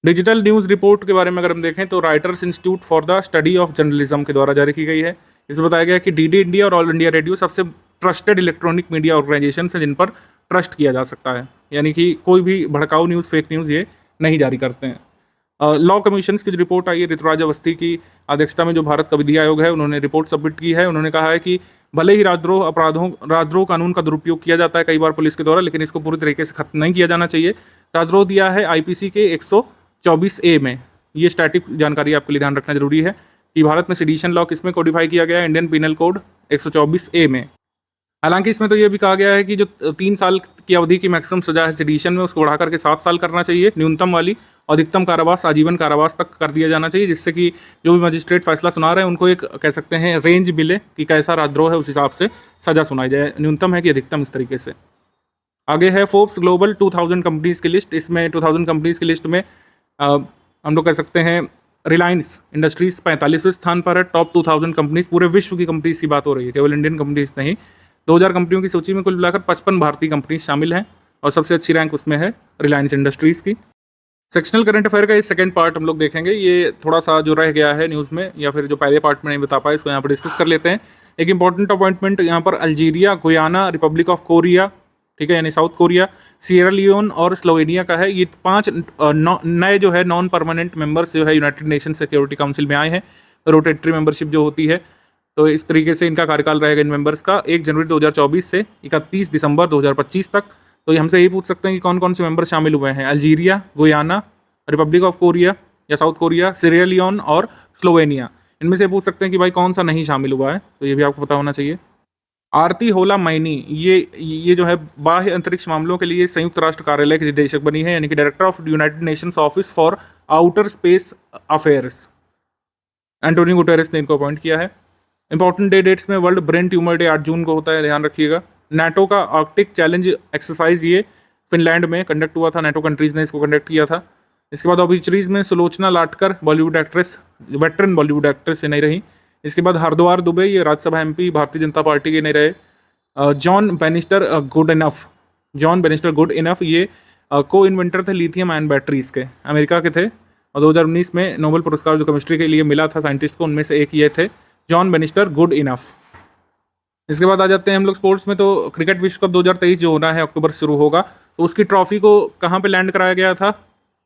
डिजिटल न्यूज़ रिपोर्ट के बारे में अगर हम देखें तो writers institute for the study of journalism के द्वारा जारी की गई है। इसमें बताया गया कि डीडी इंडिया और ऑल इंडिया रेडियो सबसे ट्रस्टेड इलेक्ट्रॉनिक मीडिया ऑर्गेनाइजेशन है जिन पर ट्रस्ट किया जा सकता है, यानी कि कोई भी भड़काऊ न्यूज़, फेक न्यूज़ ये नहीं जारी करते हैं। लॉ कमीशन की जो रिपोर्ट आई है ऋतुराज अवस्थी की अध्यक्षता में जो भारत का विधि आयोग है, उन्होंने रिपोर्ट सबमिट की है। उन्होंने कहा है कि भले ही राजद्रोह कानून का दुरुपयोग किया जाता है कई बार पुलिस के द्वारा, लेकिन इसको पूरी तरीके से खत्म नहीं किया जाना चाहिए। राजद्रोह दिया है आईपीसी के 124A में। ये स्टैटिक जानकारी आपके लिए ध्यान रखना जरूरी है कि भारत में सेडिशन लॉ किसमें कोडिफाई किया गया है? इंडियन पिनल कोड 124A में। हालांकि इसमें तो ये भी कहा गया है कि जो 3 साल की अवधि की मैक्सिमम सजा है सेडिशन में, उसको बढ़ा करके 7 साल करना चाहिए न्यूनतम वाली, अधिकतम कारावास आजीवन कारावास तक कर दिया जाना चाहिए, जिससे कि जो भी मजिस्ट्रेट फैसला सुना रहे हैं उनको एक कह सकते हैं रेंज मिले कि कैसा राजद्रोह है, उस हिसाब से सजा सुनाई जाए, न्यूनतम है कि अधिकतम, इस तरीके से। आगे है फोर्ब्स ग्लोबल 2000 कंपनीज की लिस्ट। इसमें 2000 कंपनीज की लिस्ट में हम लोग कह सकते हैं रिलायंस इंडस्ट्रीज 45वें स्थान पर है। टॉप 2000 कंपनीज, पूरे विश्व की कंपनीज की बात हो रही है, केवल इंडियन कंपनीज नहीं। 2000 कंपनियों की सूची में कुल मिलाकर 55 भारतीय कंपनीज शामिल हैं और सबसे अच्छी रैंक उसमें है रिलायंस इंडस्ट्रीज़ की। सेक्शनल करंट अफेयर का ये सेकंड पार्ट हम लोग देखेंगे। ये थोड़ा सा जो रह गया है न्यूज़ में, या फिर जो पहले पार्ट में नहीं बता पाए, इसको यहाँ पर डिस्कस कर लेते हैं। एक इंपॉर्टेंट अपॉइंटमेंट यहाँ पर Algeria, Guyana, Republic of Korea, ठीक है, यानी साउथ कोरिया, सियरा लियोन और स्लोवेनिया का है। ये 5 नए जो है नॉन परमानेंट मेंबर्स जो है यूनाइटेड नेशन सिक्योरिटी काउंसिल में आए हैं। रोटेटरी मेंबरशिप जो होती है, तो इस तरीके से इनका कार्यकाल रहेगा इन मेंबर्स का 1 जनवरी 2024 से 31 दिसंबर 2025 तक। तो ये हमसे यही पूछ सकते हैं कि कौन कौन से मेंबर शामिल हुए हैं? Algeria, Guyana, Republic of Korea या साउथ कोरिया, सियरा लियोन और स्लोवेनिया। इनमें से पूछ सकते हैं कि भाई कौन सा नहीं शामिल हुआ है, तो ये भी आपको पता होना चाहिए। आरती होला मैनी, ये जो है बाह्य अंतरिक्ष मामलों के लिए संयुक्त राष्ट्र कार्यालय की निदेशक बनी है, यानी कि director of United Nations office for outer space affairs. Antonio Guterres ने इनको अपॉइंट किया है। इंपॉर्टेंट डेट्स में वर्ल्ड ब्रेन ट्यूमर डे 8 जून को होता है, ध्यान रखिएगा। नाटो का आर्कटिक चैलेंज एक्सरसाइज ये फिनलैंड में कंडक्ट हुआ था, नाटो कंट्रीज़ ने इसको कंडक्ट किया था। इसके बाद ऑबिचरीज में Sulochana Latkar, Bollywood actress, veteran Bollywood actress से नहीं रही। इसके बाद हरद्वार दुबे, ये राज्यसभा एमपी भारतीय जनता पार्टी के नहीं रहे। जॉन बेनिस्टर गुड इनफ, ये को इन्वेंटर थे लिथियम आयन बैटरीज के, अमेरिका के थे, और 2019 में नोबेल पुरस्कार जो केमिस्ट्री के लिए मिला था साइंटिस्ट को, उनमें से एक ये थे, जॉन बेनिस्टर गुड इनफ। इसके बाद आ जाते हैं हम लोग स्पोर्ट्स में। तो क्रिकेट विश्व कप 2023 जो होना है अक्टूबर से शुरू होगा, तो उसकी ट्रॉफी को कहाँ पे लैंड कराया गया था?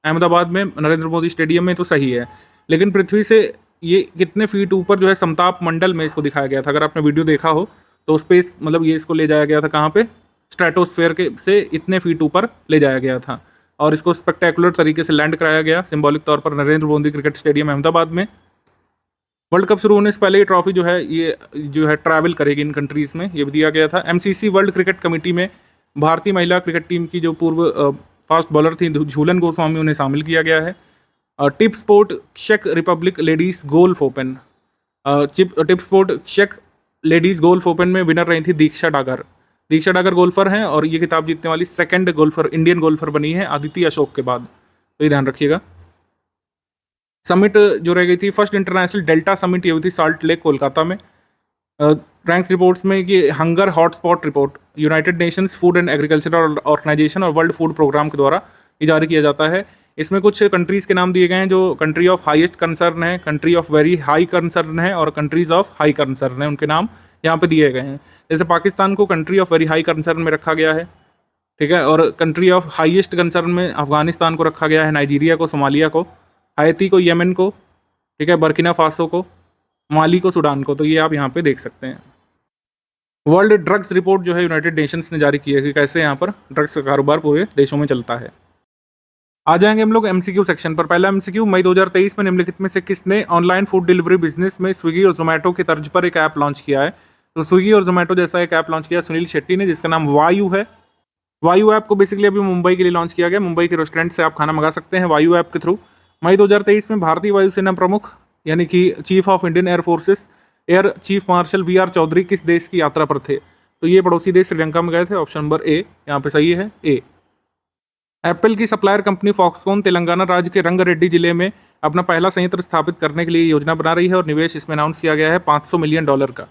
अहमदाबाद में, नरेंद्र मोदी स्टेडियम में, तो सही है। लेकिन पृथ्वी से ये कितने फीट ऊपर जो है समताप मंडल में इसको दिखाया गया था? अगर आपने वीडियो देखा हो तो स्पेस, मतलब ये इसको ले जाया गया था कहाँ पे? स्ट्रेटोस्फेयर के से इतने फीट ऊपर ले जाया गया था, और इसको स्पेक्टेकुलर तरीके से लैंड कराया गया सिंबॉलिक तौर पर नरेंद्र मोदी क्रिकेट स्टेडियम अहमदाबाद में। वर्ल्ड कप शुरू होने से पहले ये ट्रॉफी जो है ये जो है ट्रैवल करेगी इन कंट्रीज़ में, ये भी दिया गया था। एमसीसी वर्ल्ड क्रिकेट कमेटी में भारतीय महिला क्रिकेट टीम की जो पूर्व फास्ट बॉलर थी झूलन गोस्वामी, उन्हें शामिल किया गया है। Tip sport check Republic ladies golf open, tip sport check ladies golf open में विनर रही थी दीक्षा डागर गोल्फर हैं, और ये खिताब जीतने वाली सेकंड गोल्फर, इंडियन गोल्फर बनी है अदिति अशोक के बाद, तो ये ध्यान रखिएगा। समिट जो रह गई थी, फर्स्ट इंटरनेशनल डेल्टा समिट, ये हुई थी साल्ट लेक कोलकाता में। रैंक्स रिपोर्ट्स में ये hunger hotspot report United Nations food and agricultural organization और वर्ल्ड फूड प्रोग्राम के द्वारा ये जारी किया जाता है। इसमें कुछ कंट्रीज़ के नाम दिए गए हैं जो कंट्री ऑफ हाईएस्ट कंसर्न है, country of very high concern है, और कंट्रीज़ ऑफ हाई कंसर्न है, उनके नाम यहाँ पे दिए गए हैं। जैसे पाकिस्तान को country of very high concern में रखा गया है, ठीक है, और कंट्री ऑफ हाईएस्ट कंसर्न में अफगानिस्तान को रखा गया है, नाइजीरिया को, सोमालिया को, हैती को, येमेन को, ठीक है, बर्किना फासो को, माली को, सूडान को, तो ये आप यहाँ पे देख सकते हैं। वर्ल्ड ड्रग्स रिपोर्ट जो है यूनाइटेड नेशंस ने जारी की है कि कैसे यहाँ पर ड्रग्स का कारोबार पूरे देशों में चलता है। आ जाएंगे हम लोग एमसीक्यू सेक्शन पर। पहला एमसीक्यू, मई 2023 में निम्नलिखित में से किसने ऑनलाइन फूड डिलीवरी बिजनेस में स्विगी और जोमेटो की तर्ज पर एक ऐप लॉन्च किया है? तो स्विगी और जोमेटो जैसा एक ऐप लॉन्च किया सुनील शेट्टी ने, जिसका नाम वायु है। वायु ऐप को बेसिकली अभी मुंबई के लिए लॉन्च किया गया, मुंबई के रेस्टोरेंट से आप खाना मंगा सकते हैं वायु ऐप के थ्रू। मई 2023 में भारतीय वायुसेना प्रमुख यानी कि chief of Indian air forces air chief marshal VR Chaudhari किस देश की यात्रा पर थे? तो ये पड़ोसी देश श्रीलंका में गए थे। ऑप्शन नंबर ए यहाँ पे सही है, ए। एप्पल की सप्लायर कंपनी फॉक्सकॉन तेलंगाना राज्य के रंगारेड्डी जिले में अपना पहला संयंत्र स्थापित करने के लिए योजना बना रही है और निवेश इसमें अनाउंस किया गया है $500 मिलियन का।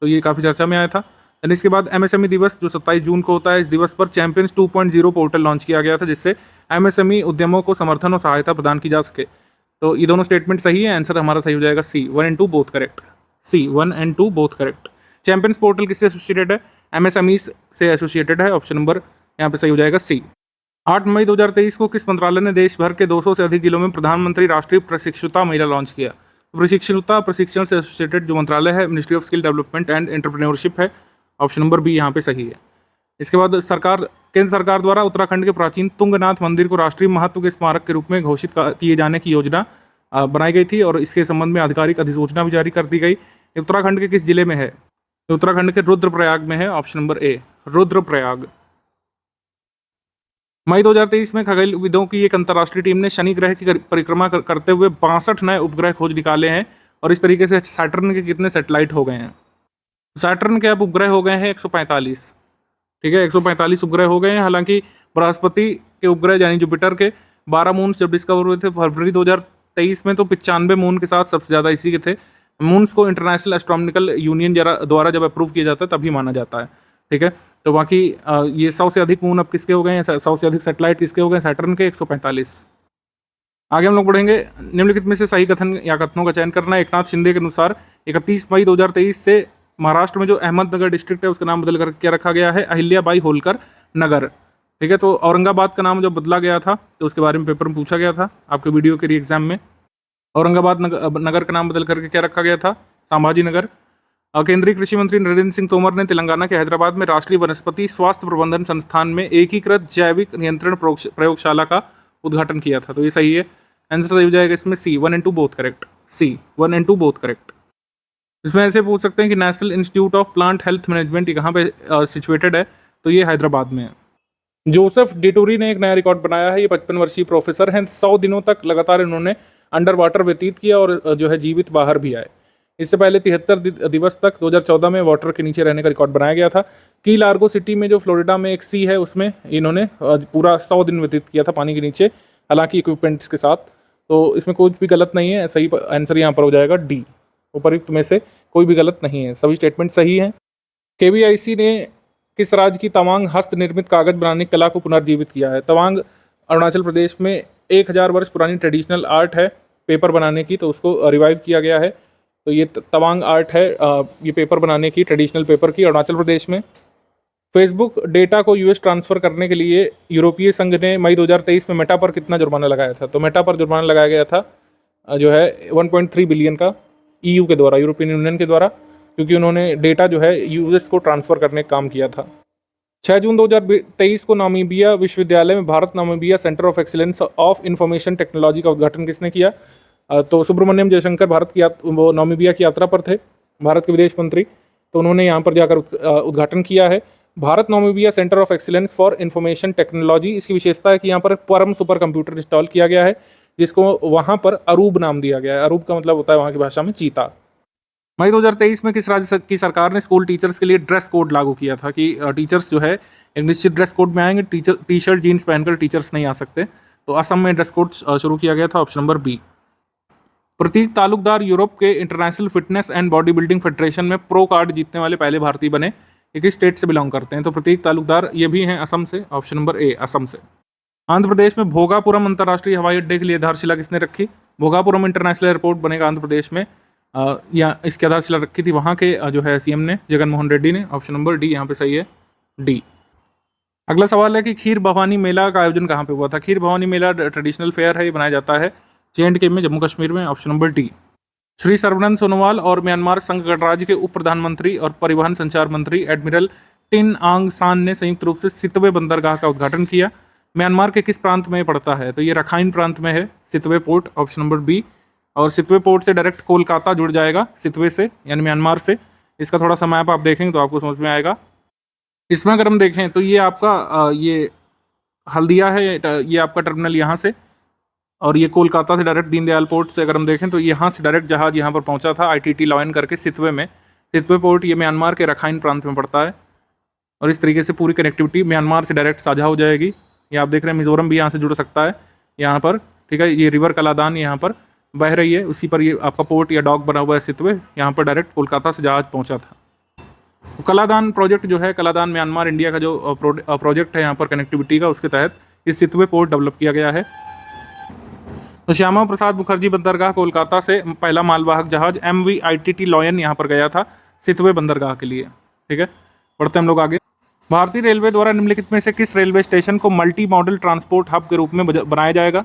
तो ये काफ़ी चर्चा में आया था। एंड इसके बाद MSME दिवस जो 27 जून को होता है, इस दिवस पर चैंपियंस 2.0 पोर्टल लॉन्च किया गया था, जिससे MSME उद्यमों को समर्थन और सहायता प्रदान की जा सके। तो ये दोनों स्टेटमेंट सही है, आंसर हमारा सही हो जाएगा C, 1 and 2 both correct. C 1 and 2 both correct. Champions portal किससे एसोसिएटेड है? MSME से एसोसिएटेड है। ऑप्शन नंबर यहाँ पे सही हो जाएगा सी। 8 मई 2023 को किस मंत्रालय ने देश भर के 200 से अधिक जिलों में प्रधानमंत्री राष्ट्रीय प्रशिक्षुता मेला लॉन्च किया? प्रशिक्षुता प्रशिक्षण से एसोसिएटेड जो मंत्रालय है ministry of skill development and entrepreneurship है। ऑप्शन नंबर बी यहाँ पे सही है। इसके बाद केंद्र सरकार द्वारा उत्तराखंड के प्राचीन तुंगनाथ मंदिर को राष्ट्रीय महत्व के स्मारक के रूप में घोषित किए जाने की योजना बनाई गई थी और इसके संबंध में आधिकारिक अधिसूचना भी जारी कर दी गई। उत्तराखंड के किस जिले में है? उत्तराखंड के रुद्रप्रयाग में है। Option number A, Rudraprayag. मई 2023 में खगोलविदों की एक अंतर्राष्ट्रीय टीम ने शनि ग्रह की परिक्रमा करते हुए 62 नए उपग्रह खोज निकाले हैं और इस तरीके से सैटर्न के कितने सैटेलाइट हो गए हैं? सैटर्न के अब उपग्रह हो गए हैं 145। ठीक है, 145 उपग्रह हो गए हैं। हालांकि बृहस्पति के उपग्रह यानी जुपिटर के 12 मून जब डिस्कवर हुए थे फरवरी 2023 में, तो 95 मून के साथ सबसे ज़्यादा इसी के थे। मून्स को इंटरनेशनल एस्ट्रोनॉमिकल यूनियन द्वारा जब अप्रूव किया जाता है तभी माना जाता है। ठीक है, तो बाकी ये 100 से अधिक मून अब किसके हो गए हैं? 100 से अधिक सैटेलाइट किसके हो गए? सैटर्न के 145। आगे हम लोग बढ़ेंगे। निम्नलिखित में से सही कथन या कथनों का चयन करना है। एकनाथ शिंदे के अनुसार 31 मई 2023 से महाराष्ट्र में जो अहमदनगर डिस्ट्रिक्ट है उसका नाम बदल कर क्या रखा गया है? अहिल्याबाई होलकर नगर। ठीक है, तो औरंगाबाद का नाम जब बदला गया था तो उसके बारे में पेपर में पूछा गया था आपके वीडियो के एग्जाम में। औरंगाबाद नगर का नाम बदल करके क्या रखा गया था? संभाजी नगर। केंद्रीय कृषि मंत्री नरेंद्र सिंह तोमर ने तेलंगाना के हैदराबाद में राष्ट्रीय वनस्पति स्वास्थ्य प्रबंधन संस्थान में एकीकृत जैविक नियंत्रण प्रयोगशाला का उद्घाटन किया था। तो ये सही है, आंसर सही हो जाएगा इसमें C, 1 and 2 both correct. C 1 and 2 both correct. इसमें ऐसे पूछ सकते हैं कि national institute of plant health management ये कहाँ पे सिचुएटेड है? तो ये हैदराबाद में है। जोसेफ डिटूरी ने एक नया रिकॉर्ड बनाया है। ये 55 वर्षीय प्रोफेसर हैं। 100 दिनों तक लगातार इन्होंने अंडर वाटर व्यतीत किया और जो है जीवित बाहर भी आए। इससे पहले 73 दिवस तक 2014 में वाटर के नीचे रहने का रिकॉर्ड बनाया गया था। की लार्गो सिटी में जो फ्लोरिडा में एक सी है उसमें इन्होंने पूरा 100 दिन व्यतीत किया था पानी के नीचे, हालांकि इक्विपमेंट्स के साथ। तो इसमें कोई भी गलत नहीं है, सही आंसर यहाँ पर हो जाएगा डी। उपयुक्त में से कोई भी गलत नहीं है, सभी स्टेटमेंट सही हैं। KVIC ने किस राज्य की तवांग हस्त निर्मित कागज बनाने की कला को पुनर्जीवित किया है? तवांग अरुणाचल प्रदेश में 1000 वर्ष पुरानी ट्रेडिशनल आर्ट है पेपर बनाने की, तो उसको रिवाइव किया गया है। तो ये तवांग आर्ट है ये पेपर बनाने की, ट्रेडिशनल पेपर की, अरुणाचल प्रदेश में। फेसबुक डेटा को US ट्रांसफ़र करने के लिए यूरोपीय संघ ने मई 2023 में मेटा पर कितना जुर्माना लगाया था? तो मेटा पर जुर्माना लगाया गया था जो है 1.3 बिलियन का EU के द्वारा, यूरोपियन यूनियन के द्वारा, क्योंकि उन्होंने डेटा जो है US को ट्रांसफ़र करने का काम किया था। 6 जून 2023 को नामीबिया विश्वविद्यालय में Bharat Namibia centre of excellence of information technology का उद्घाटन किसने किया? तो सुब्रमण्यम जयशंकर भारत की वो नामीबिया की यात्रा पर थे, भारत के विदेश मंत्री, तो उन्होंने यहाँ पर जाकर उद्घाटन किया है। Bharat Namibia centre of excellence for information technology, इसकी विशेषता है कि यहाँ पर परम सुपर कंप्यूटर इंस्टॉल किया गया है, जिसको वहाँ पर अरूब नाम दिया गया है। अरूब का मतलब होता है वहाँ की भाषा में चीता। मई 2023 में किस राज्य की सरकार ने स्कूल टीचर्स के लिए ड्रेस कोड लागू किया था कि टीचर्स जो है एक निश्चित ड्रेस कोड में आएंगे, टी शर्ट जीन्स पहनकर टीचर्स नहीं आ सकते। तो असम में ड्रेस कोड शुरू किया गया था। Option number B. Prateek Talukdar Europe के international fitness and body building federation में प्रो कार्ड जीतने वाले पहले भारतीय बने। ये किस स्टेट से बिलोंग करते हैं? तो प्रतीक तालुकदार ये भी हैं असम से। ऑप्शन नंबर ए, असम से। आंध्र प्रदेश में भोगापुरम अंतर्राष्ट्रीय हवाई अड्डे के लिए आधारशिला किसने रखी? भोगापुरम इंटरनेशनल एयरपोर्ट बनेगा आंध्र प्रदेश में, या इसकी आधारशिला रखी थी वहाँ के जो है CM ने, जगनमोहन रेड्डी ने। ऑप्शन नंबर डी यहाँ पे सही है, डी। अगला सवाल है कि खीर भवानी मेला का आयोजन कहाँ पे हुआ था? खीर भवानी मेला ट्रेडिशनल फेयर है, ये बनाया जाता है J&K में, जम्मू कश्मीर में। Option number D. Shri Sarbananda Sonowal और म्यांमार संघ गणराज्य के उप प्रधानमंत्री और परिवहन संचार मंत्री एडमिरल टिन आंग सान ने संयुक्त रूप से सितवे बंदरगाह का उद्घाटन किया। म्यांमार के किस प्रांत में पड़ता है? तो ये रखाइन प्रांत में है, Sittwe port. Option number B. और सितवे पोर्ट से डायरेक्ट कोलकाता जुड़ जाएगा सितवे से, यानी म्यांमार से। इसका थोड़ा सा मैप आप देखेंगे तो आपको समझ में आएगा। इसमें अगर हम देखें तो ये आपका ये हल्दिया है, ये आपका टर्मिनल यहाँ से, और ये कोलकाता से डायरेक्ट दीनदयाल पोर्ट से अगर हम देखें तो यहाँ से डायरेक्ट जहाज यहाँ पर पहुँचा था ITT लॉयन करके सितवे में। सितवे पोर्ट ये म्यांमार के रखाइन प्रांत में पड़ता है और इस तरीके से पूरी कनेक्टिविटी म्यांमार से डायरेक्ट साझा हो जाएगी। ये आप देख रहे हैं मिजोरम भी यहाँ से जुड़ सकता है यहाँ पर, ठीक है। ये रिवर कलादान यहाँ पर बह रही है, उसी पर ये आपका पोर्ट या डॉक बना हुआ है सितवे, यहाँ पर डायरेक्ट कोलकाता से जहाज पहुँचा था। तो कलादान प्रोजेक्ट जो है, कलादान म्यांमार इंडिया का जो प्रोजेक्ट है यहाँ पर कनेक्टिविटी का, उसके तहत इस सितवे पोर्ट डेवलप किया गया है। तो श्यामा प्रसाद मुखर्जी बंदरगाह कोलकाता से पहला मालवाहक जहाज MV ITT लॉयन यहाँ पर गया था सितवे बंदरगाह के लिए, ठीक है। बढ़ते हम लोग आगे। भारतीय रेलवे द्वारा निम्नलिखित में से किस रेलवे स्टेशन को मल्टी मॉडल ट्रांसपोर्ट हब के रूप में बनाया जाएगा?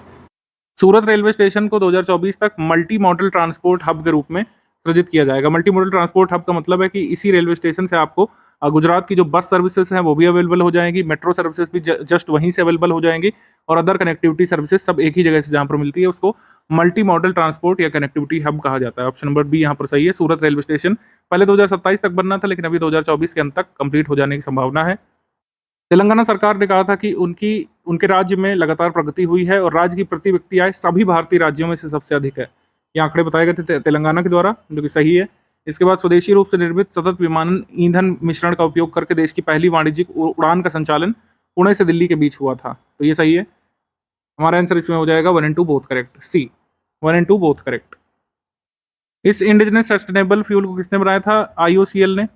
सूरत रेलवे स्टेशन को 2024 तक मल्टी मॉडल ट्रांसपोर्ट हब के रूप में सृजित किया जाएगा। मल्टी मॉडल ट्रांसपोर्ट हब का मतलब है कि इसी रेलवे स्टेशन से आपको गुजरात की जो बस सर्विसेज हैं वो भी अवेलेबल हो जाएंगी, मेट्रो सर्विसेज भी जस्ट वहीं से अवेलेबल हो जाएंगी, और अदर कनेक्टिविटी सर्विसेज सब एक ही जगह से जहाँ पर मिलती है उसको मल्टी मॉडल ट्रांसपोर्ट या कनेक्टिविटी हब कहा जाता है। ऑप्शन नंबर बी यहाँ पर सही है। सूरत रेलवे स्टेशन पहले 2027 तक बनना था, लेकिन अभी 2024 के अंत तक कंप्लीट हो जाने की संभावना है। तेलंगाना सरकार ने कहा था कि उनके राज्य में लगातार प्रगति हुई है और राज्य की प्रति व्यक्ति आय सभी भारतीय राज्यों में से सबसे अधिक है। ये आंकड़े बताए गए थे तेलंगाना के द्वारा, जो कि सही है। इसके बाद स्वदेशी रूप से निर्मित सतत विमानन ईंधन मिश्रण का उपयोग करके देश की पहली वाणिज्यिक उड़ान का संचालन पुणे से दिल्ली के बीच हुआ था, तो ये सही है। हमारा आंसर इसमें हो जाएगा 1 और 2 बोथ करेक्ट, सी 1 और 2 बोथ करेक्ट। इस इंडिजिनस सस्टेनेबल फ्यूल को किसने बनाया था? IOCL ने,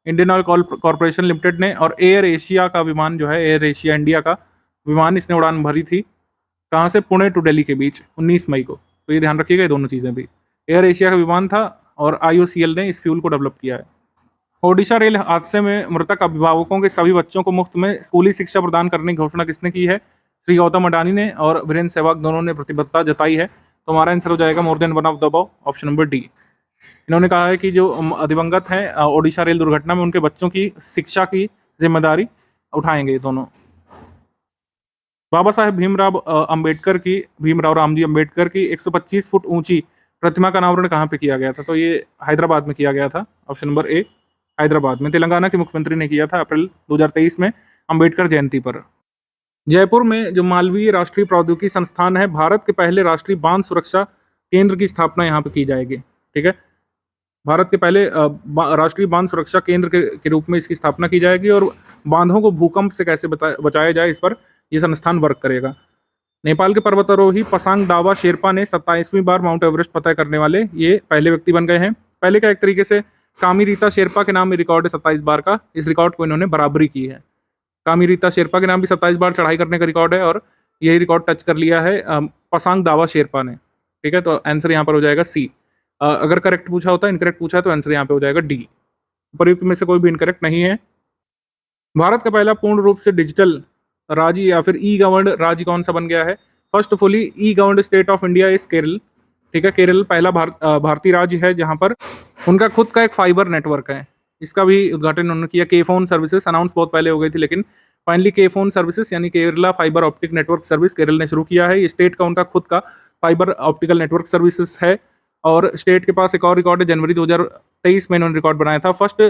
इंडियन ऑयल कॉर्पोरेशन लिमिटेड ने, और एयर एशिया का विमान जो है, एयर एशिया इंडिया का विमान, इसने उड़ान भरी थी कहाँ से? पुणे टू दिल्ली के बीच 19 मई को। तो ये ध्यान रखिएगा, ये दोनों चीज़ें भी, एयर एशिया का विमान था और IOCL ने इस फ्यूल को डेवलप किया है। ओडिशा रेल हादसे में मृतक अभिभावकों के सभी बच्चों को मुफ्त में स्कूली शिक्षा प्रदान करने की घोषणा किसने की है? श्री गौतम अडानी ने और वीरेंद्र सहवाग दोनों ने प्रतिबद्धता जताई है। तो हमारा आंसर हो जाएगा more than one of the above, option number D. इन्होंने कहा है कि जो दिवंगत हैं ओडिशा रेल दुर्घटना में, उनके बच्चों की शिक्षा की जिम्मेदारी उठाएंगे ये दोनों। बाबा साहेब भीमराव रामजी अम्बेडकर की 125 फुट ऊंची प्रतिमा का अनावरण कहाँ पे किया गया था? तो ये हैदराबाद में किया गया था, ऑप्शन नंबर ए हैदराबाद में। तेलंगाना के मुख्यमंत्री ने किया था अप्रैल 2023 में अम्बेडकर जयंती पर। जयपुर में जो मालवीय राष्ट्रीय प्रौद्योगिकी संस्थान है, भारत के पहले राष्ट्रीय बांध सुरक्षा केंद्र की स्थापना यहाँ पे की जाएगी, ठीक है। भारत के पहले राष्ट्रीय बांध सुरक्षा केंद्र के रूप में इसकी स्थापना की जाएगी, और बांधों को भूकंप से कैसे बचाया जाए, इस पर यह संस्थान वर्क करेगा। नेपाल के पर्वतारोही पसांग दावा शेरपा ने 27वीं बार माउंट एवरेस्ट फतह करने वाले ये पहले व्यक्ति बन गए हैं। पहले का एक तरीके से कामी रीता शेरपा के नाम में रिकॉर्ड है 27 बार का, इस रिकॉर्ड को इन्होंने बराबरी की है। कामी रीता शेरपा के नाम भी 27 बार चढ़ाई करने का रिकॉर्ड है, और यही रिकॉर्ड टच कर लिया है पसांग दावा शेरपा ने, ठीक है। तो आंसर यहाँ पर हो जाएगा सी। अगर करेक्ट पूछा होता है, इनकरेक्ट पूछा है, तो आंसर यहाँ पे हो जाएगा डी। उपयुक्त में से कोई भी इनकरेक्ट नहीं है। भारत का पहला पूर्ण रूप से डिजिटल राज्य या फिर ई गवर्नड राज्य कौन सा बन गया है? First fully E governed state of India is Kerala, ठीक है। केरल पहला भारतीय राज्य है जहां पर उनका खुद का एक फाइबर नेटवर्क है। इसका भी उद्घाटन उन्होंने किया। के फोन सर्विसेज अनाउंस बहुत पहले हो गई थी, लेकिन फाइनली के फोन सर्विसेज यानी Kerala fibre optic network service Kerala ने शुरू किया है। ये स्टेट का उनका खुद का फाइबर ऑप्टिकल नेटवर्क सर्विसेज है। और स्टेट के पास एक और रिकॉर्ड है, जनवरी 2023 में इन्होंने रिकॉर्ड बनाया था, first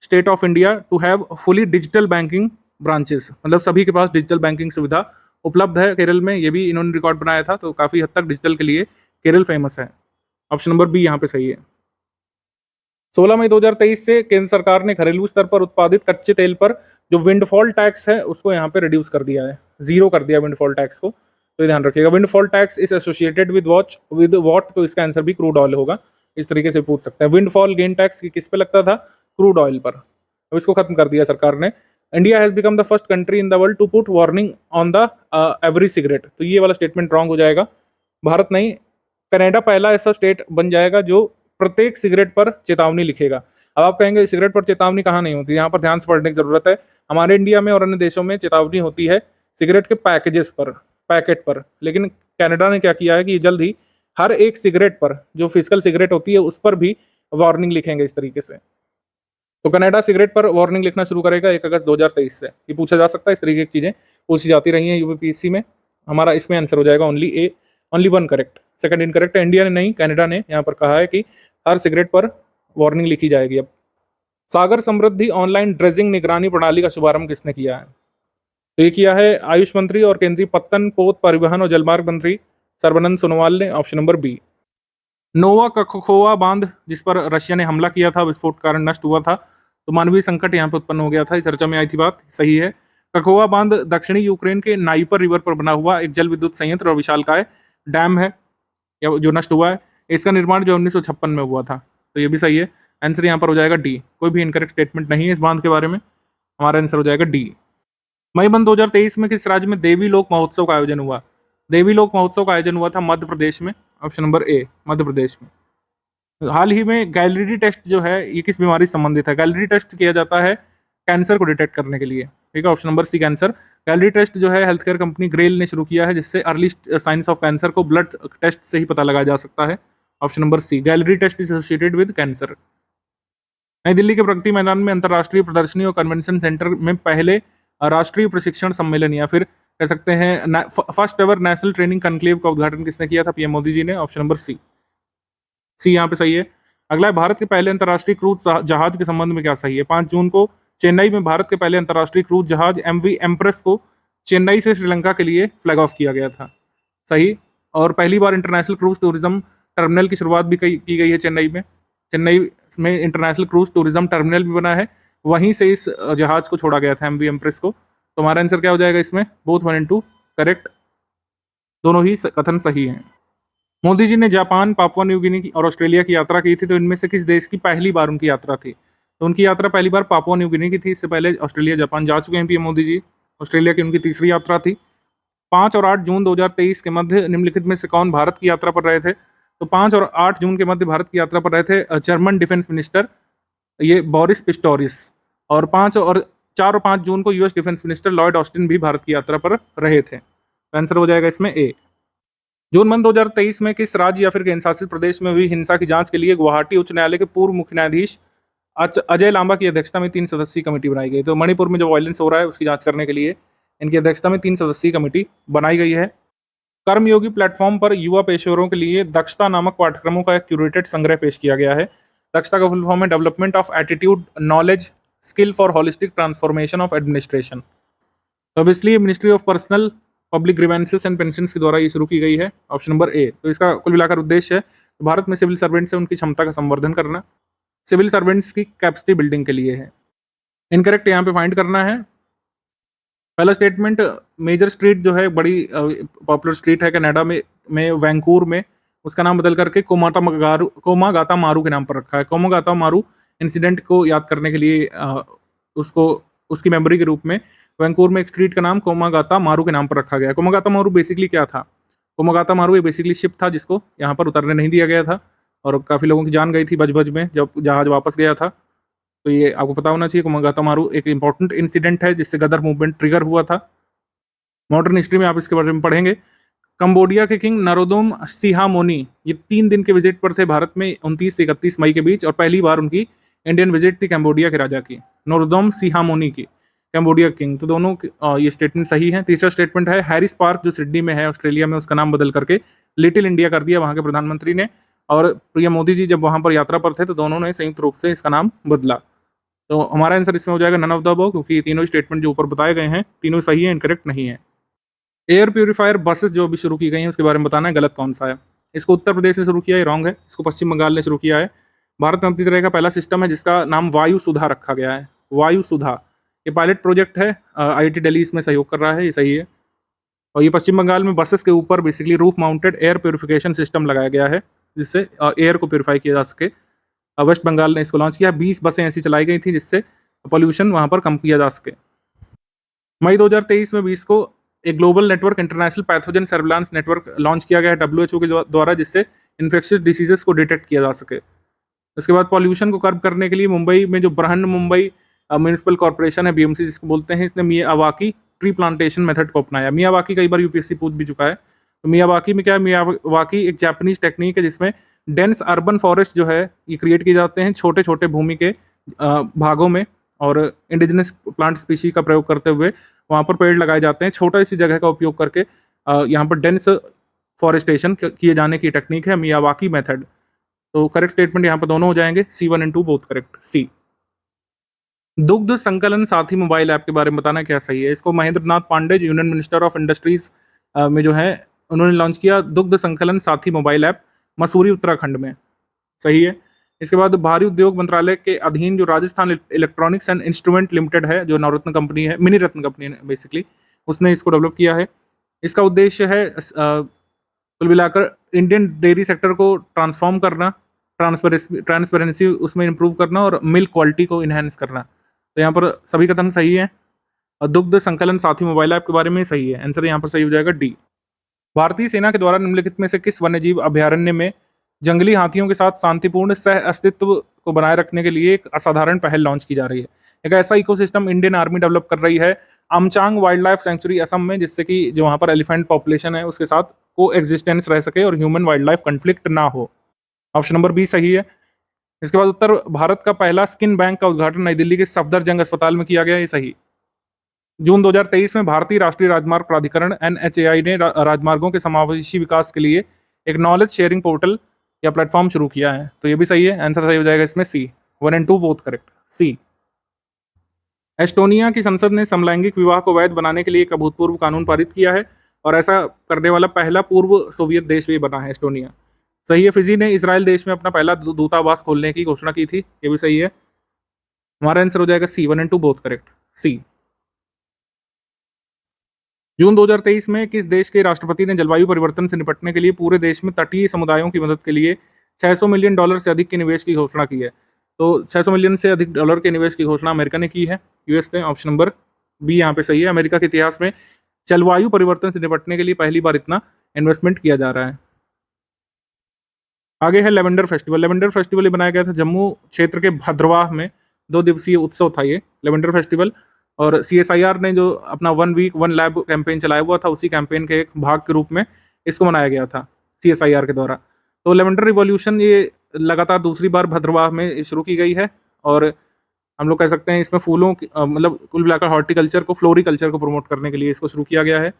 state of India to have fully digital banking branches, मतलब सभी के पास डिजिटल बैंकिंग सुविधा उपलब्ध है केरल में। ये भी इन्होंने रिकॉर्ड बनाया था, तो काफ़ी हद तक डिजिटल के लिए केरल फेमस है। ऑप्शन नंबर बी यहाँ पे सही है। 16 मई 2023 से केंद्र सरकार ने घरेलू स्तर पर उत्पादित कच्चे तेल पर जो विंडफॉल टैक्स है उसको यहाँ पे रिड्यूस कर दिया है, जीरो कर दिया विंडफॉल टैक्स को, तो ध्यान रखिएगा। Windfall tax is associated with what, तो इसका आंसर भी क्रूड ऑयल होगा। इस तरीके से पूछ सकते हैं। विंडफॉल गेन टैक्स किस पे लगता था? क्रूड ऑयल पर। अब इसको खत्म कर दिया सरकार ने। India has become the first country in the world to put warning on the every cigarette, तो ये वाला स्टेटमेंट रॉन्ग हो जाएगा। भारत नहीं, कनाडा पहला ऐसा स्टेट बन जाएगा जो प्रत्येक सिगरेट पर चेतावनी लिखेगा। अब आप कहेंगे सिगरेट पर चेतावनी कहाँ नहीं होती? यहाँ पर ध्यान से पढ़ने की जरूरत है। हमारे इंडिया में और अन्य देशों में चेतावनी होती है सिगरेट के पैकेजेस पर, पैकेट पर, लेकिन कनाडा ने क्या किया है कि जल्द ही हर एक सिगरेट पर, जो फिजिकल सिगरेट होती है उस पर भी वार्निंग लिखेंगे इस तरीके से। तो कनाडा सिगरेट पर वार्निंग लिखना शुरू करेगा 1 अगस्त 2023 से। ये पूछा जा सकता है, इस तरीके की चीजें पूछी जाती रही हैं यूपीपीएससी में। हमारा इसमें आंसर हो जाएगा ओनली ए, ओनली 1 करेक्ट, सेकंड इनकरेक्ट है। इंडिया ने नहीं, कनाडा ने यहाँ पर कहा है कि हर सिगरेट पर वार्निंग लिखी जाएगी। अब सागर समृद्धि ऑनलाइन ड्रेजिंग निगरानी प्रणाली का शुभारंभ किसने किया है? तो ये किया है आयुष मंत्री और केंद्रीय पत्तन, पोत, परिवहन और जलमार्ग मंत्री सर्बानंद सोनोवाल ने, ऑप्शन नंबर बी। नोवा कखोवा बांध जिस पर रशिया ने हमला किया था, विस्फोट के कारण नष्ट हुआ था, तो मानवीय संकट यहाँ पे उत्पन्न हो गया था, ये चर्चा में आई थी बात, सही है। कखोवा बांध दक्षिणी यूक्रेन के नाइपर रिवर पर बना हुआ एक जल विद्युत संयंत्र और विशालकाय डैम है या जो नष्ट हुआ है। इसका निर्माण जो 1956 में हुआ था, तो ये भी सही है। आंसर यहाँ पर हो जाएगा डी, कोई भी इनकरेक्ट स्टेटमेंट नहीं है इस बांध के बारे में, हमारा आंसर हो जाएगा डी। मई मंथ 2023 में किस राज्य में देवी लोक महोत्सव का आयोजन हुआ? देवी लोक महोत्सव का आयोजन हुआ था मध्य प्रदेश में, ऑप्शन नंबर ए, मध्य प्रदेश में। हाल ही में गैलरी टेस्ट जो है ये किस बीमारी से संबंधित है? गैलरी टेस्ट किया जाता है कैंसर को डिटेक्ट करने के लिए, ठीक है, option number C cancer. Galleri test जो है हेल्थ केयर कंपनी ग्रेल ने शुरू किया है, जिससे अर्ली साइंस ऑफ कैंसर को ब्लड टेस्ट से ही पता लगाया जा सकता है, option number C. Galleri test is associated with cancer. New Delhi के प्रगति मैदान में अंतर्राष्ट्रीय प्रदर्शनी और कन्वेंशन सेंटर में पहले राष्ट्रीय प्रशिक्षण सम्मेलन या फिर कह सकते हैं first ever national training conclave का उद्घाटन किसने किया था? पीएम मोदी जी ने, ऑप्शन नंबर सी। सी यहाँ पे सही है। अगला है भारत के पहले अंतर्राष्ट्रीय क्रूज जहाज के संबंध में क्या सही है? 5 जून को चेन्नई में भारत के पहले अंतर्राष्ट्रीय क्रूज जहाज एमवी एम्प्रेस को चेन्नई से श्रीलंका के लिए फ्लैग ऑफ किया गया था, सही। और पहली बार इंटरनेशनल क्रूज टूरिज्म टर्मिनल की शुरुआत भी की गई है चेन्नई में। चेन्नई में इंटरनेशनल क्रूज टूरिज्म टर्मिनल भी बना है, वहीं से इस जहाज को छोड़ा गया था एमवी एम्प्रेस को। तो हमारा आंसर क्या हो जाएगा इसमें? बोथ 1 और 2 करेक्ट, दोनों ही कथन सही हैं। मोदी जी ने जापान, पापुआ न्यू गिनी और ऑस्ट्रेलिया की यात्रा की थी, तो इनमें से किस देश की पहली बार उनकी यात्रा थी? तो उनकी यात्रा पहली बार पापुआ न्यू गिनी की थी, इससे पहले ऑस्ट्रेलिया, जापान जा चुके हैं पीएम मोदी जी। ऑस्ट्रेलिया की उनकी तीसरी यात्रा थी। 5 और 8 जून 2023 के मध्य निम्नलिखित में से कौन भारत की यात्रा पर रहे थे? तो 5 और 8 जून के मध्य भारत की यात्रा पर रहे थे जर्मन डिफेंस मिनिस्टर ये बोरिस पिस्टोरिस, और 4 और 5 जून को US defence minister Lloyd Austin भी भारत की यात्रा पर रहे थे। आंसर हो जाएगा इसमें ए। जून मंथ 2023 में किस राज्य या फिर केंद्र शासित प्रदेश में हुई हिंसा की जांच के लिए गुवाहाटी उच्च न्यायालय के पूर्व मुख्य न्यायाधीश अजय लांबा की अध्यक्षता में 3 सदस्यीय कमेटी बनाई गई? तो मणिपुर में जो वायलेंस हो रहा है उसकी जांच करने के लिए इनकी अध्यक्षता में 3 सदस्यीय कमेटी बनाई गई है। कर्मयोगी प्लेटफॉर्म पर युवा पेशेवरों के लिए दक्षता नामक पाठ्यक्रमों का एक क्यूरेटेड संग्रह पेश किया गया है। दक्षता का फुल फॉर्म है development of attitude, knowledge, skill for holistic transformation of administration. तो obviously ministry of personnel public grievances and pensions के द्वारा ये शुरू की गई है, ऑप्शन नंबर ए। तो इसका कुल मिलाकर उद्देश्य है भारत में सिविल सर्वेंट से उनकी क्षमता का संवर्धन करना, सिविल सर्वेंट्स की कैपेसिटी बिल्डिंग के लिए है। इनकरेक्ट यहाँ पे फाइंड करना है। पहला स्टेटमेंट, मेजर स्ट्रीट जो है बड़ी पॉपुलर स्ट्रीट है कनाडा में वैंकूवर में, उसका नाम बदल करके कोमागाता मारू के नाम पर रखा है। कोमागाता मारू इंसिडेंट को याद करने के लिए उसकी मेमोरी के रूप में वैंकूवर में एक स्ट्रीट का नाम कोमागाता मारू के नाम पर रखा गया। कोमागाता मारू बेसिकली क्या था? कोमागाता मारू ये बेसिकली शिप था जिसको यहाँ पर उतरने नहीं दिया गया था और काफ़ी लोगों की जान गई थी बज में जब जहाज वापस गया था। तो ये आपको पता होना चाहिए, कोमागाता मारू एक इंपॉर्टेंट इंसिडेंट है जिससे गदर मूवमेंट ट्रिगर हुआ था। मॉडर्न हिस्ट्री में आप इसके बारे में पढ़ेंगे। कंबोडिया के किंग नरोदोम सिहामोनी ये 3 दिन के विजिट पर थे भारत में 29 से 31 मई के बीच, और पहली बार उनकी इंडियन विजिट थी कंबोडिया के राजा की, नरोदोम सिहामोनी की, कंबोडिया किंग। तो दोनों ये स्टेटमेंट सही है। तीसरा स्टेटमेंट है हैरिस पार्क जो सिडनी में है ऑस्ट्रेलिया में, उसका नाम बदल करके लिटिल इंडिया कर दिया वहाँ के प्रधानमंत्री ने, और पीएम मोदी जी जब वहाँ पर यात्रा पर थे तो दोनों ने संयुक्त रूप से इसका नाम बदला। तो हमारा आंसर इसमें हो जाएगा नन ऑफ द अबव, क्योंकि तीनों स्टेटमेंट जो ऊपर बताए गए हैं तीनों सही है, इनकरेक्ट नहीं है। एयर प्यूरीफायर बसेस जो अभी शुरू की गई हैं उसके बारे में बताना है गलत कौन सा है। इसको उत्तर प्रदेश ने शुरू किया है, रॉन्ग है। इसको पश्चिम बंगाल ने शुरू किया है। भारत में अपनी तरह का पहला सिस्टम है जिसका नाम वायु सुधा रखा गया है, वायु सुधा। ये पायलट प्रोजेक्ट है, IIT दिल्ली इसमें सहयोग कर रहा है, ये सही है। और ये पश्चिम बंगाल में बसेस के ऊपर basically roof mounted air purification system लगाया गया है जिससे एयर को प्योरीफाई किया जा सके। वेस्ट बंगाल ने इसको लॉन्च किया। 20 बसें ऐसी चलाई गई थी जिससे पॉल्यूशन वहाँ पर कम किया जा सके। मई 2023 में 20 को एक global network international pathogen surveillance network launch किया गया है WHO के द्वारा, जिससे इन्फेक्शियस डिसीजेस को डिटेक्ट किया जा सके। उसके बाद पॉल्यूशन को कर्ब करने के लिए मुंबई में जो बृहन मुंबई म्यूनिसिपल कॉर्पोरेशन है, BMC जिसको बोलते हैं, इसने मियावाकी ट्री प्लांटेशन मेथड को अपनाया। मियावाकी कई बार UPSC पूछ भी चुका है। तो मियावाकी में क्या है? मियावाकी एक जापानीज टेक्निक है जिसमें डेंस अर्बन फॉरेस्ट जो है ये क्रिएट किए जाते हैं छोटे छोटे भूमि के भागों में, और इंडिजिनस प्लांट स्पीशी का प्रयोग करते हुए वहाँ पर पेड़ लगाए जाते हैं। छोटा सी जगह का उपयोग करके यहाँ पर डेंस फॉरेस्टेशन किए जाने की टेक्निक है मियावाकी मेथड। तो करेक्ट स्टेटमेंट यहाँ पर दोनों हो जाएंगे, C1 और 2 बोथ करेक्ट, सी। दुग्ध संकलन साथी मोबाइल ऐप के बारे में बताना क्या सही है? इसको Mahendra Nath Pandey union minister of industries में जो है उन्होंने लॉन्च किया दुग्ध संकलन साथी मोबाइल ऐप मसूरी उत्तराखंड में। सही है। इसके बाद भारी उद्योग मंत्रालय के अधीन जो Rajasthan electronics and instrument limited है, जो नवरत्न कंपनी है, मिनी रत्न कंपनी है बेसिकली, उसने इसको डेवलप किया है। इसका उद्देश्य है कुल मिलाकर इंडियन डेयरी सेक्टर को ट्रांसफॉर्म करना, ट्रांसपेरेंसी उसमें इंप्रूव करना और मिल्क क्वालिटी को इन्हेंस करना। तो यहाँ पर सभी कथन सही है। और दुग्ध संकलन साथी मोबाइल ऐप के बारे में सही है। आंसर यहाँ पर सही हो जाएगा डी। भारतीय सेना के द्वारा निम्नलिखित में से किस वन्यजीव अभयारण्य में जंगली हाथियों के साथ शांतिपूर्ण सह अस्तित्व को बनाए रखने के लिए एक असाधारण पहल लॉन्च की जा रही है? एक ऐसा इकोसिस्टम इंडियन आर्मी डेवलप कर रही है अमचांग वाइल्ड लाइफ सेंचुरी असम में, जिससे कि जो वहाँ पर एलिफेंट पॉपुलेशन है उसके साथ को एग्जिस्टेंस रह सके और ह्यूमन वाइल्ड लाइफ कन्फ्लिक्ट ना हो। ऑप्शन नंबर बी सही है। इसके बाद उत्तर भारत का पहला स्किन बैंक का उद्घाटन नई दिल्ली के सफदरजंग अस्पताल में किया गया, ये सही। जून 2023 में भारतीय राष्ट्रीय राजमार्ग प्राधिकरण NHAI ने राजमार्गों के समावेशी विकास के लिए एक नॉलेज शेयरिंग पोर्टल या प्लेटफॉर्म शुरू किया है, तो ये भी सही है। आंसर सही हो जाएगा इसमें सी। 1 और 2 बोथ करेक्ट, सी। एस्टोनिया की संसद ने समलैंगिक विवाह को वैध बनाने के लिए एक अभूतपूर्व कानून पारित किया है और ऐसा करने वाला पहला पूर्व सोवियत देश भी बना है एस्टोनिया। सही है। फिजी ने इजराइल देश में अपना पहला दूतावास खोलने की घोषणा की थी, ये भी सही है। हमारा आंसर हो जाएगा सी। 1 और 2 बोथ करेक्ट, सी। जून 2023 में किस देश के राष्ट्रपति ने जलवायु परिवर्तन से निपटने के लिए पूरे देश में तटीय समुदायों की मदद के लिए $600 मिलियन से अधिक के निवेश की घोषणा की है? तो 600 मिलियन से अधिक डॉलर के निवेश की घोषणा अमेरिका ने की है, यूएस ने। ऑप्शन नंबर बी यहाँ पे सही है। अमेरिका के इतिहास में जलवायु परिवर्तन से निपटने के लिए पहली बार इतना इन्वेस्टमेंट किया जा रहा है। आगे है लेवेंडर फेस्टिवल। लेवेंडर फेस्टिवल ये बनाया गया था जम्मू क्षेत्र के भद्रवाह में, 2 दिवसीय उत्सव था ये लेवेंडर फेस्टिवल। और CSIR ने जो अपना 1 वीक 1 लैब कैंपेन चलाया हुआ था, उसी कैंपेन के एक भाग के रूप में इसको मनाया गया था CSIR के द्वारा। तो लेवेंडर रिवॉल्यूशन ये लगातार दूसरी बार भद्रवाह में शुरू की गई है और हम लोग कह सकते हैं इसमें फूलों की मतलब कुल मिलाकर हॉर्टिकल्चर को, फ्लोरिकल्चर को प्रमोट करने के लिए इसको शुरू किया गया है।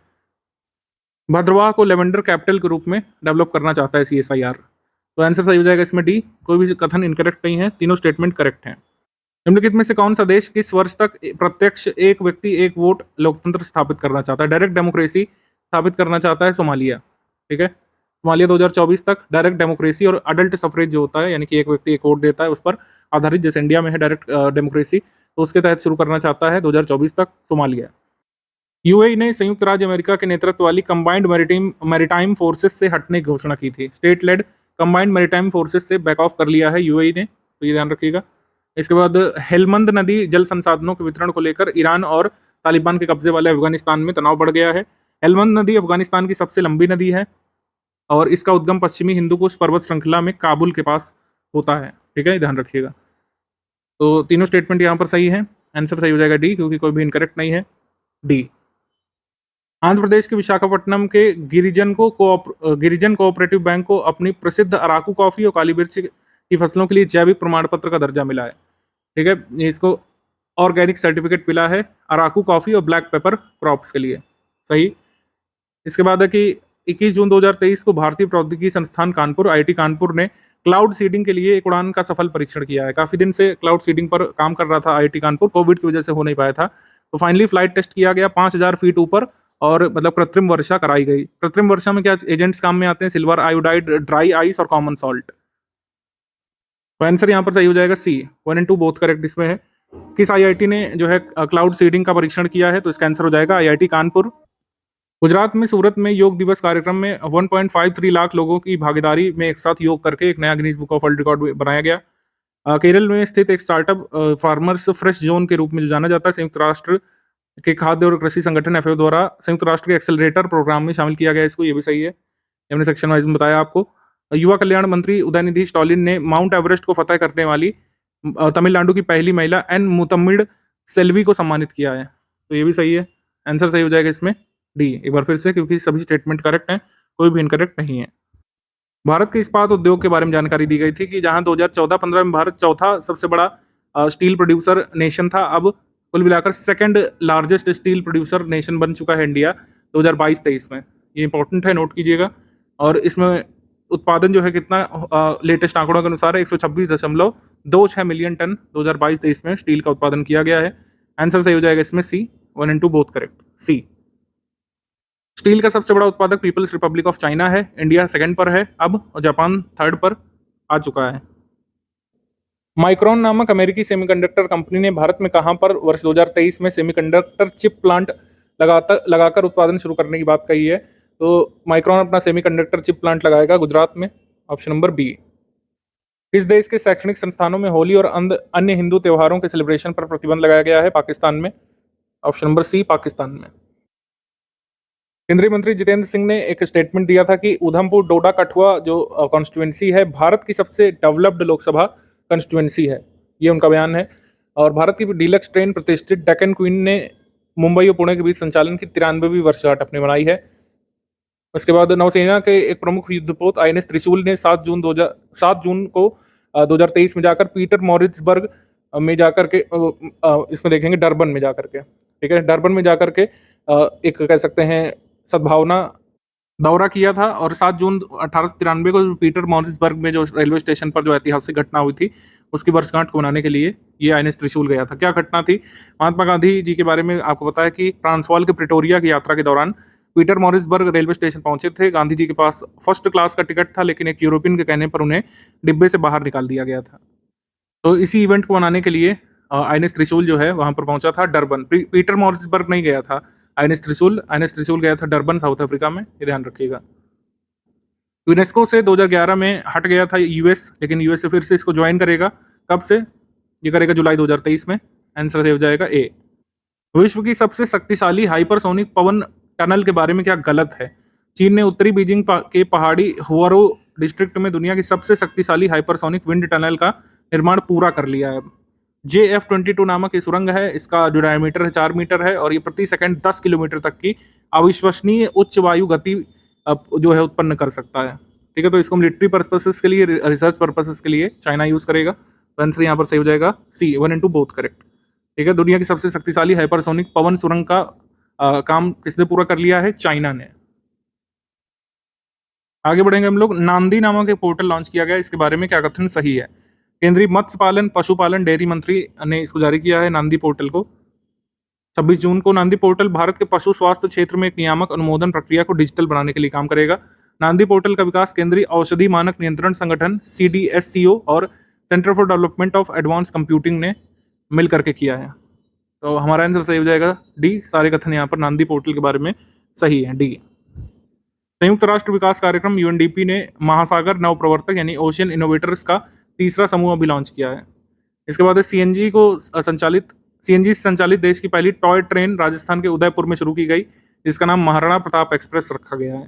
भद्रवाह को लेवेंडर कैपिटल के रूप में डेवलप करना चाहता है CSIR। तो आंसर सही हो जाएगा इसमें डी। कोई भी कथन इनकरेक्ट नहीं है, तीनों स्टेटमेंट करेक्ट हैं। निम्नलिखित में से कौन सा देश किस वर्ष तक प्रत्यक्ष एक व्यक्ति एक वोट लोकतंत्र स्थापित करना चाहता है? डायरेक्ट डेमोक्रेसी स्थापित करना चाहता है सोमालिया। ठीक है, सोमालिया 2024 तक डायरेक्ट डेमोक्रेसी और अडल्ट सफरेज जो होता है, यानी कि एक व्यक्ति एक वोट देता है, उस पर आधारित, जैसे इंडिया में है डायरेक्ट डेमोक्रेसी, तो उसके तहत शुरू करना चाहता है 2024 तक सोमालिया। UAE ने संयुक्त राज्य अमेरिका के नेतृत्व वाली कंबाइंड मैरीटाइम फोर्सेस से हटने की घोषणा की थी। State lead combined maritime forces से बैक ऑफ कर लिया है UAE ने, तो ये ध्यान रखिएगा। इसके बाद हेलमंद नदी जल संसाधनों के वितरण को लेकर ईरान और तालिबान के कब्जे वाले अफगानिस्तान में तनाव बढ़ गया है। हेलमंद नदी अफगानिस्तान की सबसे लंबी नदी है और इसका उद्गम पश्चिमी हिंदुकुश पर्वत श्रृंखला में काबुल के पास होता है। ठीक है, ध्यान रखिएगा। तो तीनों स्टेटमेंट यहाँ पर सही है। आंसर सही हो जाएगा डी, क्योंकि कोई भी इनकरेक्ट नहीं है, डी। आंध्र प्रदेश के विशाखापट्टनम के गिरिजन कोऑपरेटिव बैंक को अपनी प्रसिद्ध अराकू कॉफी और काली मिर्च की फसलों के लिए जैविक प्रमाण पत्र का दर्जा मिला है। ठीक है, इसको ऑर्गेनिक सर्टिफिकेट मिला है अराकू कॉफी और ब्लैक पेपर क्रॉप्स के लिए। सही। इसके बाद है कि 21 जून 2023 को भारतीय प्रौद्योगिकी संस्थान कानपुर IIT कानपुर ने क्लाउड सीडिंग के लिए एक उड़ान का सफल परीक्षण किया है। काफी दिन से क्लाउड सीडिंग पर काम कर रहा था IIT कानपुर, कोविड की वजह से हो नहीं पाया था, तो फाइनली फ्लाइट टेस्ट किया गया 5000 फीट ऊपर और मतलब कृत्रिम वर्षा कराई गई। कृत्रिम वर्षा में क्या एजेंट्स काम में आते हैं? सिल्वर आयोडाइड, ड्राई आइस और कॉमन सॉल्ट। तो आंसर यहाँ पर सही हो जाएगा सी। 1 और 2 बोथ करेक्ट इसमें है। किस IIT ने जो है क्लाउड सीडिंग का परीक्षण किया है? तो इसका आंसर हो जाएगा IIT कानपुर। गुजरात में सूरत में योग दिवस कार्यक्रम में 1.53 लाख लोगों की भागीदारी में एक साथ योग करके एक नया Guinness book of world record बनाया गया। केरल में स्थित एक स्टार्टअप फार्मर्स फ्रेश जोन के रूप में जो जाना जाता है, संयुक्त राष्ट्र के खाद्य और कृषि संगठन FAO द्वारा संयुक्त राष्ट्र के एक्सेलरेटर प्रोग्राम में शामिल किया गया इसको, ये भी सही है, हमने सेक्शन वाइज में बताया आपको। युवा कल्याण मंत्री उदयनिधि स्टॉलिन ने माउंट एवरेस्ट को फतह करने वाली तमिलनाडु की पहली महिला एन मुतमिड़ सेल्वी को सम्मानित किया है, तो ये भी सही है। आंसर सही हो जाएगा इसमें डी। एक बार फिर से, क्योंकि सभी स्टेटमेंट करेक्ट हैं, कोई भी इनकरेक्ट नहीं है। भारत के इस्पात उद्योग के बारे में जानकारी दी गई थी कि जहां 2014-15 में भारत चौथा सबसे बड़ा स्टील प्रोड्यूसर नेशन था, अब कुल मिलाकर second largest steel producer nation बन चुका है इंडिया 2022-23 में। ये इंपॉर्टेंट है, नोट कीजिएगा। और इसमें उत्पादन जो है कितना, लेटेस्ट आंकड़ों के अनुसार 126.26 मिलियन टन 2022-23 में स्टील का उत्पादन किया गया है। आंसर सही हो जाएगा इसमें सी। 1 और 2 बोथ करेक्ट, सी। स्टील का सबसे बड़ा उत्पादक पीपल्स रिपब्लिक ऑफ चाइना है। इंडिया सेकंड पर है अब और जापान थर्ड पर आ चुका है। माइक्रोन नामक अमेरिकी सेमीकंडक्टर कंपनी ने भारत में कहां पर वर्ष 2023 में सेमीकंडक्टर चिप प्लांट लगाकर उत्पादन शुरू करने की बात कही है। तो माइक्रोन अपना सेमीकंडक्टर चिप प्लांट लगाएगा गुजरात में, ऑप्शन नंबर बी। किस देश के शैक्षणिक संस्थानों में होली और अन्य हिंदू त्योहारों के सेलिब्रेशन पर प्रतिबंध लगाया गया है? पाकिस्तान में, ऑप्शन नंबर सी पाकिस्तान में। केंद्रीय मंत्री जितेंद्र सिंह ने एक स्टेटमेंट दिया था कि उधमपुर डोडा कठुआ जो कॉन्स्टिट्यूएंसी है भारत की सबसे डेवलप्ड लोकसभा कॉन्स्टिट्यूएंसी है, ये उनका बयान है। और भारत की डीलक्स ट्रेन प्रतिष्ठित डेक्कन क्वीन ने मुंबई और पुणे के बीच संचालन की 93वीं वर्षगांठ अपनी मनाई है। उसके बाद नौसेना के एक प्रमुख युद्धपोत INS त्रिशूल ने 7 जून को 2023 में जाकर पीटर मॉरिट्सबर्ग में जाकर के इसमें देखेंगे डरबन में जाकर के, ठीक है, डरबन में जाकर के एक कह सकते हैं सद्भावना दौरा किया था। और 7 जून 1893 को पीटर मॉरिट्सबर्ग में जो रेलवे स्टेशन पर जो ऐतिहासिक घटना हुई थी उसकी वर्षगांठ को मनाने के लिए ये INS त्रिशूल गया था। क्या घटना थी? महात्मा गांधी जी के बारे में आपको पता है कि ट्रांसवाल के प्रिटोरिया की यात्रा के दौरान पीटर मॉरिट्सबर्ग रेलवे स्टेशन पहुंचे थे। गांधी जी के पास फर्स्ट क्लास का टिकट था, लेकिन एक यूरोपियन के कहने पर उन्हें डिब्बे से बाहर निकाल दिया गया था। तो इसी इवेंट को मनाने के लिए INS त्रिशूल जो है वहां पर पहुंचा था डरबन। पीटर मॉरिट्सबर्ग नहीं गया था INS त्रिशूल गया था डरबन, साउथ अफ्रीका में, ये ध्यान रखिएगा। यूनेस्को से 2011 में हट गया था US, लेकिन US से फिर से इसको ज्वाइन करेगा। कब से? ये करेगा जुलाई 2023 में। आंसर हो जाएगा ए। विश्व की सबसे शक्तिशाली हाइपरसोनिक पवन टनल के बारे में क्या गलत है? चीन ने उत्तरी बीजिंग के पहाड़ी हुआरो डिस्ट्रिक्ट में दुनिया की सबसे शक्तिशाली हाइपरसोनिक विंड टनल का निर्माण पूरा कर लिया है। JF-22 नामक ये सुरंग है, इसका जो डायमीटर है 4 मीटर है और ये प्रति सेकंड 10 किलोमीटर तक की अविश्वसनीय उच्च वायु गति जो है उत्पन्न कर सकता है, ठीक है। तो इसको मिलिट्री पर्पसेस के लिए, रिसर्च पर्पसेस के लिए चाइना यूज करेगा। तो आंसर यहाँ पर सही हो जाएगा सी, 1 and 2 बोथ करेक्ट, ठीक है। दुनिया की सबसे शक्तिशाली हाइपरसोनिक पवन सुरंग का काम किसने पूरा कर लिया है? चाइना ने। आगे बढ़ेंगे हम लोग। नांदी नामक एक पोर्टल लॉन्च किया गया, इसके बारे में क्या कथन सही है? केंद्रीय मत्स्य पालन पशुपालन डेयरी मंत्री ने इसको जारी किया है नांदी पोर्टल को 26 जून को। नांदी पोर्टल भारत के पशु स्वास्थ्य क्षेत्र में एक नियामक अनुमोदन प्रक्रिया को डिजिटल बनाने के लिए काम करेगा। नांदी पोर्टल का विकास केंद्रीय औषधि मानक नियंत्रण संगठन CDSCO और centre for development of advance computing ने मिल करके किया है। तो हमारा आंसर सही हो जाएगा डी। सारे कथन यहाँ पर नांदी पोर्टल के बारे में सही है, डी। संयुक्त राष्ट्र विकास कार्यक्रम UNDP ने महासागर नव प्रवर्तक यानी ओशियन इनोवेटर्स का तीसरा समूह अभी लॉन्च किया है। इसके बाद CNG से संचालित देश की पहली टॉय ट्रेन राजस्थान के उदयपुर में शुरू की गई, जिसका नाम महाराणा प्रताप एक्सप्रेस रखा गया है।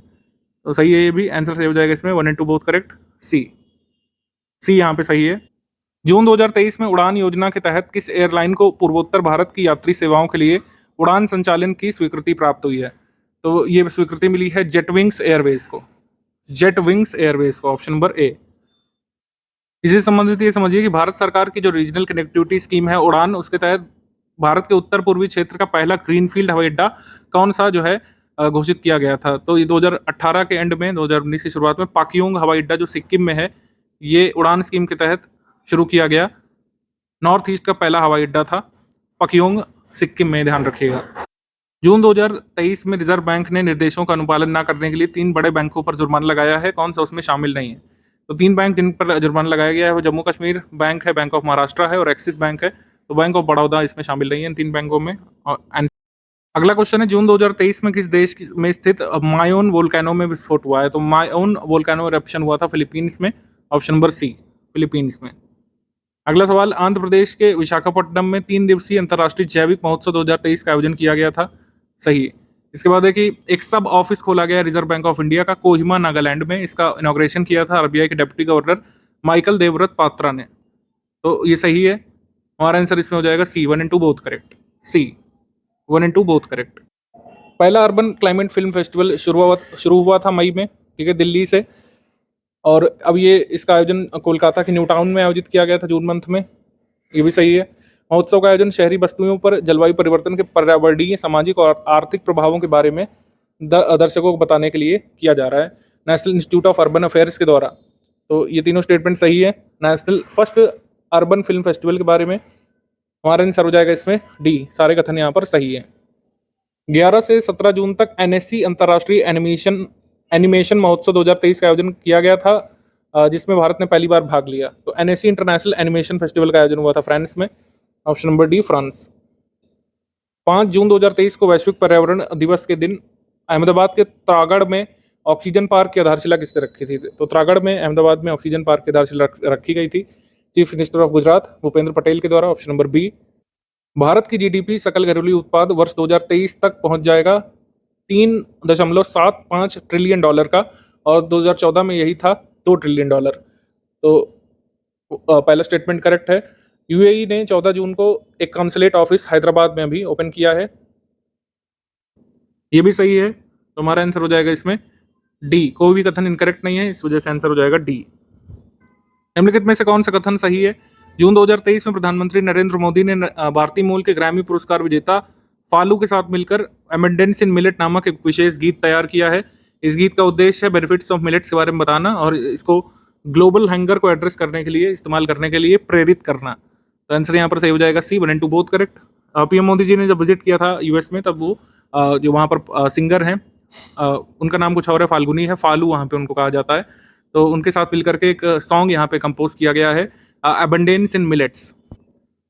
तो सही है ये भी, आंसर सही हो जाएगा इसमें, 1 and 2 बोथ करेक्ट, सी यहाँ पे सही है। जून 2023 में उड़ान योजना के तहत किस एयरलाइन को पूर्वोत्तर भारत की यात्री सेवाओं के लिए उड़ान संचालन की स्वीकृति प्राप्त हुई है? तो ये स्वीकृति मिली है जेटविंग्स एयरवेज को, ऑप्शन नंबर ए। इससे संबंधित ये समझिए कि भारत सरकार की जो रीजनल कनेक्टिविटी स्कीम है उड़ान, उसके तहत भारत के उत्तर पूर्वी क्षेत्र का पहला ग्रीनफील्ड हवाई अड्डा कौन सा जो है घोषित किया गया था? तो ये 2018 के एंड में, 2019 की शुरुआत में पाक्योंग हवाई अड्डा जो सिक्किम में है, ये उड़ान स्कीम के तहत शुरू किया गया। नॉर्थ ईस्ट का पहला हवाई अड्डा था पाक्योंग, सिक्किम में, ध्यान रखिएगा। जून 2023 में रिजर्व बैंक ने निर्देशों का अनुपालन न करने के लिए 3 बड़े बैंकों पर जुर्माना लगाया है, कौन सा उसमें शामिल नहीं है? तो 3 बैंक जिन पर जुर्माना लगाया गया है वो जम्मू कश्मीर बैंक है, बैंक ऑफ महाराष्ट्र है और एक्सिस बैंक है। तो बैंक ऑफ बड़ौदा इसमें शामिल नहीं है इन 3 बैंकों में। अगला क्वेश्चन है, जून 2023 में किस देश में स्थित मायोन वोल्केनो में विस्फोट हुआ है? तो मायोन वोल्केनो इरप्शन हुआ था फिलीपींस में, ऑप्शन नंबर सी, फिलीपींस में। अगला सवाल, आंध्र प्रदेश के विशाखापट्टनम में 3 दिवसीय अंतर्राष्ट्रीय जैविक महोत्सव 2023 का आयोजन किया गया था, सही। इसके बाद है कि एक सब ऑफिस खोला गया रिजर्व बैंक ऑफ इंडिया का कोहिमा नागालैंड में, इसका इनॉग्रेशन किया था RBI के deputy governor Michael Devvrat Patra ने। तो ये सही है, हमारा आंसर इसमें हो जाएगा C, 1 and 2 both correct, C, 1 and 2 both correct. पहला अर्बन क्लाइमेट फिल्म फेस्टिवल शुरू हुआ था मई में, ठीक है, दिल्ली से। और अब ये इसका आयोजन कोलकाता के न्यू टाउन में आयोजित किया गया था जून मंथ में, ये भी सही है। महोत्सव का आयोजन शहरी बस्तियों पर जलवायु परिवर्तन के पर्यावरणीय, सामाजिक और आर्थिक प्रभावों के बारे में दर्शकों को बताने के लिए किया जा रहा है national institute of urban affairs के द्वारा। तो ये तीनों स्टेटमेंट सही है। National first urban film festival के बारे में हमारा आंसर हो जाएगा इसमें डी, सारे कथन यहाँ पर सही है। 11 से 17 जून तक एनएससी अंतर्राष्ट्रीय एनिमेशन महोत्सव 2023 का आयोजन किया गया था, जिसमें भारत ने पहली बार भाग लिया। तो एनएससी इंटरनेशनल एनिमेशन फेस्टिवल का आयोजन हुआ था फ्रांस में। Option number D France. 5 जून 2023 को वैश्विक पर्यावरण दिवस के दिन अहमदाबाद के त्रागढ़ में ऑक्सीजन पार्क की आधारशिला किसने रखी थी? तो त्रागढ़ में अहमदाबाद में ऑक्सीजन पार्क की आधारशिला रखी गई थी chief minister of Gujarat Bhupendra Patel के द्वारा। Option number B. भारत की जीडीपी सकल घरेलू उत्पाद वर्ष 2023 तक पहुंच जाएगा 3.75 ट्रिलियन डॉलर का, और 2014 में यही था 2 ट्रिलियन डॉलर। तो पहला स्टेटमेंट करेक्ट है। यूएई ने 14 जून को एक कॉन्सुलेट ऑफिस हैदराबाद में अभी ओपन किया है, ये भी सही है। तो हमारा आंसर हो जाएगा इसमें डी। कोई भी कथन इनकरेक्ट नहीं है, इस वजह से आंसर हो जाएगा डी। निम्नलिखित में से कौन सा कथन सही है? जून 2023 में प्रधानमंत्री नरेंद्र मोदी ने भारतीय मूल के ग्रैमी पुरस्कार विजेता फालू के साथ मिलकर अबंडेंस इन मिलेट नामक एक विशेष गीत तैयार किया है। इस गीत का उद्देश्य है बेनिफिट्स ऑफ मिलेट्स के बारे में बताना और इसको ग्लोबल हंगर को एड्रेस करने के लिए, इस्तेमाल करने के लिए प्रेरित करना। तो आंसर यहाँ पर सही हो जाएगा C. 1 and 2 both correct. PM Modi ji ने जब विजिट किया था यूएस में, तब वो जो वहाँ पर सिंगर हैं, उनका नाम कुछ और है, फाल्गुनी है, फालू वहाँ पे उनको कहा जाता है। तो उनके साथ मिलकर के एक सॉन्ग यहाँ पे कंपोज किया गया है, अबंडेंस इन मिलेट्स।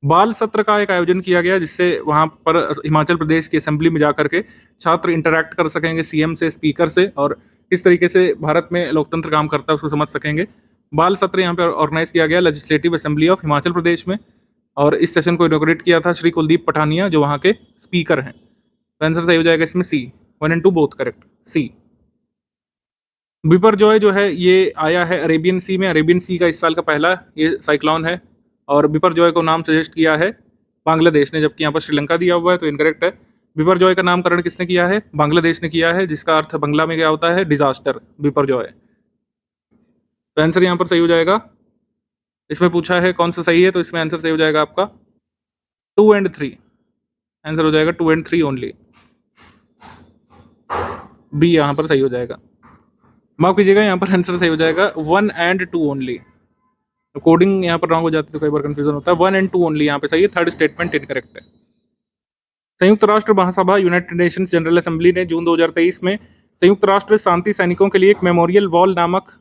बाल सत्र का एक आयोजन किया गया, जिससे वहाँ पर हिमाचल प्रदेश की असेंबली में जाकर के छात्र इंटरैक्ट कर सकेंगे सीएम से, स्पीकर से, और किस तरीके से भारत में लोकतंत्र काम करता है उसको समझ सकेंगे। बाल सत्र यहाँ पे ऑर्गेनाइज किया गया legislative assembly of Himachal Pradesh में, और इस सेशन को इनोग्रेट किया था श्री कुलदीप पठानिया, जो वहाँ के स्पीकर हैं। तो आंसर सही हो जाएगा इसमें सी। 1 and 2 बोथ करेक्ट, सी। बिपरजॉय जो है ये आया है अरेबियन सी में। अरेबियन सी का इस साल का पहला ये साइक्लोन है, और बिपरजॉय को नाम सजेस्ट किया है बांग्लादेश ने, जबकि यहाँ पर श्रीलंका दिया हुआ है, तो इनकरेक्ट है। बिपरजॉय का नामकरण किसने किया है? बांग्लादेश ने किया है, जिसका अर्थ बांग्ला में क्या होता है? डिजास्टर, बिपरजॉय। तो आंसर यहाँ पर सही हो जाएगा। इसमें पूछा है कौन सा सही है, तो इसमें आंसर सही हो जाएगा आपका 2 and 3। आंसर हो जाएगा 2 and 3 ओनली। बी यहाँ पर सही हो जाएगा। माफ कीजिएगा, यहाँ पर आंसर सही हो जाएगा 1 and 2 ओनली। कोडिंग यहाँ पर रॉन्ग हो जाती है तो कई बार कंफ्यूजन होता है। 1 and 2 ओनली यहाँ पे सही है। थर्ड स्टेटमेंट इनकरेक्ट है। संयुक्त राष्ट्र महासभा यूनाइटेड नेशंस जनरल असेंबली ने जून 2023 में संयुक्त राष्ट्र शांति सैनिकों के लिए एक मेमोरियल वॉल नामक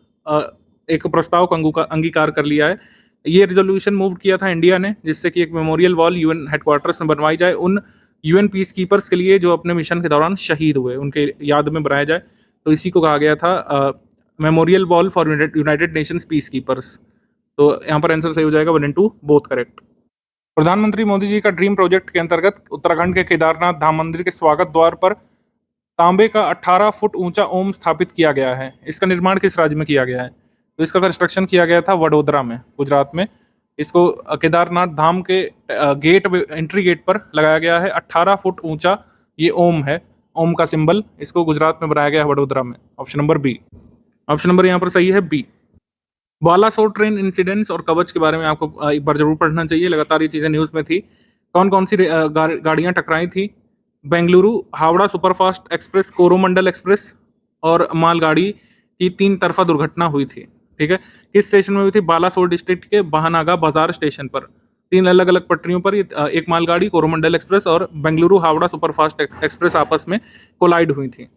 एक प्रस्ताव का अंगीकार कर लिया है। ये रिजोल्यूशन मूव किया था इंडिया ने, जिससे कि एक मेमोरियल वॉल यूएन हेडक्वार्टर्स में बनवाई जाए उन यूएन पीस कीपर्स के लिए जो अपने मिशन के दौरान शहीद हुए, उनके याद में बनाया जाए। तो इसी को कहा गया था memorial wall for United Nations peace keepers. तो यहाँ पर आंसर सही हो जाएगा 1 and 2 बोथ करेक्ट। प्रधानमंत्री मोदी जी का ड्रीम प्रोजेक्ट के अंतर्गत उत्तराखंड के केदारनाथ धाम मंदिर के स्वागत द्वार पर तांबे का 18 फुट ऊंचा ओम स्थापित किया गया है। इसका निर्माण किस राज्य में किया गया है? तो इसका कंस्ट्रक्शन किया गया था वडोदरा में, गुजरात में। इसको केदारनाथ धाम के गेट, एंट्री गेट पर लगाया गया है। 18 फुट ऊंचा ये ओम है, ओम का सिंबल। इसको गुजरात में बनाया गया है, वडोदरा में। Option number B. Option number यहाँ पर सही है बी। बालासोर ट्रेन इंसिडेंट्स और कवच के बारे में आपको एक बार जरूर पढ़ना चाहिए, लगातार ये चीज़ें न्यूज़ में थी। कौन कौन सी गाड़ियाँ टकराई थी? Bengaluru Howrah superfast express, Coromandel express और मालगाड़ी की 3 तरफा दुर्घटना हुई थी। ठीक है, किस स्टेशन में हुई थी? बालासोर डिस्ट्रिक्ट के बहानागा बाजार स्टेशन पर 3 अलग अलग पटरियों पर एक मालगाड़ी, कोरोमंडल एक्सप्रेस और बेंगलुरु हावड़ा सुपरफास्ट एक्सप्रेस आपस में कोलाइड हुई थी।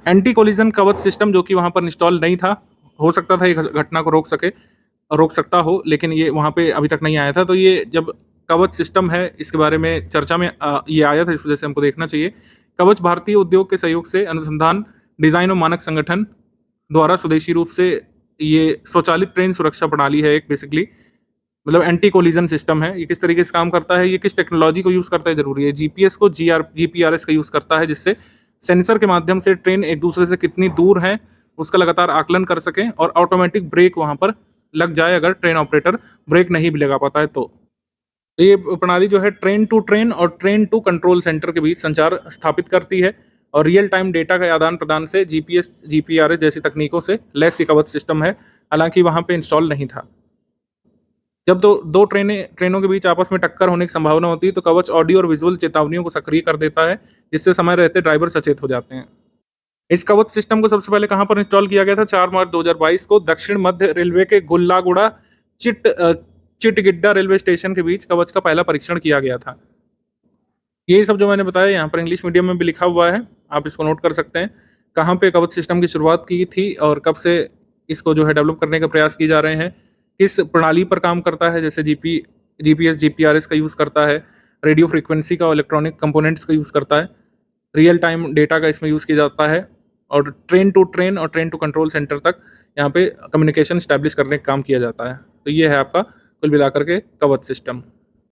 एंटी कोलिजन कवच सिस्टम जो कि वहाँ पर इंस्टॉल नहीं था, हो सकता था ये घटना को रोक सकता हो, लेकिन ये वहाँ पे अभी तक नहीं आया था। तो ये जब कवच सिस्टम है, इसके बारे में चर्चा में ये आया था, इस वजह से हमको देखना चाहिए। कवच भारतीय उद्योग के सहयोग से अनुसंधान, डिजाइन और मानक संगठन द्वारा स्वदेशी रूप से ये स्वचालित ट्रेन सुरक्षा प्रणाली है, एक बेसिकली मतलब एंटी कोलिजन सिस्टम है। ये किस तरीके से काम करता है, ये किस टेक्नोलॉजी को यूज करता है जरूरी है? जीपीएस को, जीपीआरएस का यूज करता है, जिससे सेंसर के माध्यम से ट्रेन एक दूसरे से कितनी दूर है उसका लगातार आकलन कर सकें और ऑटोमेटिक ब्रेक वहां पर लग जाए अगर ट्रेन ऑपरेटर ब्रेक नहीं भी लगा पाता है। तो ये प्रणाली जो है ट्रेन टू ट्रेन और ट्रेन टू कंट्रोल सेंटर के बीच संचार स्थापित करती है और रियल टाइम डेटा का आदान प्रदान से जीपीएस, जीपीआरएस जैसी तकनीकों से लैस ये कवच सिस्टम है। हालांकि वहां पे इंस्टॉल नहीं था। जब दो ट्रेनों के बीच आपस में टक्कर होने की संभावना होती है तो कवच ऑडियो और विजुअल चेतावनियों को सक्रिय कर देता है, जिससे समय रहते ड्राइवर सचेत हो जाते हैं। इस कवच सिस्टम को सबसे पहले कहां पर इंस्टॉल किया गया था? 4 मार्च 2022 को दक्षिण मध्य रेलवे के गुल्लागुड़ा चिटगिड्डा रेलवे स्टेशन के बीच कवच का पहला परीक्षण किया गया था। ये सब जो मैंने बताया यहाँ पर इंग्लिश मीडियम में भी लिखा हुआ है, आप इसको नोट कर सकते हैं। कहाँ पे कवच सिस्टम की शुरुआत की थी और कब से इसको जो है डेवलप करने का प्रयास किए जा रहे हैं, किस प्रणाली पर काम करता है, जैसे जीपीएस जीपीआरएस का यूज़ करता है, रेडियो फ्रीक्वेंसी का, इलेक्ट्रॉनिक कंपोनेंट्स का यूज़ करता है, रियल टाइम डेटा का इसमें यूज़ किया जाता है, और ट्रेन टू ट्रेन और ट्रेन टू कंट्रोल सेंटर तक यहाँ पे कम्युनिकेशन स्टैब्लिश करने का काम किया जाता है। तो ये है आपका कुल मिलाकर के कवच सिस्टम।